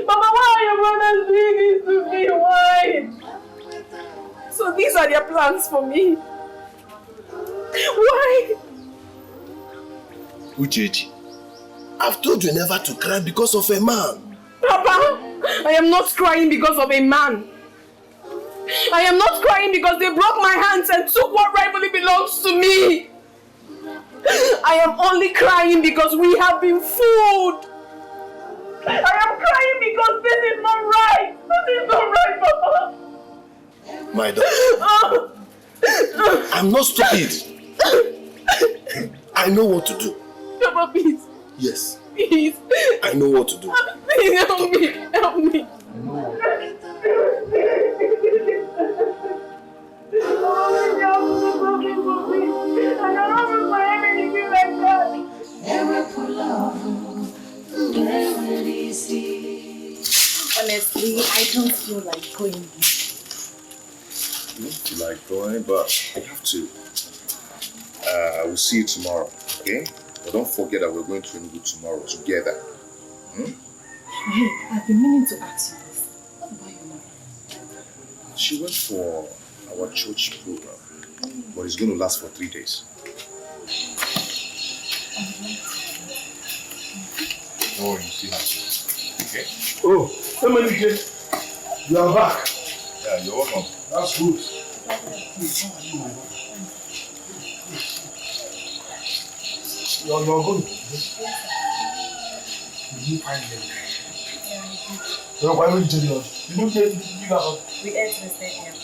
Mama, why are your brothers doing this to me? Why? So these are their plans for me. Why? Uchechi, I've told you never to cry because of a man. Papa, I am not crying because of a man. I am not crying because they broke my hands and took what rightfully belongs to me. I am only crying because we have been fooled. I am crying because this is not right. This is not right, Papa. My daughter, I'm not stupid. I know what to do. Papa, please. Yes, Please. I know what to do. Please help me. Help me. Honestly, I don't feel like going home. You don't feel like going, but you have to. We'll see you tomorrow, okay? But don't forget that we're going to Nollywood tomorrow together. Hey, I've been meaning to ask you this. What about your mother? She went for our church program, but it's going to last for 3 days. Oh, you see her. Okay. Oh, Emelike, you are back. Yeah, you're welcome. That's good. You're good. Did you find them? So why would you tell us? Did you get We ate instead, yeah.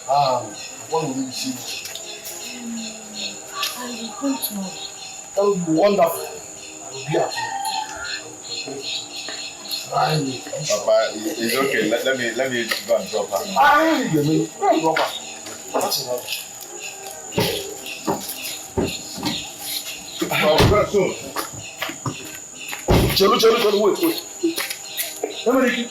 Ah, When will you see me? I will come tomorrow. That will be wonderful. I will be at home. Papa, it's okay. Let me go and drop her. You mean, drop her. That's enough. Soon. Chelu, wait. Let me read.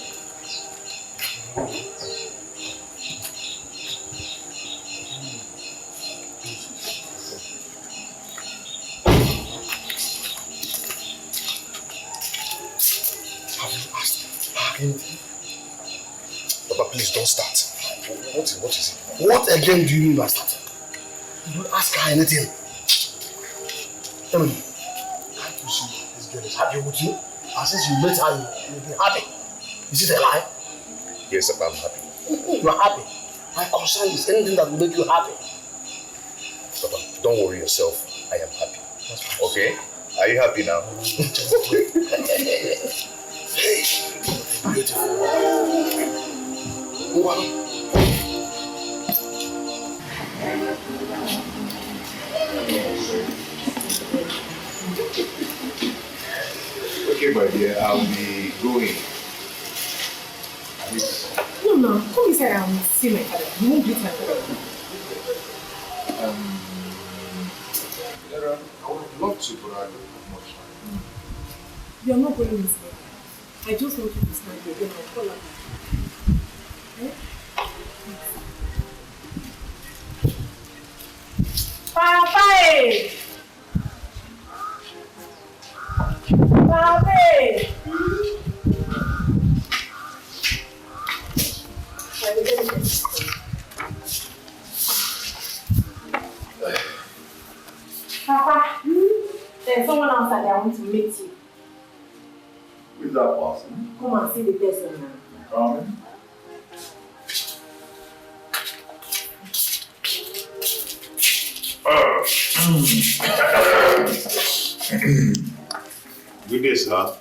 Papa, please don't start. What is it? What again do you mean by starting? You don't ask her anything. Emily, can't you see this girl is happy with you? And since you met her, you'll be happy. Is it a lie? Yes, Papa, I'm happy. You are happy. My concern is anything that will make you happy. Papa, don't worry yourself. I am happy. Okay? Are you happy now? Hey, beautiful. Wow. Okay, my dear, I'll be going. No, come inside and see my father. You won't greet my father. I would love to, but I don't have much time. You are not going inside. I just want you to stand here. Then I'll call her. Eh? Papa! Papa! Papa, there's someone outside that wants to meet you. Who is that person? Come and see the person now. Coming. Good day, sir.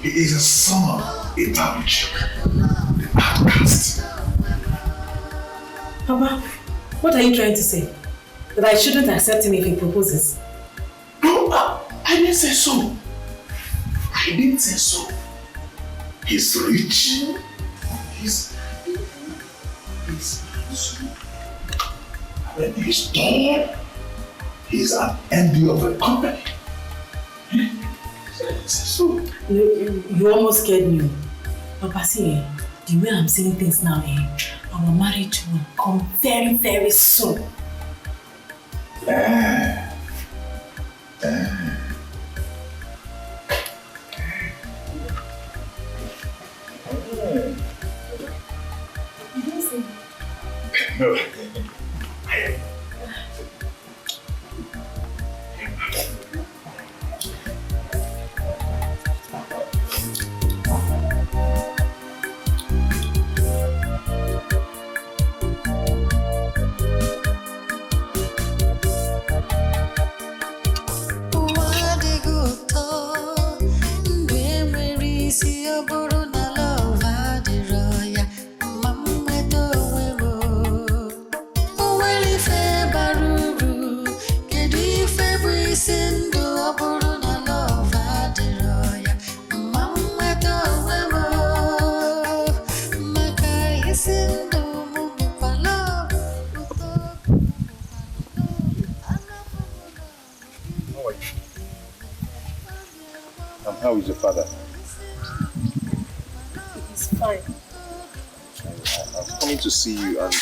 He is a son, a damage, the outcast. Papa, what are you trying to say? That I shouldn't accept him if he proposes? No, I didn't say so. I didn't say so. He's rich. He's handsome. When he's tall, he's an envy of the company. So, you almost scared me. Papa, see, the way I'm saying things now, our marriage will come very, very soon. You don't say. No. And how is your father? He's fine. I was coming to see you and...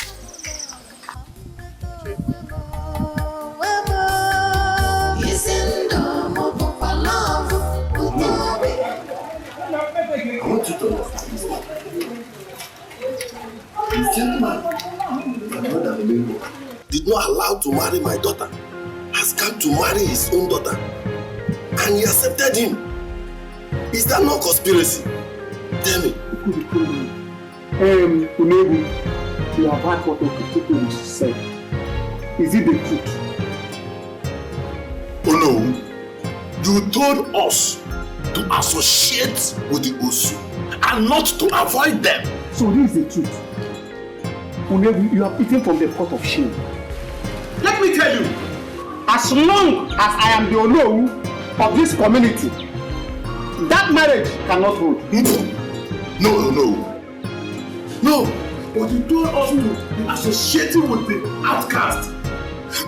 I want you to understand this. The gentleman that Brother Nollywood did not allow to marry my daughter has come to marry his own daughter, and he accepted him. Is that not conspiracy? Tell me. Unebu, you have heard what the people said. Is it the truth? Oh no. You told us to associate with the Osu and not to avoid them. So this is the truth. Unebu, you have eaten from the pot of shame. Let me tell you, as long as I am the Olowu of this community, that marriage cannot hold. No, but you told us to be associating with the outcast.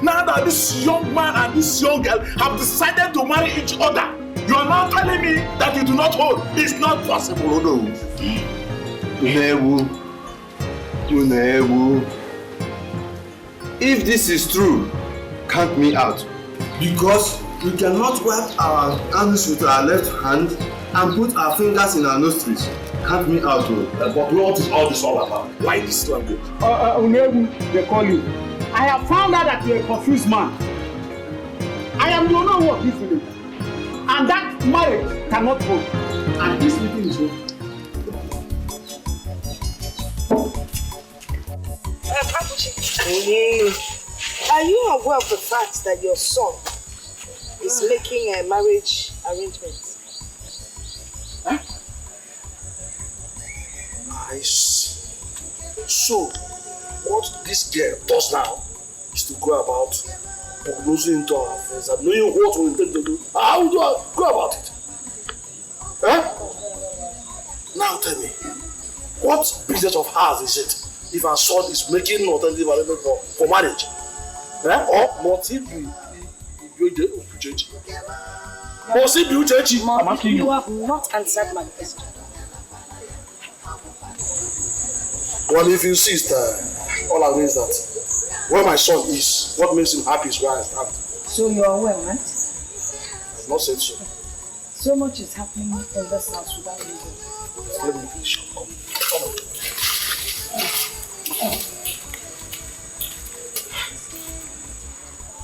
Now that this young man and this young girl have decided to marry each other, you are now telling me that you do not hold. It's not possible, Unebu. Unebu. If this is true, count me out. Because we cannot wipe our hands with our left hand and put our fingers in our nostrils. Count me out, But what is all this all about? Why this language? Unebu, they call you. I have found out that you're a confused man. I am the owner of this village. And that marriage cannot hold. And this meeting is over. Are you aware of the fact that your son is making a marriage arrangement? Huh? I see. So, what this girl does now is to go about prognosing into our affairs and knowing what we intend to do. How do I go about it? Now tell me, what business of ours is it if our son is making an alternative arrangement for marriage? Or must it be Uchechi? Must it be Uchechi? I'm asking you. You have not answered my question. Well, if you insist, all I mean is that where my son is, what makes him happy is where I stand. So you are aware, right? I've not said so. So much is happening in this house without reason. Let me finish. Come on.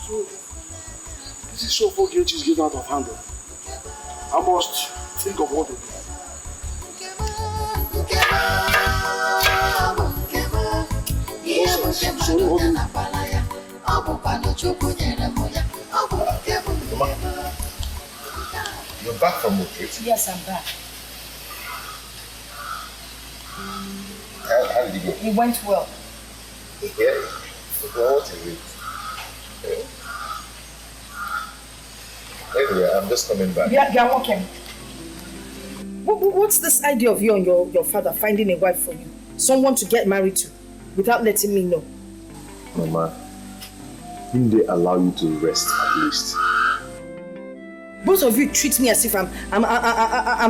So, this is so far Uchechi is getting out of hand. I must think of what to do. You're back from retreat? Yes, I'm back. How did it go? It went well. Yeah. Well, what is it? Anyway, I'm just coming back. Yeah, okay. What's this idea of you and your father finding a wife for you? Someone to get married to without letting me know? Mama, didn't they allow you to rest at least? Both of you treat me as if I'm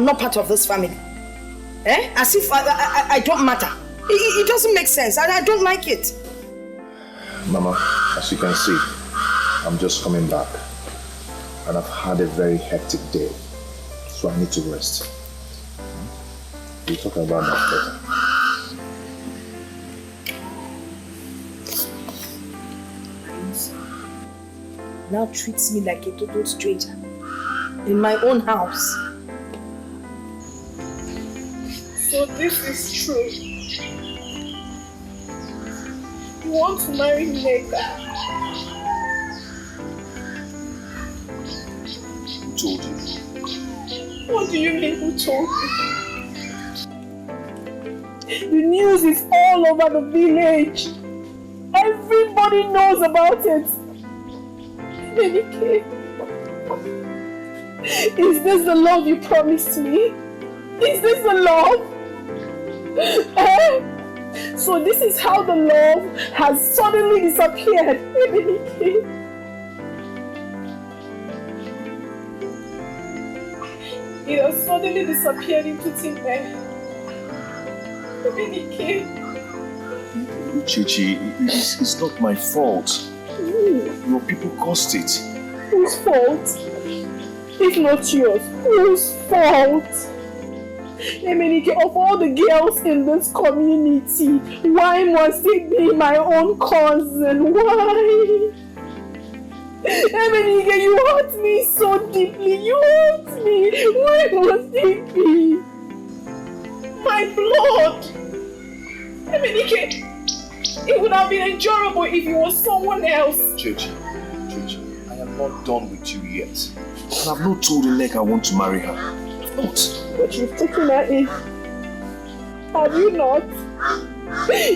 not part of this family. As if I don't matter. It doesn't make sense. I don't like it. Mama, as you can see, I'm just coming back. And I've had a very hectic day. So I need to rest. We'll talk about that later. Now treats me like a total stranger in my own house. So this is true. You want to marry Nneka? Who told you? What do you mean who told you? The news is all over the village. Everybody knows about it. Dikeh, is this the love you promised me? Is this the love? So this is how the love has suddenly disappeared. suddenly disappeared into thin air. Dikeh. Chichi, it's not my fault. Your people caused it. Whose fault? If not yours, whose fault? Emenike, of all the girls in this community, why must it be my own cousin? Why? Emenike, you hurt me so deeply. You hurt me. Why must it be my blood? Emenike, it would have been endurable if it was someone else. Chichi, I am not done with you yet. And I've not told Nneka I want to marry her. I've not. But you've taken her in. Have you not?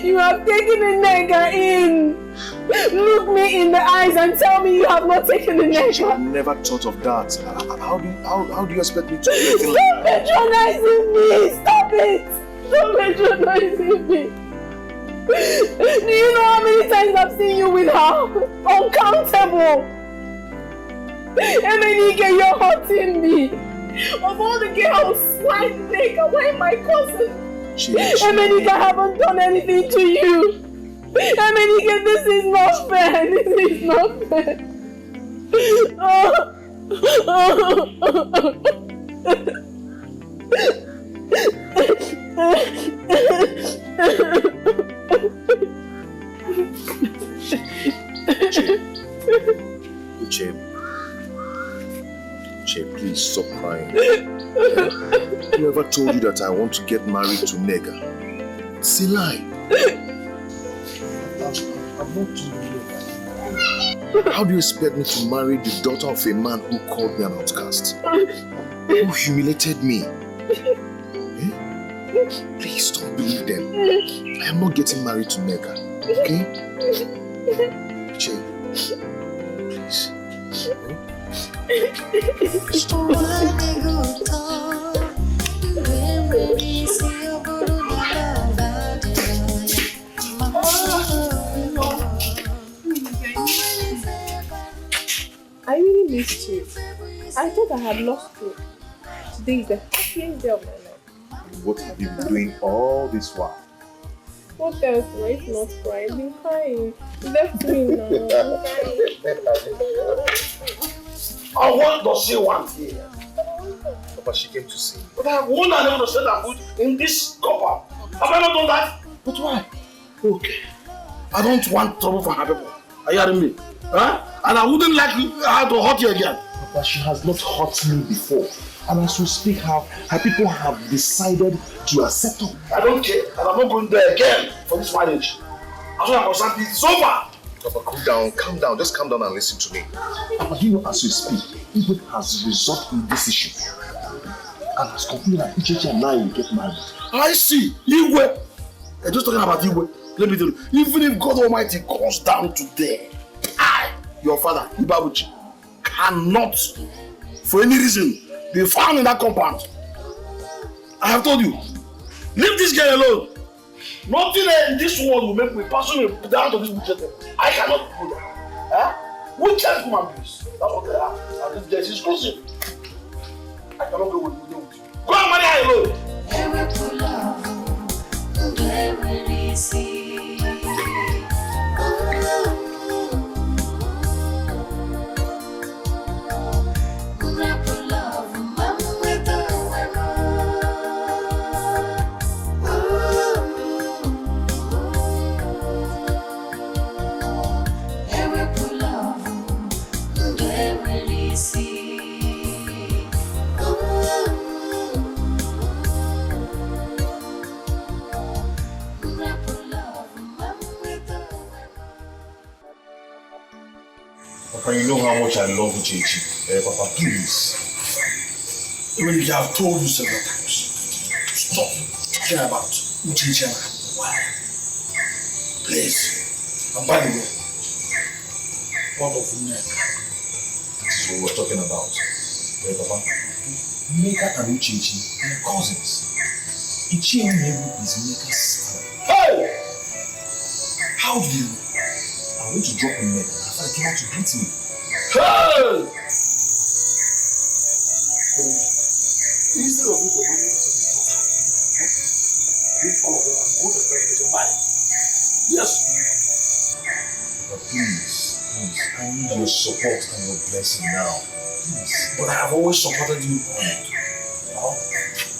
You have taken Nneka in. Look me in the eyes and tell me you have not taken Nneka. I've never thought of that. How do you expect me to do it? Stop patronizing me! Stop it! Stop patronizing me! Do you know how many times I've seen you with her? Uncountable! Emenike, you're hurting me! Of all the girls, why Nneka? Why my cousin? Emenike, I haven't done anything to you! Emenike, this is not fair! This is not fair! Uche, please stop crying. Whoever told you that I want to get married to Nneka? It's a lie. I'm not doing it. How do you expect me to marry the daughter of a man who called me an outcast? Who humiliated me? Please don't believe them. I am not getting married to Nneka. Okay? Uche, please. I really missed you. I thought I had lost you. Today is the happiest day of my life. What have you been doing all this while? What else? Right? Not crying. I've been crying. You left me now. What does she want here? Papa, she came to see me. But I have warned her never to set her foot in this compound. Have I not done that? But why? Okay. I don't want trouble for her people. Are you hearing me? Huh? And I wouldn't like her to hurt you again. Papa, she has not hurt me before. And as we speak, her people have decided to accept her. I don't care. And I'm not going there again for this marriage. As soon as I'm concerned, it's over. Papa, calm down, just calm down and listen to me. Papa, you know, as we speak, Igwe has resolved in this issue. And has concluded that Ichechi and I will get married. I see. Igwe. I'm just talking about Igwe. Let me tell you, even if God Almighty comes down today, I, your father, Ibabuchi, cannot, for any reason, be found in that compound. I have told you, leave this girl alone. Nothing in this world will make me pursue me down to this witch. I cannot do that. Huh? Witches human beings. That's what they are. And this girl is exclusive. I cannot go with you. Go and marry her alone. Papa, you know how much I love Uchechi. Papa, please. Even if I have told you several times, stop talking about Uchechi and why. Please. And by the way, what of Nneka? This is what we're talking about. Papa, Nneka and Uchechi are cousins. Ichie Nnebu is Nneka's father. Hey! How do you know? I went to drop Nneka. I came out to greet me. Hey! Is instead of you to marry each other's daughter, leave all of them and go to the bed with your mind. Yes. But please, I need your support and your blessing now. Please. But I have always supported you. I've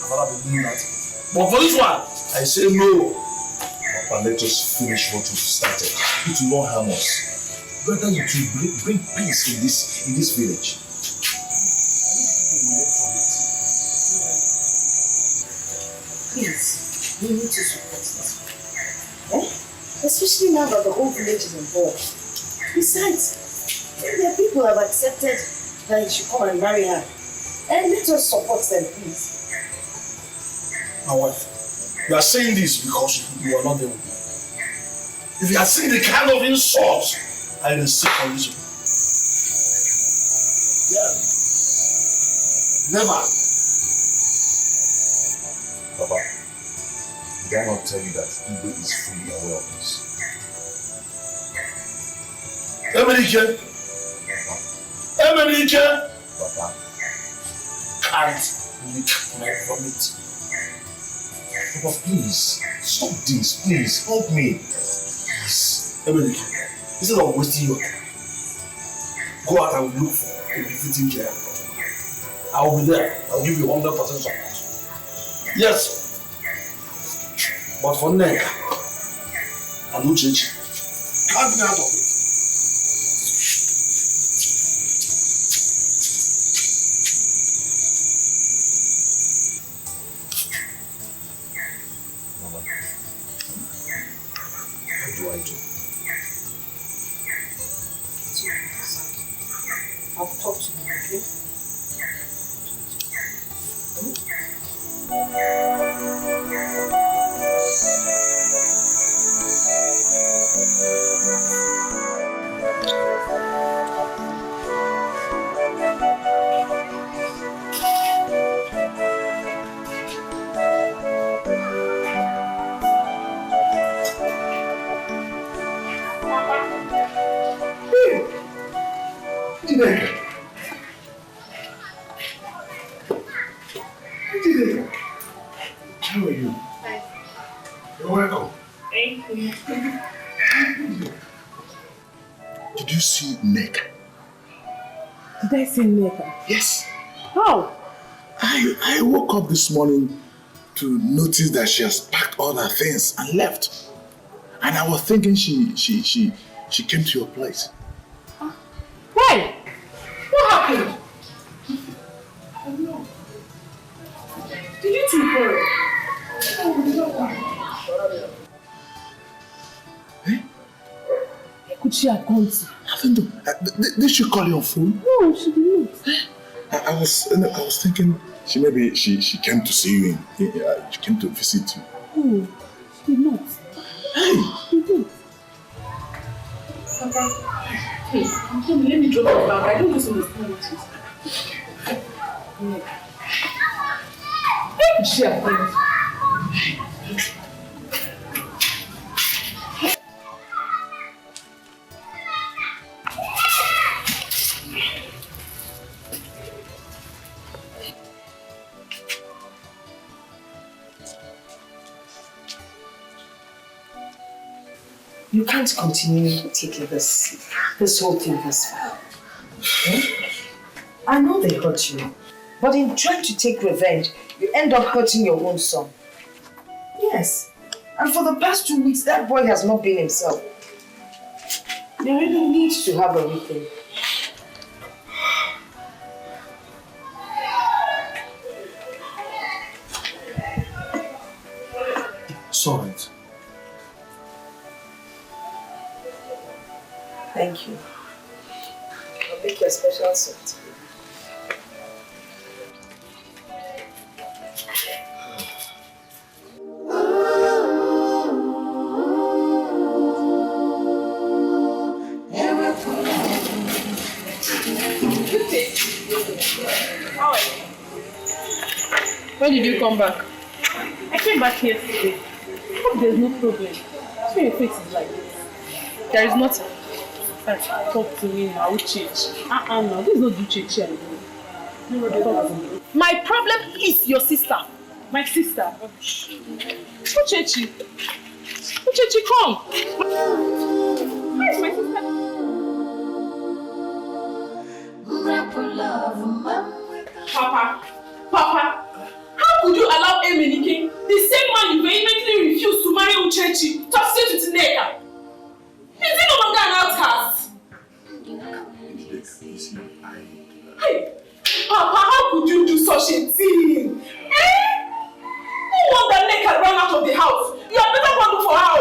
never been doing that. But for this one, I say no. Papa, let us finish what we've started. It will not harm us. Rather, it will bring peace in this village. Please, we need to support this. Especially now that the whole village is involved. Besides, there are people who have accepted that you should come and marry her. And let us support them, please. My wife, you are saying this because you are not there with me. If you had seen the kind of insults I received from this woman. Yeah. Never. Papa, did I not tell you that Igwe is fully aware of this? Emenike! Papa. Can't lick my vomit. Papa, please, stop this, please, help me. Please. Emenike, instead of wasting your time, go out and look for a befitting care. I will be there. I will give you 100% support. Yes. But for Neka and Uchechi, can't get out of it. What do I do? I'll talk to you, okay? How are you? You're welcome. Thank you. Did you see Neka? Did I see Neka? Yes. How? I woke up this morning to notice that she has packed all her things and left. And I was thinking she came to your place. Why? What happened? I don't know. Did you two quarrel? Where could she have gone to? I don't know. Did she call you on phone? No, she did not. I was thinking she came to see you. She came to visit you. No, she did not. Hey! She did. Papa, hey, I'm coming. Let me drop her back. I don't just understand what she's saying. Where could she have gone? You can't continue taking this whole thing this far. I know they hurt you, but in trying to take revenge, you end up hurting your own son. Yes, and for the past 2 weeks, that boy has not been himself. They really need to have a meeting. It's all right. Thank you. I'll make you a special soup. How are you? When did you come back? I came back yesterday. Hope there's no problem. So your face is like this. There is nothing. Talk to me now, I will change. No, this is not do change. No, talk to me. My problem is your sister. My sister. Uchechi, come. Where is my sister? Papa, how could you allow Emenike, the same man you vehemently refused to marry Uchechi, to sit with Nneka? Is he no longer an outcast? Hey, Papa, how could you do such a thing? No wonder Nneka ran out of the house. You had better go look for her.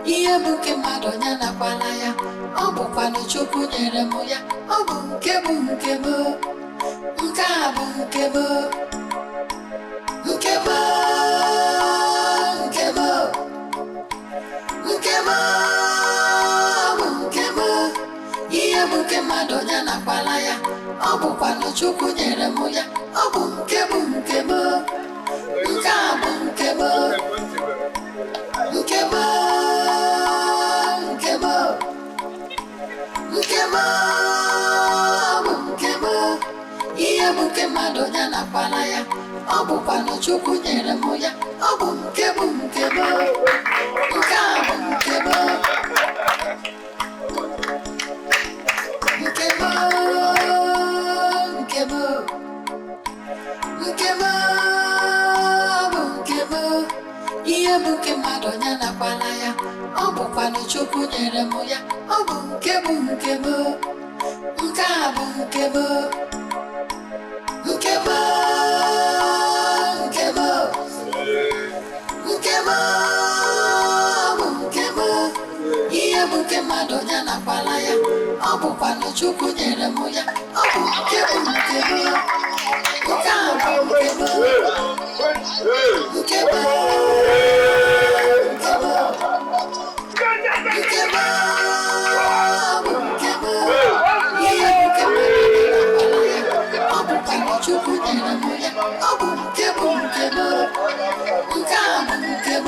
Ihe bụ nke mmadụ ya nakwala ya, ọ bụkwanụ Chukwu nyere m ya, ọ bụ nke m, nke a bụ nke m, nke m, bụ nke m. Ihe bụ nke mmadụ ya nakwala ya, ọ bụkwanụ Chukwu nyere m ya, ọ bụ nke m, nke a bụ nke m, nke m. Ihe bụ nke mmadụ ya nakwala ya, ọ bụkwanụ Chukwu nyere m ya, ọ bụ nke m, nke a bụ nke m, nke m, bụ nke m. Ihe bụ nke mmadụ ya nakwala ya, ọ bụkwanụ Chukwu nyere m ya, ọ bụ nke m, nke a bụ nke m, nke m, bụ nke m. Ihe bụ nke mmadụ ya nakwala ya, ọ bụkwanụ Chukwu nyere m ya, ọ bụ nke m, nke a bụ nke m, nke m. Chukwu nyere m ya, ọ bụ nke m, nke a bụ nke m.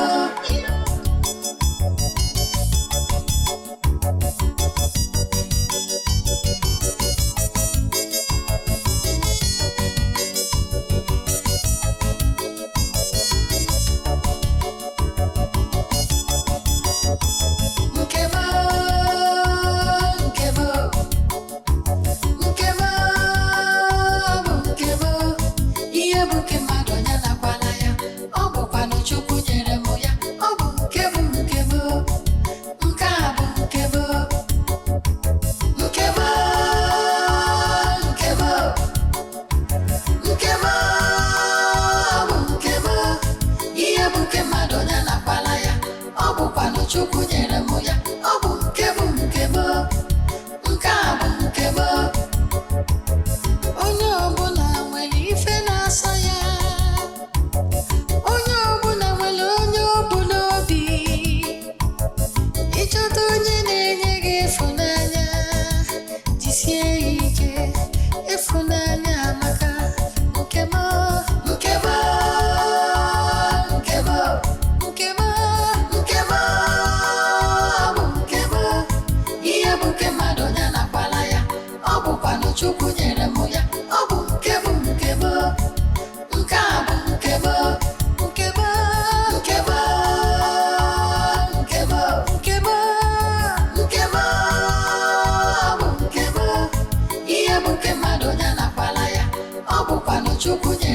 Chukwu nyere m ya, ọ bụ nke m, nke a bụ nke m. Onye ọbụla nwere ife na-asọ ya, onye ọbụla nwere onye ọ bụ n'obi. Ịchọta onye na-enye gị ịfụnanya, jisie ya ike, ịfụnanya amaka. Nke m, nke m, nke m, nke m. Chukwu nyere m ya, ọ bụ nke m, nke a bụ nke m, nke m, nke bụ nke m. Ihe bụ nke mmadụ ya nakwala ya, ọ bụkwanụ Chukwu nyere